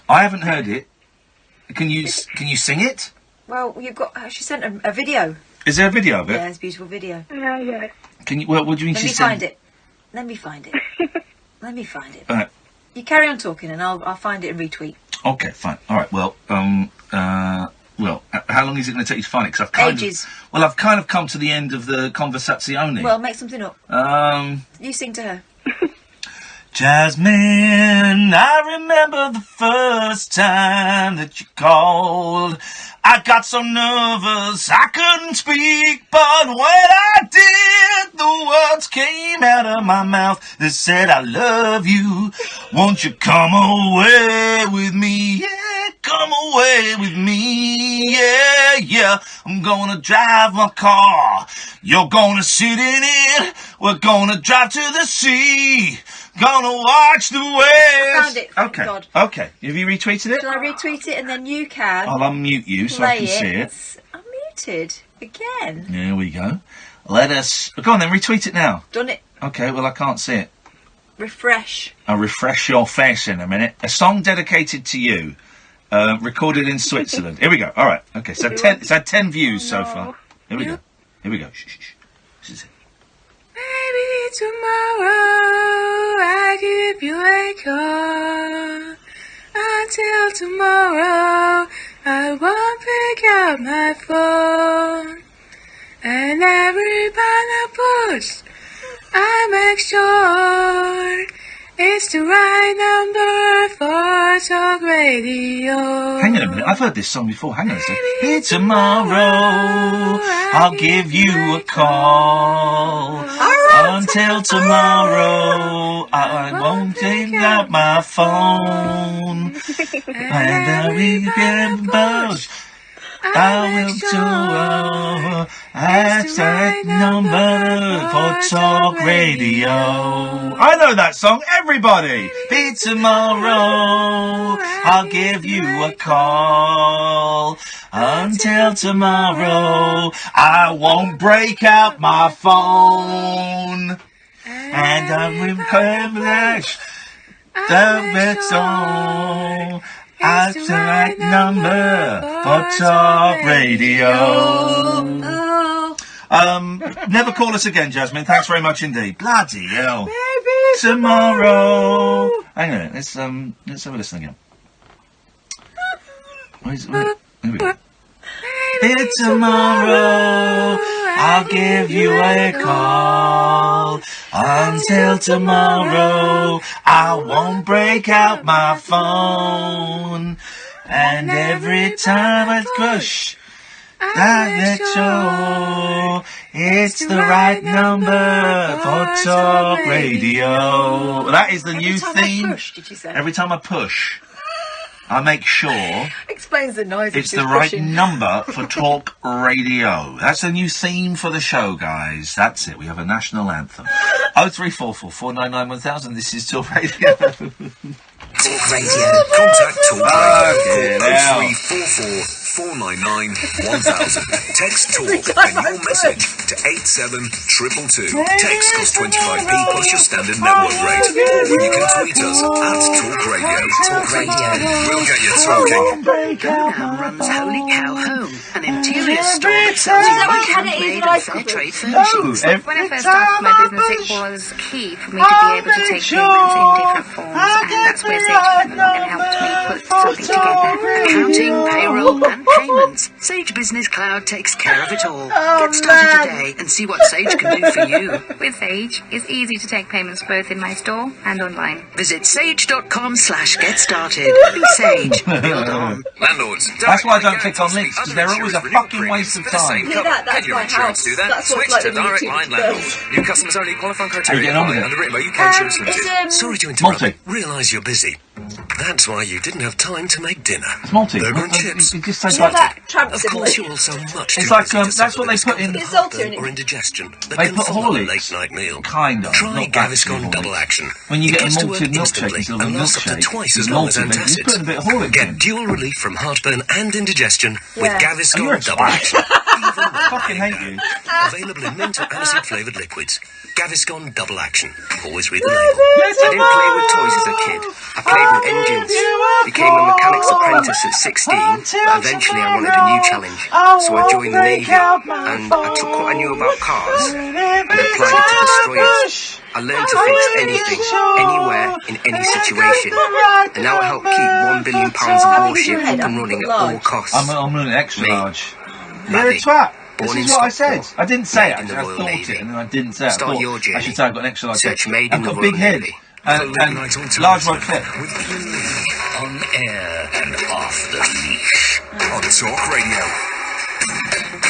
I haven't heard it. Can you sing it? Well, she sent a video. Is there a video of it? Yeah, it's a beautiful video. Yes. Can you? Well, what do you mean? Let me find it. Let me find it. Let me find it. All right. You carry on talking, and I'll find it and retweet. Okay, fine. All right. Well, how long is it going to take you to find it? 'Cause I've kind of come to the end of the conversazione. Well, make something up. You sing to her. Jasmine, I remember the first time that you called. I got so nervous I couldn't speak, but when I did, the words came out of my mouth that said, I love you. Won't you come away with me? Yeah, come away with me. Yeah, yeah. I'm gonna drive my car. You're gonna sit in it. We're gonna drive to the sea. Gonna watch the waves. I found it. Thank Okay. God. Okay. Have you retweeted it? Shall I retweet it and then you can? I'll unmute you so I can see it. I'm muted again. There we go. Let us... Go on then, retweet it now. Done it. Okay, well, I can't see it. Refresh. I'll refresh your face in a minute. A song dedicated to you, recorded in Switzerland. Here we go. All right. Okay, so it's had 10 views so far. Here we go. Here we go. Shh, shh, shh. This is it. Maybe tomorrow I give you a call. Until tomorrow I won't pick up my phone. And every button I push, I make sure it's the right number for talk radio. Hang on a minute, I've heard this song before. Hang on a second. Hey, tomorrow I'll give you a call. Until tomorrow I won't pick up my phone. And I remember I will do that's that number for talk radio. I know that song, everybody. Be tomorrow, I'll give you a call. Until tomorrow, I won't break out my phone. And I remember that song. That's the right number for talk radio. Never call us again, Jasmine. Thanks very much indeed. Bloody hell. Maybe tomorrow. Hang on, let's have a listen again. Here we go. Maybe tomorrow I'll give you a call. Until tomorrow I won't break out my phone. And every time I push, I make sure it's the right number for talk radio. That is the new theme. Did you say? Every time I push, I make sure Explains the noise. it's the right number for talk radio. That's a new theme for the show, guys. That's it. We have a national anthem. 0344 499 1000. This is Talk Radio. Talk Radio. Contact Talk Radio. now. 0344 499 1000. Text talk and your message to 87222. Text costs 25p plus your standard network rate. Or you can tweet us at Talk Radio. Talk Radio. We'll get you talking. Now runs Holy Cow Home, an interior store that sells handmade and fair trade furnishings. When I first started my business, it was key for me to be able to take payments in different forms, and that's where Sage came along and helped me put something together. Accounting, payroll, and payments. Sage Business Cloud takes care of it all. Get started today and see what Sage can do for you. With Sage, it's easy to take payments both in my store and online. Visit sage.com/get started. Be Sage. Build on. Landlords. That's why I don't click on links, because they're always a fucking waste of time. That's Can your my insurance house. do that? That's what, Switch like, to the Direct YouTube Line does. Landlords. New customers only. Qualifying How you criteria getting on with apply. it? Underwritten by UK Insurance Limited. Sorry to interrupt. Multi. Realise you're busy. That's why you didn't have time to make dinner. It's multi. Burger and It chips. just tastes You know like... that tramp Of simile? course, you're also much It's too like, busy to that's what they suffer put in... It's salty, heartburn isn't or it? indigestion that They can put follow a Horlicks. late-night meal. Kind of. Try Not Gaviscon Horlicks. Double Action. When you It get a gets to malted work milkshake instantly instead of a and lasts up to milkshake, twice it's as long as malted, but you just put a antacids. bit of Horlicks Get in. dual relief from heartburn and indigestion with Yeah. You're Gaviscon a Double twat. Action. I fucking hate you. Available in mint or aniseed flavoured liquids. Gaviscon Double Action. Always read the label. I didn't play with toys as a kid. I played with engines. Became a mechanic's apprentice apprentice at 16, but eventually I wanted a new challenge. So I joined the Navy, and I took what I knew about cars and applied it to destroyers. I learned to fix anything, anywhere, in any situation. And now I help keep £1 billion of warship up and running at all costs. I'm running extra large. You're a twat. This Born is in what I said. Stockport, I didn't say it. made in the I Royal thought Navy. it, and then I didn't say it. Start your journey. I should say I've got an extra large. Search made I've in the got a big Royal head. Navy. And large road clip. With Iain Lee on air and off the leash on Talk Radio.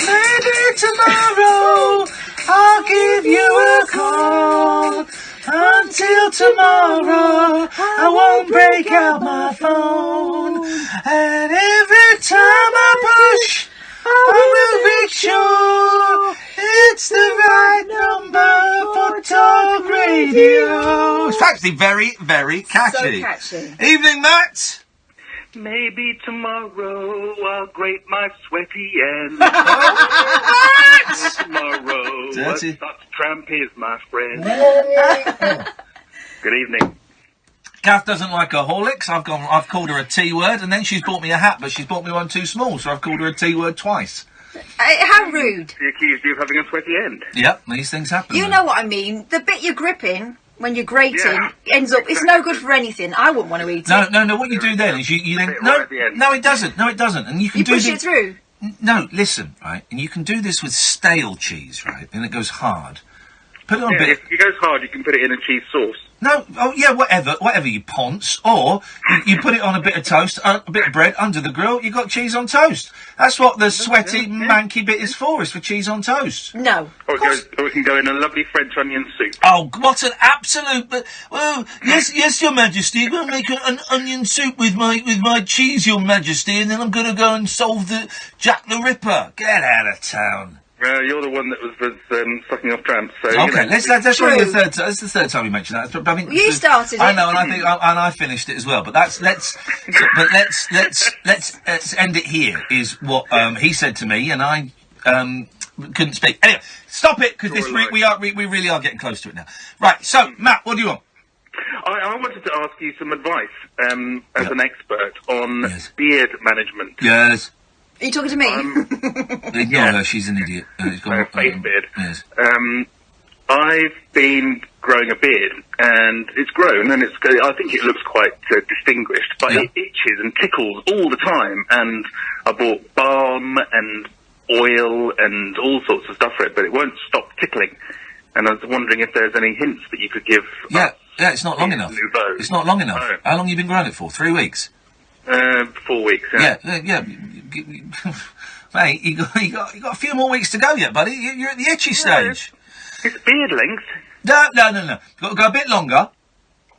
Maybe tomorrow I'll give you a call. Until tomorrow I won't break out my phone. And every time I push, I will make sure it's the right number for Talk Radio. It's actually very, very catchy. So catchy. Evening, Matt. Maybe tomorrow I'll grate my sweaty end. Tomorrow, Dirty. such tramp is my friend. Good evening. Kath doesn't like her Horlicks. I've called her a T word, and then she's bought me a hat, but she's bought me one too small, so I've called her a T word twice. How rude. She accused you of having a sweaty end. Yep, these things happen. You know what I mean. The bit you're gripping when you're grating ends up. It's no good for anything. I wouldn't want to eat it. No. What you do then is you then no, it doesn't. No, it doesn't. And you can You do push this. it through. No, listen, right, and you can do this with stale cheese, right, and it goes hard. Put it on a bit. If it goes hard, you can put it in a cheese sauce. No, whatever you ponce, or you put it on a bit of toast, a bit of bread under the grill. You got cheese on toast. That's what the sweaty, manky bit is for. Is for cheese on toast. No. Or it can go in a lovely French onion soup. Oh, what an absolute! Well, yes, Your Majesty. I'm going to make an onion soup with my cheese, Your Majesty, and then I'm going to go and solve the Jack the Ripper. Get out of town. You're the one that was sucking off tramps. So Okay, that's really the third. That's the third time you mentioned that. But I mean, You started I it. know, and I think, and I finished it as well. But let's end it here. Is what he said to me, and I couldn't speak. Anyway, stop it because we really are getting close to it now. Right. So, Matt, what do you want? I wanted to ask you some advice as an expert on beard management. Yes. Are you talking to me? Ignore her. She's an idiot. Face beard. Yes. I've been growing a beard, and it's grown, and I think it looks quite distinguished, but it itches and tickles all the time, and I bought balm and oil and all sorts of stuff for it, but it won't stop tickling. And I was wondering if there's any hints that you could give. Yeah, it's not long enough. Nouveau. It's not long enough. No. How long have you been growing it for? 3 weeks? 4 weeks. Yeah. Mate, you got a few more weeks to go yet, buddy. You're at the itchy stage. It's beard length. No. Got to go a bit longer.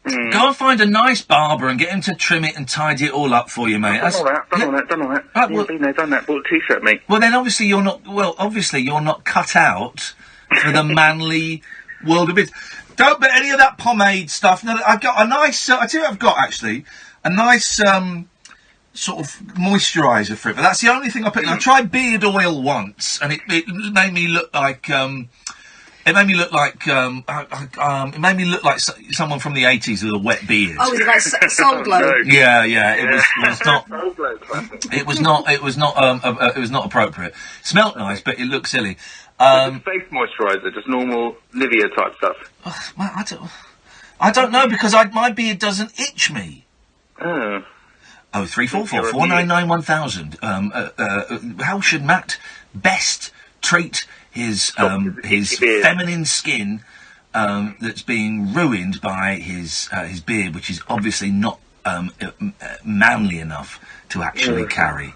Go and find a nice barber and get him to trim it and tidy it all up for you, mate. Done all that. Right, well, been there, done that. Bought a t-shirt, mate. Well, then obviously you're not cut out for the manly world of it. Don't put any of that pomade stuff. No, I've got a nice. I tell you what I've got actually. A nice sort of moisturiser for it, but that's the only thing I put in. I tried beard oil once, and it made me look like it made me look like someone from the 80s with a wet beard. Oh, was it like Soul Glow? Yeah. It was not appropriate. Smelt nice, but it looked silly. Face moisturiser, just normal Nivea type stuff. Well, I don't know because my beard doesn't itch me. Oh. 0344 499 1000. How should Matt best treat his feminine skin that's being ruined by his beard, which is obviously not manly enough to actually carry?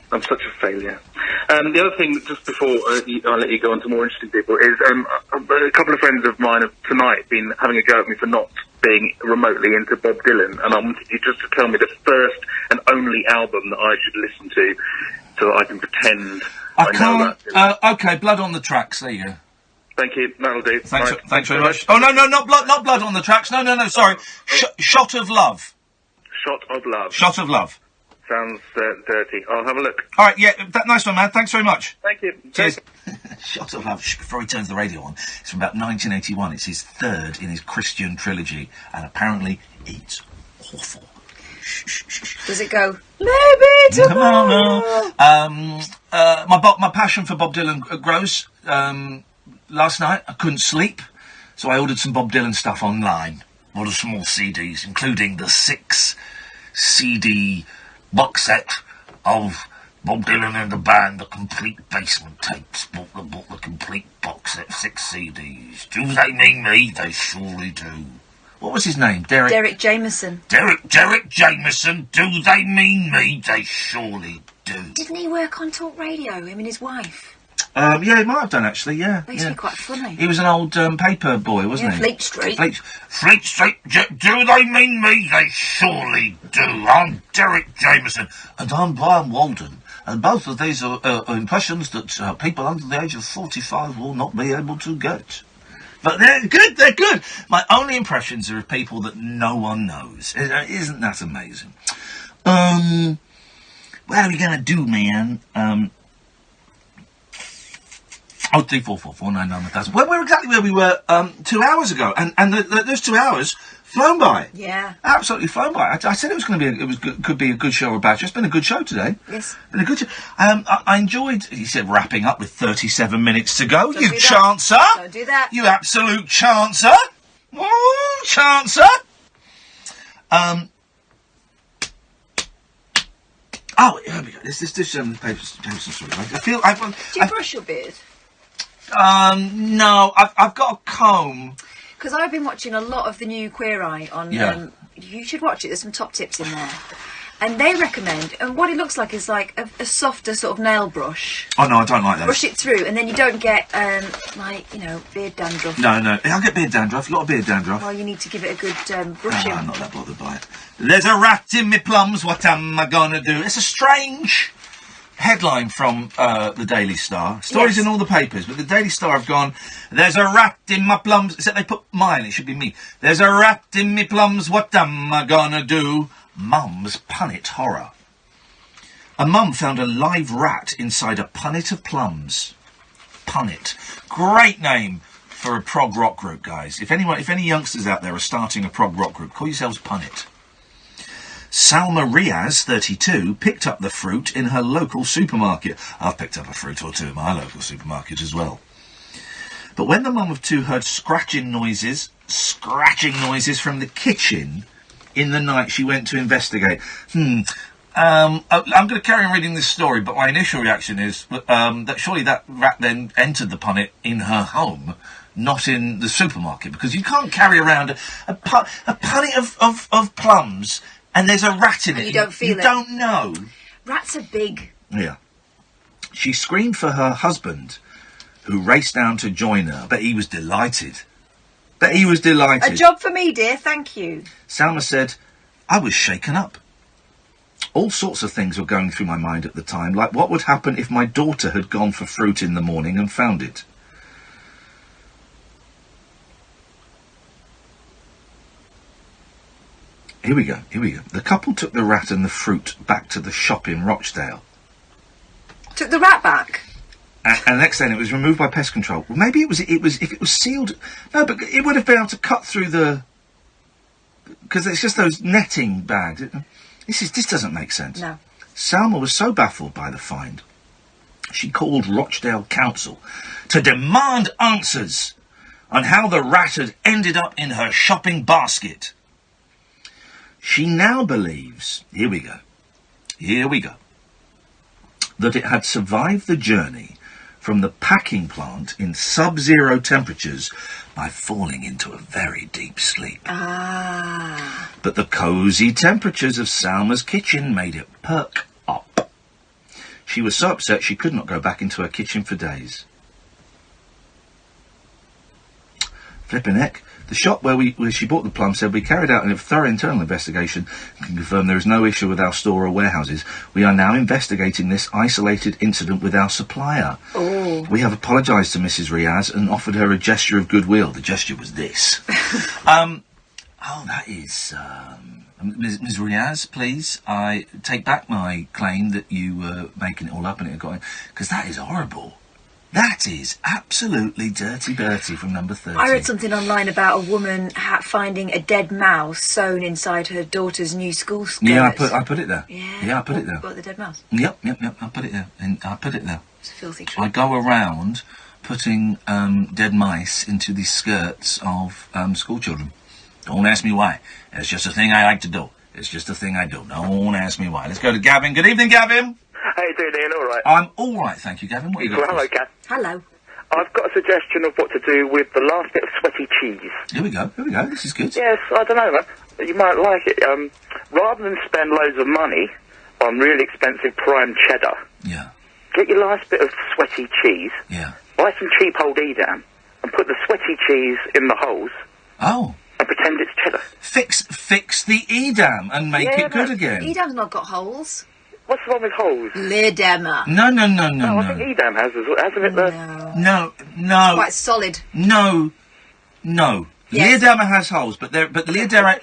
I'm such a failure. The other thing, just before I let you go on to more interesting people, is a couple of friends of mine have tonight been having a go at me for not being remotely into Bob Dylan, and I wanted you just to tell me the first and only album that I should listen to so that I can pretend I know that. Okay, Blood on the Tracks, there you go. Thank you, that'll do. Thanks very much. Oh, no, not Blood on the Tracks. No, sorry. Shot of Love. Shot of Love. Shot of Love. Sounds dirty. I'll have a look. All right, yeah, nice one, man. Thanks very much. Thank you. Cheers. Shot of Love. Before he turns the radio on, it's from about 1981. It's his third in his Christian trilogy, and apparently it's awful. Shh. Does it go? Maybe tomorrow. My passion for Bob Dylan grows. Last night I couldn't sleep, so I ordered some Bob Dylan stuff online. Ordered some more CDs, including the 6 CD box set of Bob Dylan and the band, the complete basement tapes. Bought the complete box set, 6 CDs. Do they mean me? They surely do. What was his name? Derek Jameson. Derek Jameson. Do they mean me? They surely do. Didn't he work on Talk Radio? Him and his wife. Yeah, he might have done actually. Yeah, They used to be quite funny. He was an old paper boy, wasn't he? Fleet Street. Fleet Street. Do they mean me? They surely do. I'm Derek Jameson, and I'm Brian Walden, and both of these are impressions that people under the age of 45 will not be able to get. But they're good. They're good. My only impressions are of people that no one knows. Isn't that amazing? What are we gonna do, man? 03444991000. We're exactly where we were 2 hours ago, and those 2 hours flown by. Yeah, absolutely flown by. I said it was going to be could be a good show or a bad show. It's been a good show today. Yes, been a good show. I enjoyed. He said wrapping up with 37 minutes to go. Don't You do that. chancer! Don't do that. You absolute chancer! Oh, chancer! Oh, here we go. This paper story. I feel. Do you brush your beard? No, I've got a comb. Because I've been watching a lot of the new Queer Eye on. Yeah. You should watch it. There's some top tips in there, and they recommend. And what it looks like is like a softer sort of nail brush. Oh no, I don't like that. Brush it through, and then you don't get beard dandruff. No, I get beard dandruff. A lot of beard dandruff. Well, you need to give it a good brushing. I'm not that bothered by it. There's a rat in me plums. What am I gonna do? It's a strange headline from the Daily Star. Stories in all the papers, but the Daily Star have gone, there's a rat in my plums. Except they put mine, it should be me. There's a rat in me plums, what am I gonna do? Mum's punnet horror. A mum found a live rat inside a punnet of plums. Punnet. Great name for a prog rock group, guys. If any youngsters out there are starting a prog rock group, call yourselves Punnet. Salma Riaz, 32, picked up the fruit in her local supermarket. I've picked up a fruit or two in my local supermarket as well. But when the mum of two heard scratching noises from the kitchen in the night, she went to investigate. I'm going to carry on reading this story, but my initial reaction is that surely that rat then entered the punnet in her home, not in the supermarket, because you can't carry around a punnet of plums and there's a rat in it. You don't feel it. You don't know. Rats are big. Yeah. She screamed for her husband, who raced down to join her. But he was delighted. A job for me, dear, thank you. Salma said, I was shaken up. All sorts of things were going through my mind at the time, like what would happen if my daughter had gone for fruit in the morning and found it. Here we go. The couple took the rat and the fruit back to the shop in Rochdale. Took the rat back? And the next day it was removed by pest control. Well, maybe it was if it was sealed. No, but it would have been able to cut through the... Because it's just those netting bags. This doesn't make sense. No. Salma was so baffled by the find, she called Rochdale Council to demand answers on how the rat had ended up in her shopping basket. She now believes, here we go, that it had survived the journey from the packing plant in sub-zero temperatures by falling into a very deep sleep. But the cosy temperatures of Salma's kitchen made it perk up. She was so upset she could not go back into her kitchen for days. Flippin' heck. The shop where she bought the plum said, we carried out a thorough internal investigation and can confirm there is no issue with our store or warehouses. We are now investigating this isolated incident with our supplier. Oh. We have apologised to Mrs. Riaz and offered her a gesture of goodwill. The gesture was this. That is... Ms. Riaz, please, I take back my claim that you were making it all up and it got in, because that is horrible. That is absolutely dirty Bertie from number 30. I read something online about a woman finding a dead mouse sewn inside her daughter's new school skirt. Yeah, I put it there. Yeah, I put it there. What, the dead mouse? Yep, I put it there. And I put it there. It's a filthy trick. I go around putting dead mice into the skirts of school children. Don't ask me why. It's just a thing I like to do. It's just a thing I do. Don't ask me why. Let's go to Gavin. Good evening, Gavin. How you doing, Ian? All right? I'm all right, thank you, Gavin. What you got? Well, hello, Gav. Hello. I've got a suggestion of what to do with the last bit of sweaty cheese. Here we go. This is good. Yes, I don't know, man. You might like it. Rather than spend loads of money on really expensive prime cheddar, get your last bit of sweaty cheese, buy some cheap old Edam, and put the sweaty cheese in the holes. Oh. And pretend it's cheddar. Fix the Edam and make it good again. Edam's not got holes. What's wrong with holes? Leerdammer. No. I think Edam has as well, hasn't it? No. It's quite solid. No. Yes. Leerdammer has holes, but Leerdammer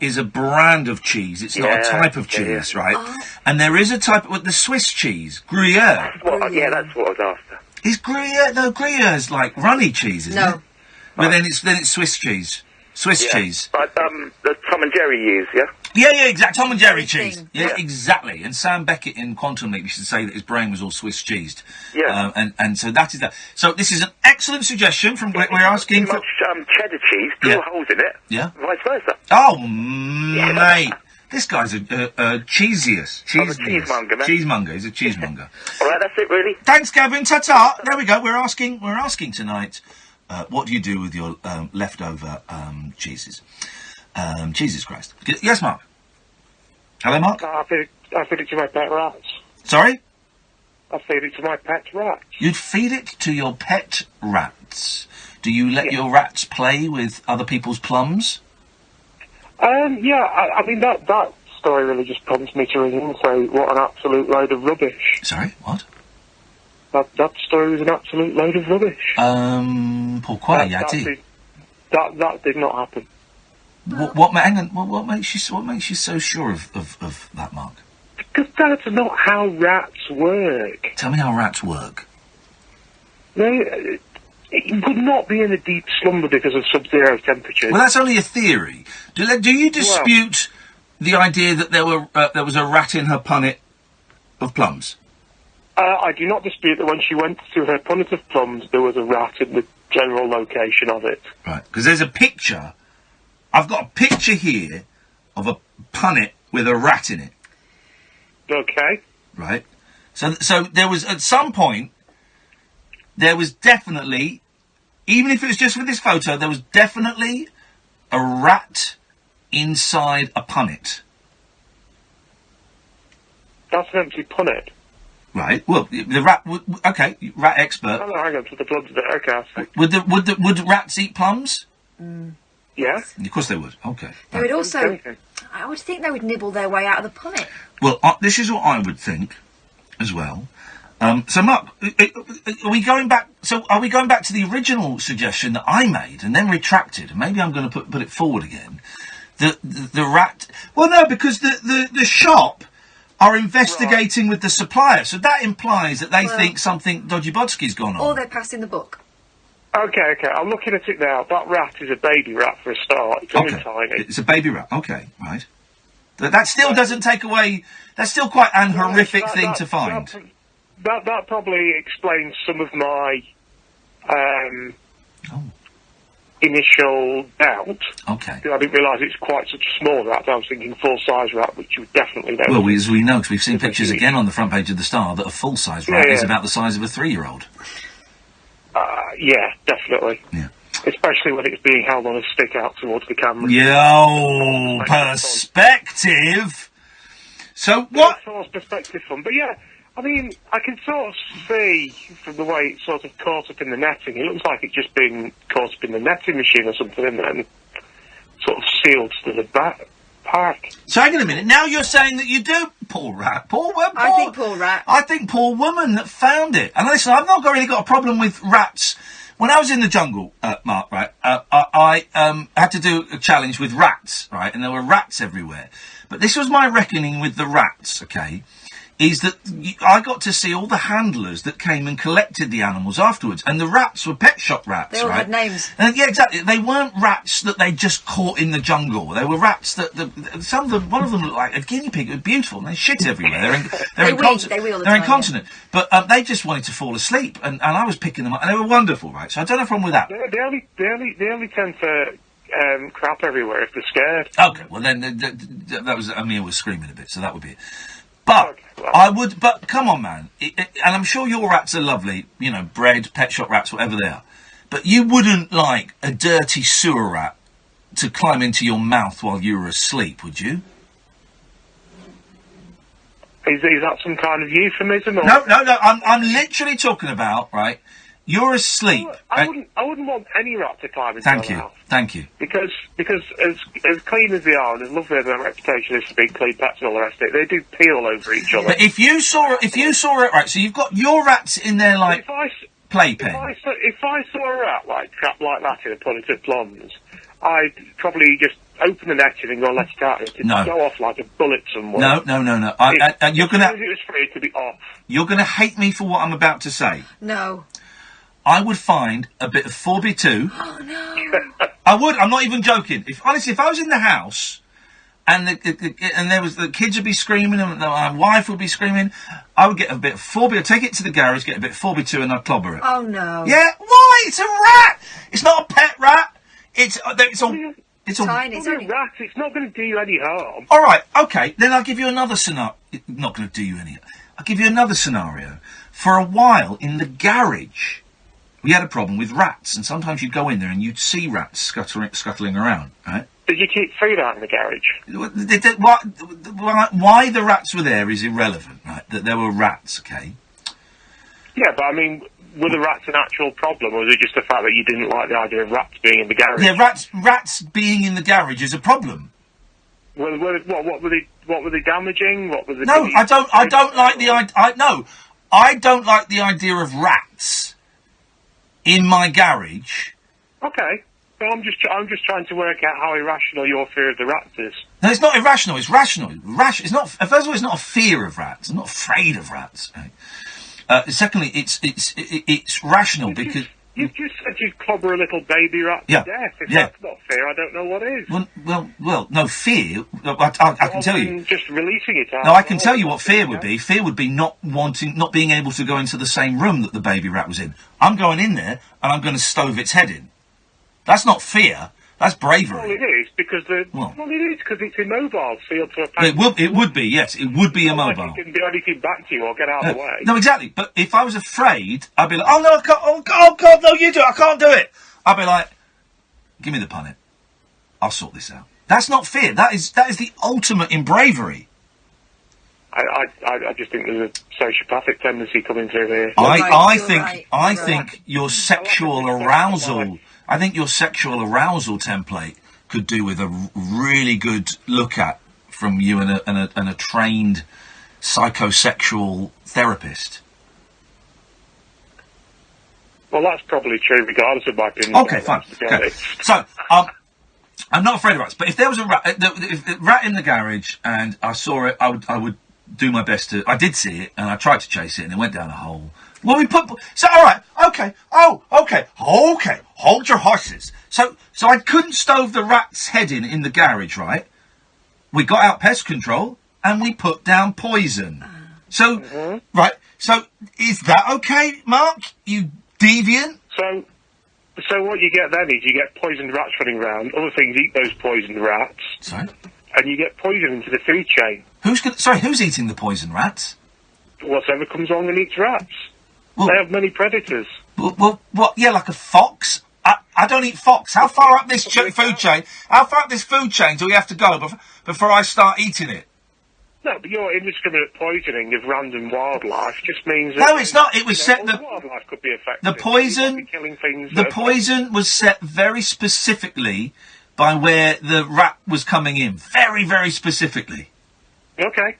is a brand of cheese. It's not a type of cheese, right? Oh. And there is a type with the Swiss cheese, Gruyere. That's what I was after. Is Gruyere? No, Gruyere's like runny cheese, isn't it? No. But then it's Swiss cheese. Cheese. But the Tom and Jerry use, yeah? Yeah, exactly. Tom and Jerry cheese. Yeah, exactly. And Sam Beckett in Quantum Leap used to say that his brain was all Swiss cheesed. Yeah. And so that is that. So this is an excellent suggestion from we're asking for. Much cheddar cheese, drill holes in it. Yeah. Vice versa. Oh, mate. This guy's a cheesiest. Cheesemonger, man. Cheesemonger. He's a cheesemonger. All right, that's it, really. Thanks, Gavin. Ta-ta. There we go. We're asking tonight, what do you do with your leftover cheeses? Jesus Christ. Yes, Mark. Hello, Mark. I feed it to my pet rats. Sorry? I feed it to my pet rats. You'd feed it to your pet rats. Do you let your rats play with other people's plums? I mean, that story really just prompts me to ring in and say, what an absolute load of rubbish. Sorry, what? That story was an absolute load of rubbish. Pourquoi, Yati? That did not happen. Hang on, what makes you so sure of that, Mark? Because that's not how rats work. Tell me how rats work. It would not be in a deep slumber because of sub-zero temperatures. Well, that's only a theory. Do you dispute the idea that there was a rat in her punnet of plums? I do not dispute that when she went to her punnet of plums, there was a rat in the general location of it. Right, because there's a picture. I've got a picture here of a punnet with a rat in it. Okay. Right. So there was, at some point, there was definitely, even if it was just with this photo, there was definitely a rat inside a punnet. That's an empty punnet. Right. Well, the rat. Okay, rat expert. Oh, no, hang on to the plums bit. Okay. Would rats eat plums? Yes. Of course they would. Okay. They would also. I would think they would nibble their way out of the punnet. Well, this is what I would think, as well. So, Mark, are we going back? So, are we going back to the original suggestion that I made and then retracted? And maybe I'm going to put it forward again. The rat. Well, no, because the shop are investigating with the supplier, so that implies that they think something dodgy-bodski's gone on. Or they're passing the buck. Okay. I'm looking at it now. That rat is a baby rat for a start. It's only tiny. It's a baby rat. Okay, right. That still doesn't take away. That's still quite an horrific thing to find. That probably explains some of my initial doubt. Okay. I didn't realise it's quite such a small rat. I was thinking full-size rat, which you definitely know. Well, as we know, because we've seen pictures again on the front page of the Star, that a full-size rat is about the size of a 3-year-old. Yeah, definitely. Yeah. Especially when it's being held on a stick out towards the camera. Yo, perspective! So what? Source perspective fun, but yeah, I mean, I can sort of see from the way it's sort of caught up in the netting, it looks like it's just been caught up in the netting machine or something and then sort of sealed to the back park. So hang on a minute, now you're saying that you do, poor rat, I think poor rat. I think poor woman that found it. And listen, I've not really got a problem with rats. When I was in the jungle, Mark, right, I had to do a challenge with rats, right, and there were rats everywhere. But this was my reckoning with the rats, okay? is that I got to see all the handlers that came and collected the animals afterwards. And the rats were pet shop rats, They all right? had names. Yeah, exactly. They weren't rats that they just caught in the jungle. They were rats that some of them. One of them looked like a guinea pig. It was beautiful. And they shit everywhere. They're incontinent. But they just wanted to fall asleep, and I was picking them up, and they were wonderful, right? So I don't know if I'm with that. They only tend to crap everywhere if they're scared. Okay, well then that was Amir was screaming a bit, so that would be it. But I would. But come on, man. And I'm sure your rats are lovely. You know, bred pet shop rats, whatever they are. But you wouldn't like a dirty sewer rat to climb into your mouth while you were asleep, would you? Is that some kind of euphemism? Or? No. I'm literally talking about, right. You're asleep. I wouldn't want any rat to climb into my mouth. Thank you. Because as clean as they are, and as lovely as their reputation is for being clean pets and all the rest of it, they do pee all over each other. But if you saw it, right, so you've got your rats in their, like, playpen. If I saw a rat, like, crap like that in a punnet of plums, I'd probably just open the netting and go and let it out. It'd go off like a bullet somewhere. No. You're gonna... As soon as it was free, it could be off. You're gonna hate me for what I'm about to say. No. I would find a bit of 4B2. Oh, no. I would. I'm not even joking. If I was in the house and the kids would be screaming and my wife would be screaming, I would get a bit of 4B. I'd take it to the garage, get a bit of 4B2 and I'd clobber it. Oh, no. Yeah, why? It's a rat. It's not a pet rat. It's tiny. It's only a rat. It's not going to do you any harm. All right. Okay. Then I'll give you another scenario. Not going to do you any. I'll give you another scenario. For a while in the garage, we had a problem with rats, and sometimes you'd go in there and you'd see rats scuttling around, right? Did you keep food out in the garage? Why the rats were there is irrelevant, right? That there were rats, okay? Yeah, but I mean, were the rats an actual problem, or was it just the fact that you didn't like the idea of rats being in the garage? Yeah, rats being in the garage is a problem. What were they damaging? What were they? No, I don't like the idea. No, I don't like the idea of rats in my garage. Okay. Well, I'm just trying to work out how irrational your fear of the rats is. No, it's not irrational. It's rational. It's not. First of all, it's not a fear of rats. I'm not afraid of rats. Right? Secondly, it's rational because you've just said you'd clobber a little baby rat to death. If that's not fear, I don't know what is. Well, no fear. I can tell you. Just releasing it out. No, I can tell you what fear would be. Fear would be not being able to go into the same room that the baby rat was in. I'm going in there and I'm going to stove its head in. That's not fear. That's bravery. Well, it is because it's immobile, sealed to a pack. It would be, yes. It would be immobile. It couldn't do anything back to you or get out of the way. No, exactly. But if I was afraid, I'd be like, oh no, I can't. Oh God, no, you do it. I can't do it. I'd be like, give me the punnet. I'll sort this out. That's not fear. That is the ultimate in bravery. I just think there's a sociopathic tendency coming through here. I think your sexual arousal. I think your sexual arousal template could do with a really good look at from you and a trained psychosexual therapist. Well, that's probably true, regardless of my opinion. Okay, fine. Okay. So, I'm not afraid of rats, but if there was a rat in the garage and I saw it, I would do my best to. I did see it, and I tried to chase it, and it went down a hole. Well, all right, okay. Hold your horses. So I couldn't stove the rat's head in the garage, right? We got out pest control, and we put down poison. So, right. So is that okay, Mark? You deviant. So what you get then is you get poisoned rats running around. Other things eat those poisoned rats. Sorry. And you get poison into the food chain. Who's eating the poison rats? Whatever comes along and eats rats. Well, they have many predators. Well, what? Yeah, like a fox. I don't eat fox. How far up this food chain? How far up this food chain do we have to go before I start eating it? No, but your indiscriminate poisoning of random wildlife just means that... No, it's not. It was set... The wildlife could be affected. The poison was set very specifically by where the rat was coming in. Very, very specifically. Okay.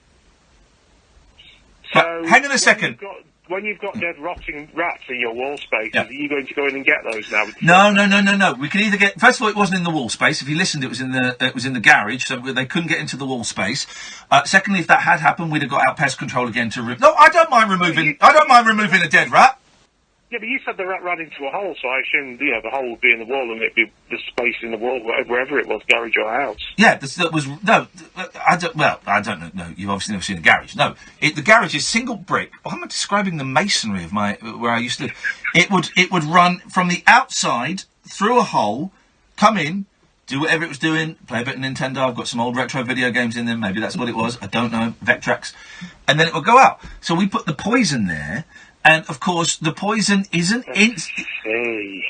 But hang on a second. when you've got dead rotting rats in your wall spaces, are you going to go in and get those now? No. We can either get. First of all, it wasn't in the wall space. If you listened, it was in the garage, so they couldn't get into the wall space. Secondly, if that had happened, we'd have got out pest control again to. No, I don't mind removing. I don't mind removing a dead rat. Yeah, but you said the rat ran into a hole, so I assumed, the hole would be in the wall and it'd be the space in the wall, wherever it was, garage or house. Yeah, that was... No, I don't know. No, you've obviously never seen a garage. No, the garage is single brick. Why am I describing the masonry of where I used to live? It would run from the outside, through a hole, come in, do whatever it was doing, play a bit of Nintendo. I've got some old retro video games in there. Maybe that's what it was. I don't know. Vectrex. And then it would go out. So we put the poison there... And, of course, the poison isn't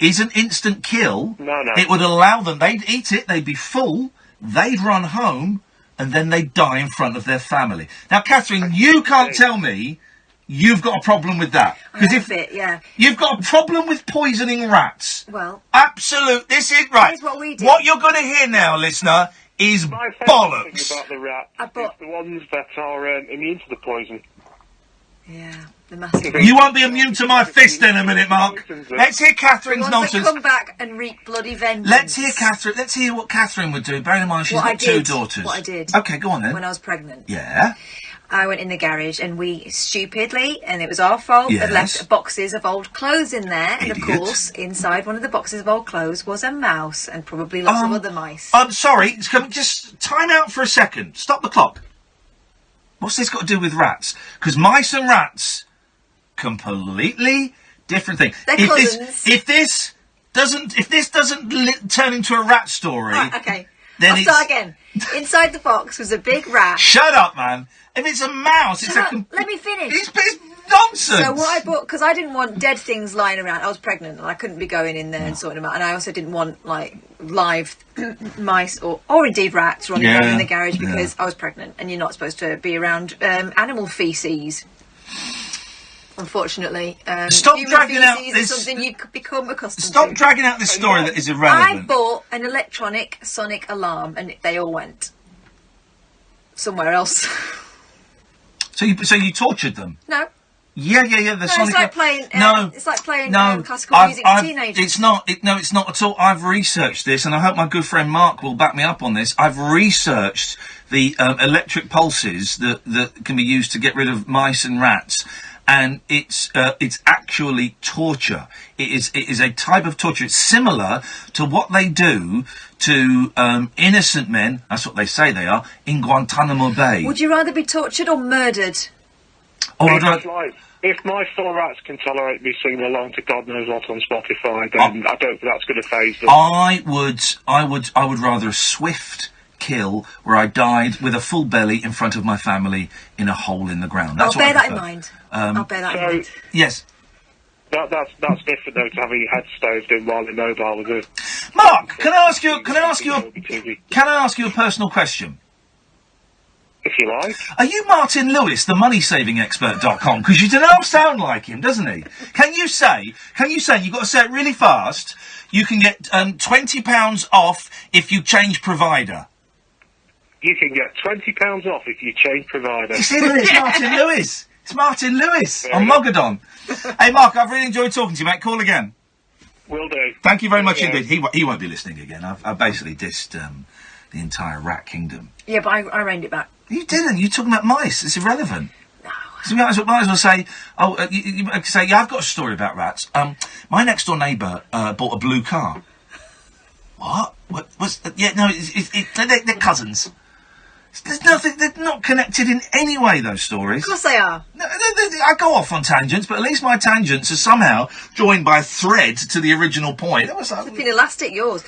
instant kill. No. It would allow them... They'd eat it, they'd be full, they'd run home, and then they'd die in front of their family. Now, Catherine, you can't tell me you've got a problem with that. Because yeah. You've got a problem with poisoning rats. Well... Absolute... This is... Right. Here's what we did. What you're going to hear now, listener, is my bollocks. Thing about the rat is the ones that are immune to the poison. Yeah, the massive... You won't be immune to my fist in a minute, Mark. Let's hear Catherine's nonsense. Come back and wreak bloody vengeance. Let's hear what Catherine would do. Bearing in mind she's got two daughters. What I did. Okay, go on then. When I was pregnant. Yeah. I went in the garage and we stupidly, and it was our fault, had left boxes of old clothes in there. And of course, inside one of the boxes of old clothes was a mouse and probably lots of other mice. I'm sorry, just time out for a second. Stop the clock. What's this got to do with rats? Because mice and rats, completely different thing. They're cousins. If this doesn't turn into a rat story, right, okay. Then I'll start again. Inside the box was a big rat. Shut up, man. If it's a mouse, let me finish. It's nonsense. So what I bought, because I didn't want dead things lying around. I was pregnant and I couldn't be going in there and sorting them out. And I also didn't want live mice or indeed rats running around in the garage because I was pregnant and you're not supposed to be around animal feces. Unfortunately, stop dragging out this. Is something you could become accustomed to. Stop dragging out this story that is irrelevant. I bought an electronic sonic alarm and they all went somewhere else. So you tortured them? No. Yeah. The sonic. It's like playing. It's like playing classical music to teenagers. It's not. It's not at all. I've researched this, and I hope my good friend Mark will back me up on this. I've researched the electric pulses that can be used to get rid of mice and rats, and it's actually torture. It is a type of torture. It's similar to what they do to innocent men. That's what they say they are in Guantanamo Bay. Would you rather be tortured or murdered? If my 4 rats can tolerate me singing along to God knows what on Spotify, then I don't think that's going to faze them. I would rather a swift kill where I died with a full belly in front of my family in a hole in the ground. That's I'll bear that in mind. I'll bear that in mind. Yes. That's different though to having your head stoved in while immobile with it. Mark, can I ask you a personal question? If you like. Are you Martin Lewis, the moneysavingexpert.com? Because you don't sound like him, doesn't he? Can you say, you've got to say it really fast, you can get £20 off if you change provider? You can get £20 off if you change provider. It's Martin Lewis. It's Martin Lewis on Mogadon. Hey, Mark, I've really enjoyed talking to you, mate. Call again. Will do. Thank you very much indeed. He won't be listening again. I've basically dissed the entire rat kingdom. Yeah, but I reined it back. You didn't. You're talking about mice. It's irrelevant. No. So you might as well say, you say, yeah, I've got a story about rats. My next door neighbour bought a blue car. What? They're cousins. There's nothing. They're not connected in any way. Those stories. Of course they are. No, I go off on tangents, but at least my tangents are somehow joined by a thread to the orial point. That was like, it's been elastic. Yours.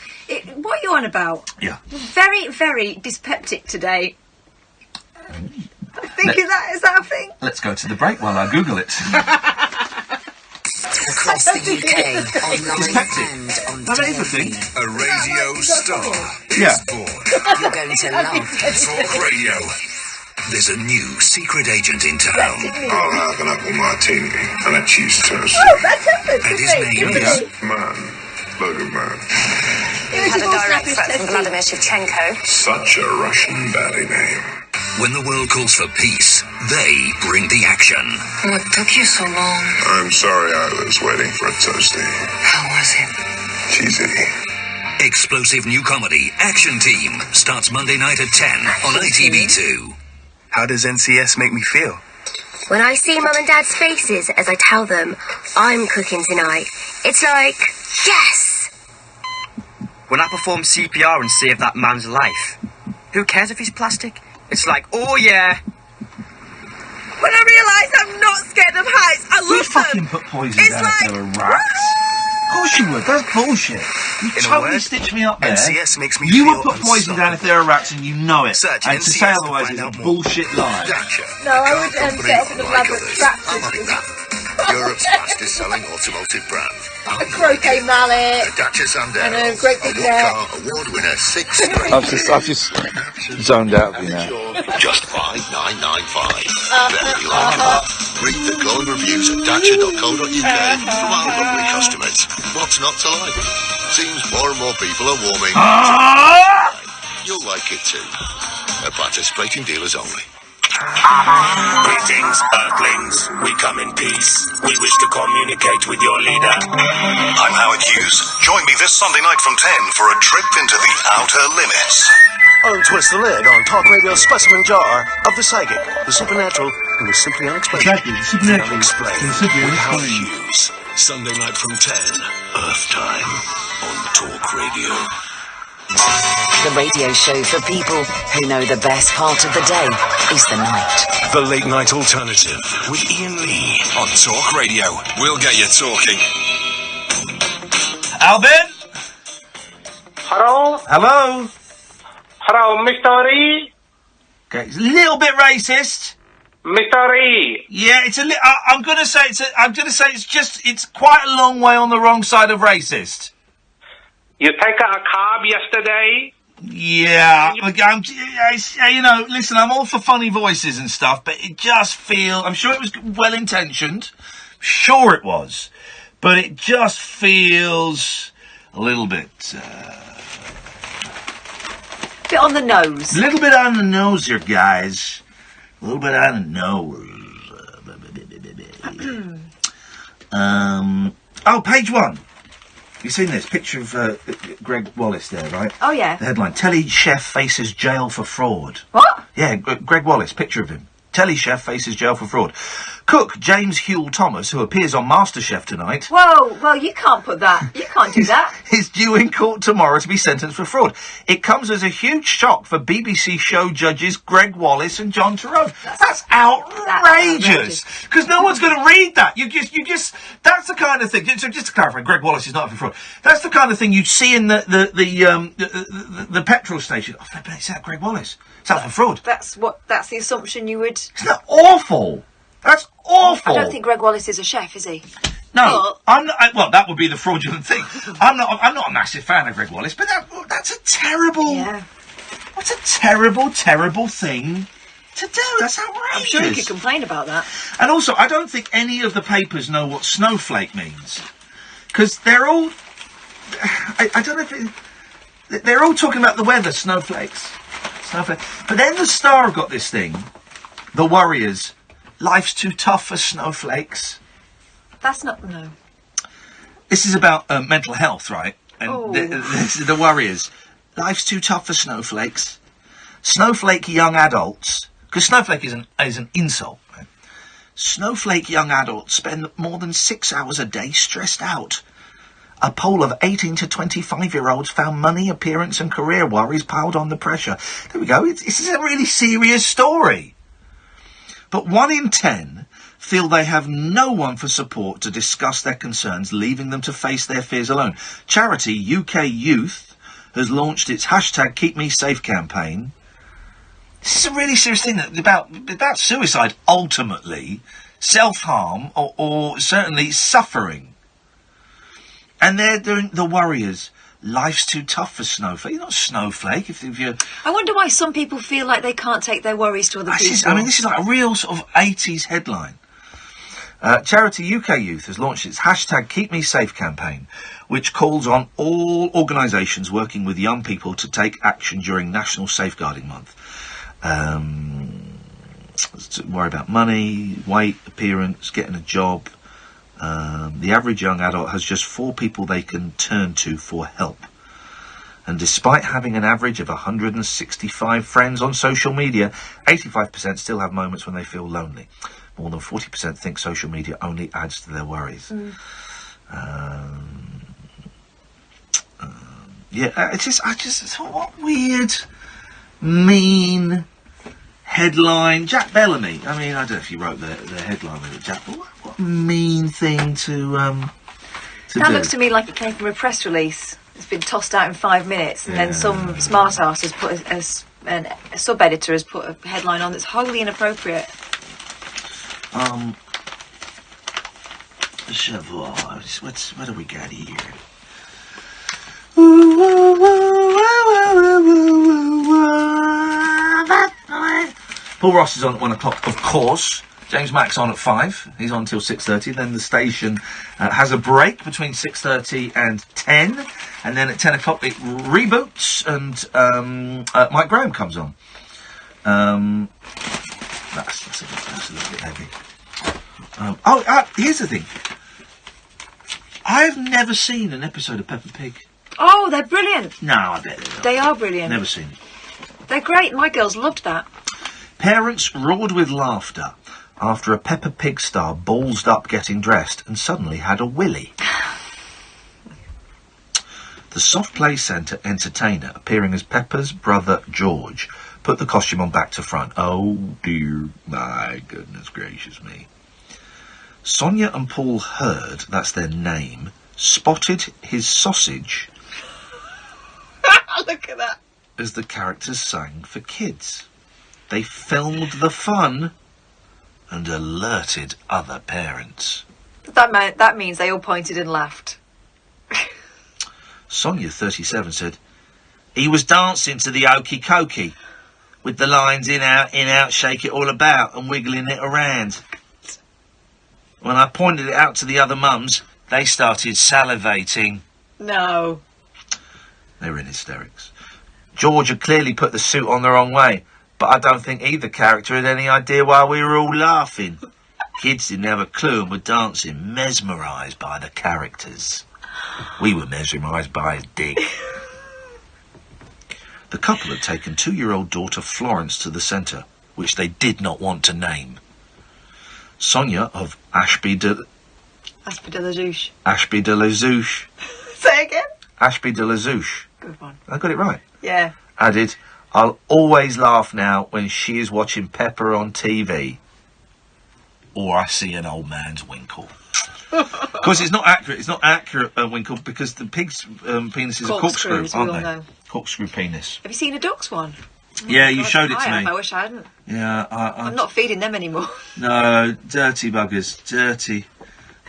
What are you on about? Yeah. Very, very dyspeptic today. Thinking is that a thing? Let's go to the break while I Google it. Across the UK, online and on TV. A radio star is born. You're going to love Talk Radio. There's a new secret agent in town. I'll have an apple martini and a cheese toast. Oh, that's happened. And his name is Man. Logan Man. We have a direct threat from Vladimir Shevchenko. Such a Russian baddie name. When the world calls for peace, They bring the action. What took you so long? I'm sorry I was waiting for a toasty. How was it? Cheesy. Explosive new comedy, Action Team, starts Monday night at 10 on ITV2. How does NCS make me feel? When I see Mum and Dad's faces as I tell them I'm cooking tonight, it's like, yes! When I perform CPR and save that man's life, who cares if he's plastic? It's like, oh yeah. When I realise I'm not scared of heights, I You love them. fucking put poison down if there were rats. Of course you would. That's bullshit. You In a totally word, stitched me up there. NCS makes me You feel would put poison down if there were rats and you know it. Search And to NCS say to otherwise find is a out more. bullshit lie. No, I would set up an elaborate trap Europe's fastest selling automotive brand. a croquet mallet, Dacia Sandero. and a great big net. Award winner 6 I've just zoned out of you now. Just $5,995. Very like. Read the glowing reviews at dacia.co.uk from our lovely customers. What's not to like? Seems more and more people are warming. You'll like it too. At participating dealers only. Greetings, Earthlings. We come in peace. We wish to communicate with your leader. I'm Howard Hughes. Join me this Sunday night from 10 for a trip into the outer limits. Untwist the lid on Talk Radio's specimen jar of the psychic, the supernatural, and the simply unexplained. Exactly, the supernatural. Unexplained. The simply With Howard unexplained. Hughes. Sunday night from 10. Earth time on Talk Radio. The radio show for people who know the best part of the day is the night. The Late Night Alternative with Iain Lee on Talk Radio. We'll get you talking. Albin? Hello? Hello? Hello, Mr. E? Okay, it's a little bit racist. Mr. E? Yeah, it's a I'm gonna say it's quite a long way on the wrong side of racist. You take a cab yesterday? Yeah, you know, listen, I'm all for funny voices and stuff, but it just feels, I'm sure it was well-intentioned, sure it was, but it just feels a little bit, Bit on the nose. a little bit on the nose here, guys. A little bit on the nose. Oh, page 1. You've seen this picture of Greg Wallace there, right? Oh, yeah. The headline, Telly Chef faces jail for fraud. What? Yeah, Greg Wallace, picture of him. Telly Chef faces jail for fraud. Cook James Huell Thomas, who appears on MasterChef tonight, Whoa, well, you can't put that. You can't do that. is due in court tomorrow to be sentenced for fraud. It comes as a huge shock for BBC show judges Greg Wallace and John Tyrone. That's outrageous. Because no one's going to read that. You just, that's the kind of thing. So just to clarify, Greg Wallace is not for fraud. That's the kind of thing you'd see in the petrol station. Oh, flippin', it's that Greg Wallace. It's out for fraud. That's the assumption you would... Isn't that awful? That's awful. I don't think Greg Wallace is a chef, is he? No, I'm not. Well, that would be the fraudulent thing. I'm not a massive fan of Greg Wallace, but that's a terrible. Yeah. That's a terrible, terrible thing to do. That's outrageous. I'm sure he could complain about that. And also, I don't think any of the papers know what snowflake means, because they're all. I don't know if they're all talking about the weather, snowflakes. But then the Star have got this thing, the Warriors. Life's too tough for snowflakes. That's not... No. This is about mental health, right? And this is the Warriors. Life's too tough for snowflakes. Snowflake young adults... Because snowflake is an insult. Right? Snowflake young adults spend more than 6 hours a day stressed out. A poll of 18 to 25-year-olds found money, appearance and career worries piled on the pressure. There we go. This is a really serious story. But 1 in 10 feel they have no one for support to discuss their concerns, leaving them to face their fears alone. Charity UK Youth has launched its hashtag Keep Me Safe campaign. This is a really serious thing about suicide, ultimately, self-harm or certainly suffering. And they're doing the Warriors. Life's too tough for Snowflake. You're not Snowflake if you're... I wonder why some people feel like they can't take their worries to other people. This is like a real sort of 80s headline. Charity UK Youth has launched its hashtag Keep Me Safe campaign, which calls on all organisations working with young people to take action during National Safeguarding Month. to worry about money, weight, appearance, getting a job. The average young adult has just 4 people they can turn to for help. And despite having an average of 165 friends on social media, 85% still have moments when they feel lonely. More than 40% think social media only adds to their worries. I just thought, what weird, mean headline. Jack Bellamy. I mean, I don't know if you wrote the headline with it, Jack, but what a mean thing to That do. looks to me like it came from a press release. It's been tossed out in 5 minutes, and then some smart ass has put a sub-editor has put a headline on that's wholly inappropriate. What do we got here? Paul Ross is on at 1 o'clock, of course. James Mack's on at 5. He's on till 6:30. Then the station has a break between 6:30 and 10. And then at 10 o'clock it reboots and Mike Graham comes on. That's a little bit heavy. Here's the thing. I've never seen an episode of Peppa Pig. Oh, they're brilliant. No, I bet they're not. They are brilliant. Never seen it. They're great. My girls loved that. Parents roared with laughter after a Peppa Pig star ballsed up getting dressed and suddenly had a willy. The Soft Play Centre entertainer, appearing as Peppa's brother George, put the costume on back to front. Oh dear, my goodness gracious me. Sonia and Paul Hurd, that's their name, spotted his sausage. Look at that. As the characters sang for kids. They filmed the fun and alerted other parents. That means they all pointed and laughed. Sonia, 37, said, "He was dancing to the Okie Kokie, with the lines in, out, shake it all about, and wiggling it around. When I pointed it out to the other mums, they started salivating." No. They were in hysterics. George had clearly put the suit on the wrong way, but I don't think either character had any idea why we were all laughing. Kids didn't have a clue and were dancing, mesmerised by the characters. We were mesmerised by his dick. The couple had taken 2-year-old daughter Florence to the centre, which they did not want to name. Sonia of Ashby de la Zouche. Say again? Ashby de la Zouche. Good one. I got it right. Yeah. Added, "I'll always laugh now when she is watching Peppa on TV. Or I see an old man's winkle." Of course, it's not accurate. It's not accurate, winkle, because the pig's penis is a corkscrew, aren't they? Know. Corkscrew penis. Have you seen a duck's one? Yeah, you showed it to me. I wish I hadn't. Yeah, I'm not feeding them anymore. No, dirty buggers, dirty.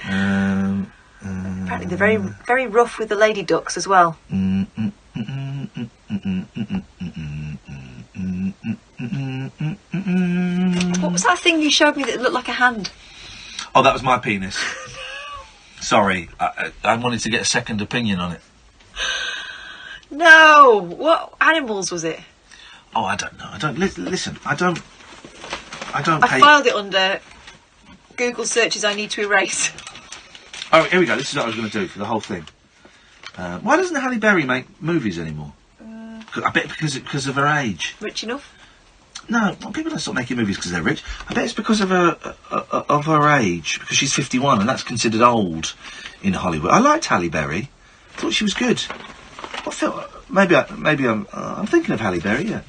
Apparently they're very, very rough with the lady ducks as well. What was that thing you showed me that looked like a hand? Oh, that was my penis. Sorry, I wanted to get a second opinion on it. No! What animals was it? Oh, I don't know. I don't listen. I filed it under Google searches I need to erase. Oh, here we go. This is what I was going to do for the whole thing. Why doesn't Halle Berry make movies anymore? I bet because of her age. Rich enough? No, well, people don't stop making movies because they're rich. I bet it's because of her age, because she's 51, and that's considered old in Hollywood. I liked Halle Berry. I thought she was good. What film? Maybe I'm thinking of Halle Berry. Yeah.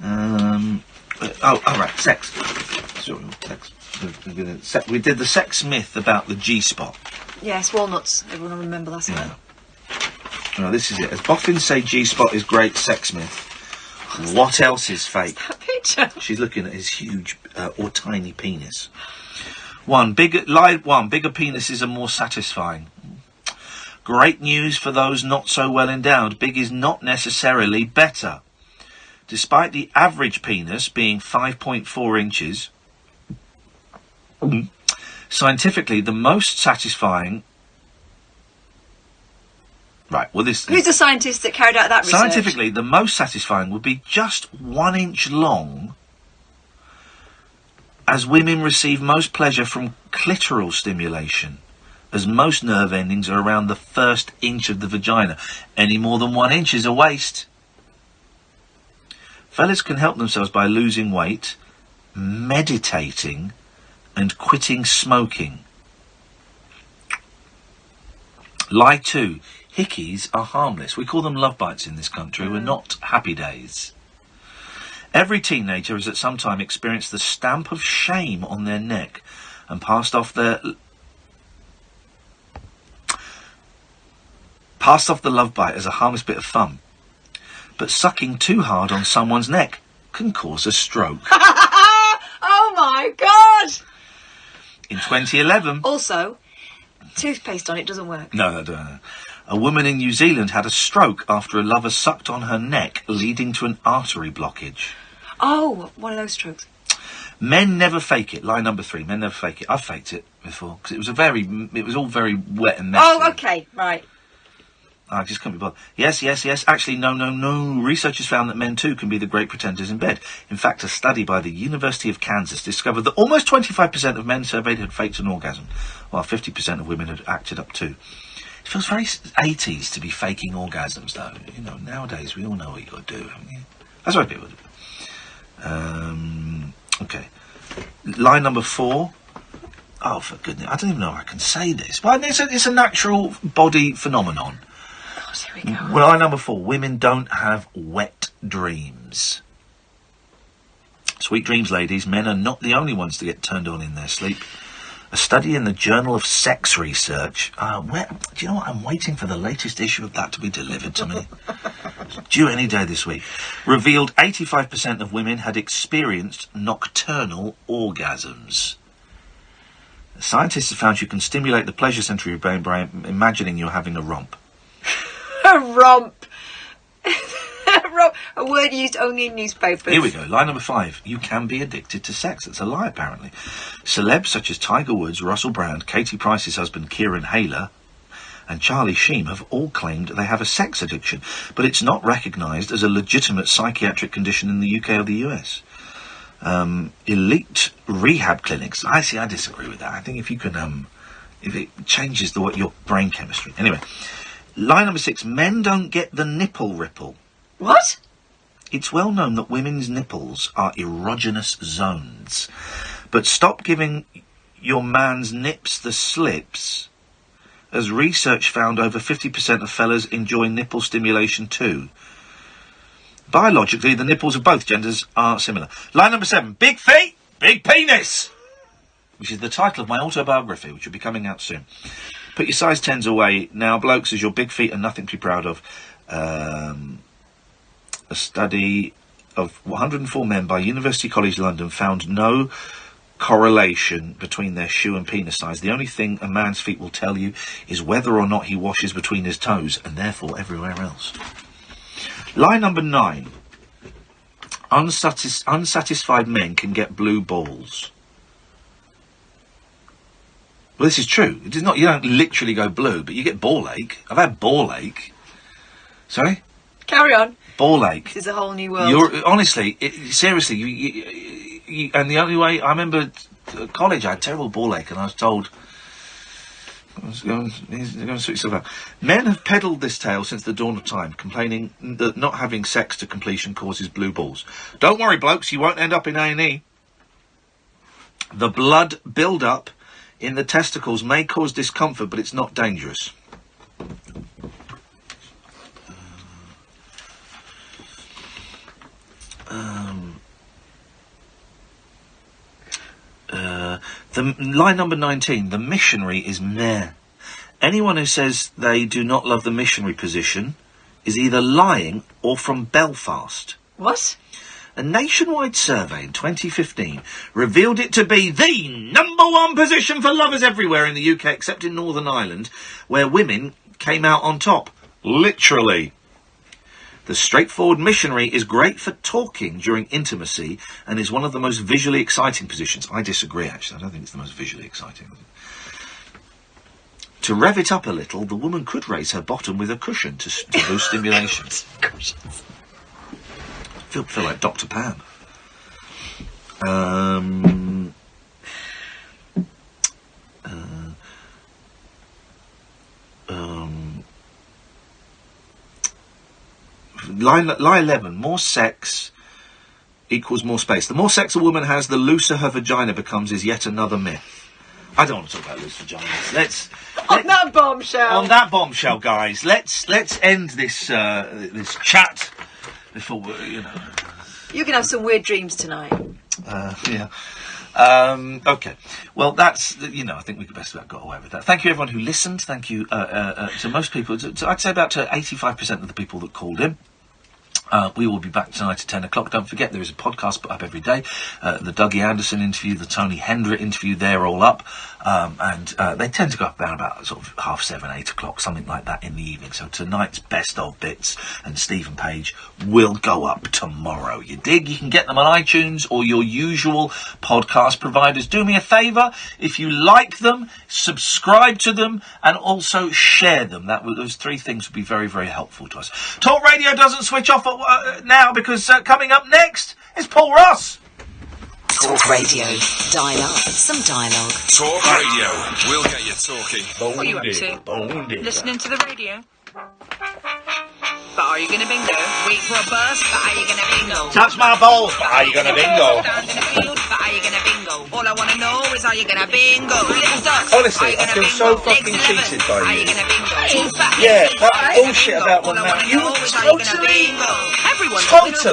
Right. Sex. Sorry, sex. We did the sex myth about the G-spot. Yes, walnuts. Everyone will remember that. Yeah. Well, this is it. As boffins say G-spot is great sex myth, what else is fake? What's that picture? She's looking at his huge or tiny penis. Bigger penises are more satisfying. Great news for those not so well endowed. Big is not necessarily better. Despite the average penis being 5.4 inches, scientifically the most satisfying... Right, well this... Who's the scientist that carried out that research? Scientifically, the most satisfying would be just 1 inch long as women receive most pleasure from clitoral stimulation, as most nerve endings are around the first inch of the vagina. Any more than 1 inch is a waste. Fellas can help themselves by losing weight, meditating, and quitting smoking. Lie 2. Hickeys are harmless. We call them love bites in this country. We're not happy days. Every teenager has at some time experienced the stamp of shame on their neck and passed off the love bite as a harmless bit of fun. But sucking too hard on someone's neck can cause a stroke. Oh my God! In 2011... Also, toothpaste on it doesn't work. No. A woman in New Zealand had a stroke after a lover sucked on her neck, leading to an artery blockage. Oh, one of those strokes. Men never fake it. Lie number 3. Men never fake it. I've faked it before because it was all very wet and messy. Oh, okay, right. I just couldn't be bothered. Yes. Actually, no. Researchers found that men too can be the great pretenders in bed. In fact, a study by the University of Kansas discovered that almost 25% of men surveyed had faked an orgasm, while 50% of women had acted up too. It feels very 80s to be faking orgasms, though. You know, nowadays we all know what you got to do, haven't you? That's what people do. Okay. Line number 4. Oh, for goodness, I don't even know if I can say this. Well, it's a natural body phenomenon. Here we go. Well, line number 4. Women don't have wet dreams. Sweet dreams, ladies. Men are not the only ones to get turned on in their sleep. A study in the Journal of Sex Research. Do you know what? I'm waiting for the latest issue of that to be delivered to me. Due any day this week. Revealed 85% of women had experienced nocturnal orgasms. Scientists have found you can stimulate the pleasure centre of your brain by imagining you're having a romp. A romp. A word used only in newspapers. Here we go. Line number 5. You can be addicted to sex. That's a lie, apparently. Celebs such as Tiger Woods, Russell Brand, Katie Price's husband Kieran Hayler, and Charlie Sheen have all claimed they have a sex addiction, but it's not recognised as a legitimate psychiatric condition in the UK or the US. Elite rehab clinics. I disagree with that. I think if you can, if it changes your brain chemistry. Anyway, line number 6. Men don't get the nipple ripple. What? It's well known that women's nipples are erogenous zones. But stop giving your man's nips the slips, as research found over 50% of fellas enjoy nipple stimulation too. Biologically, the nipples of both genders are similar. Line number 7. Big feet, big penis, which is the title of my autobiography, which will be coming out soon. Put your size 10s away now, blokes, as your big feet are nothing to be proud of. A study of 104 men by University College London found no correlation between their shoe and penis size. The only thing a man's feet will tell you is whether or not he washes between his toes, and therefore everywhere else. Line number 9. Unsatisfied men can get blue balls. Well, this is true. It is not. You don't literally go blue, but you get ball ache. I've had ball ache. Sorry? Carry on. Ball ache. This is a whole new world. Honestly, seriously, and the only way, I remember at college I had terrible ball ache and I was told, he's going to sort yourself out. Men have peddled this tale since the dawn of time, complaining that not having sex to completion causes blue balls. Don't worry, blokes, you won't end up in A&E. The blood build-up in the testicles may cause discomfort, but it's not dangerous. The line number 19. The missionary is meh. Anyone who says they do not love the missionary position is either lying or from Belfast. What? A nationwide survey in 2015 revealed it to be the #1 position for lovers everywhere in the UK, except in Northern Ireland, where women came out on top. Literally. The straightforward missionary is great for talking during intimacy and is one of the most visually exciting positions. I disagree, actually. I don't think it's the most visually exciting. To rev it up a little, the woman could raise her bottom with a cushion to boost stimulation. Feel like Dr. Pam. lie 11, more sex equals more space. The more sex a woman has, the looser her vagina becomes is yet another myth. I don't want to talk about loose vaginas. On that bombshell. On that bombshell, guys. Let's end this this chat before You can have some weird dreams tonight. Yeah. Okay. Well, that's, I think we could best about got away with that. Thank you, everyone who listened. Thank you to most people. I'd say about 85% of the people that called in. We will be back tonight at 10 o'clock. Don't forget, there is a podcast put up every day. The Dougie Anderson interview, the Tony Hendra interview, they're all up. And they tend to go up around about sort of 7:30, 8 o'clock, something like that in the evening. So tonight's best of bits and Stephen Page will go up tomorrow. You dig? You can get them on iTunes or your usual podcast providers. Do me a favour, if you like them, subscribe to them and also share them. Those three things would be very, very helpful to us. Talk Radio doesn't switch off now because coming up next is Paul Ross. Talk Radio. Dial up some dialogue. Talk Radio. We'll get you talking. What are you up to? Listening to the radio? But are you going to bingo? Wait for a bus, but are you going to bingo? Touch my balls, but are you going to bingo? Stand in the field, but are you going to bingo? All I want to know is, are you going to bingo? Little ducks, Honestly, I feel so fucking cheated by you. Yeah, that bullshit about one now. You were totally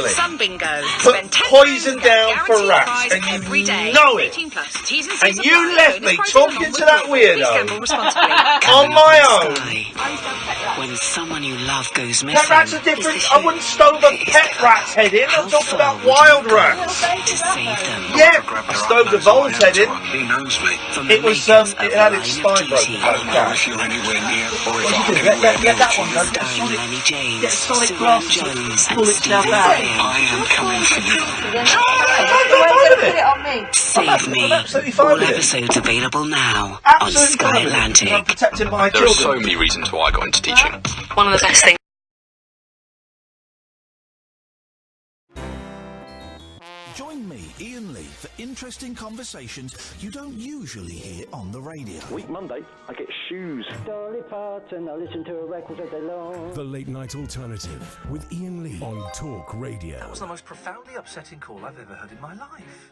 some bingo. put poison down for rats, and you know it. And you left me talking to that weirdo on my own. When someone you love goes missing. Pet rats are different. I wouldn't stove a pet rat's head in. I'm talking about wild rats. Yeah, I stoved a vole's head in. It was, it had its spine broken by the cat. What did you do? Let that one go. Get a solid glass and pull itself out. I am coming for you. Save Me. All episodes available now on Sky Atlantic. I'm protecting my There are so many reasons why I got into teaching. One of the best things. Join me, Iain Lee, for interesting conversations you don't usually hear on the radio. Week Monday, I get shoes. Dolly Parton, I listen to a record all day long. The Late Night Alternative with Iain Lee on Talk Radio. That was the most profoundly upsetting call I've ever heard in my life.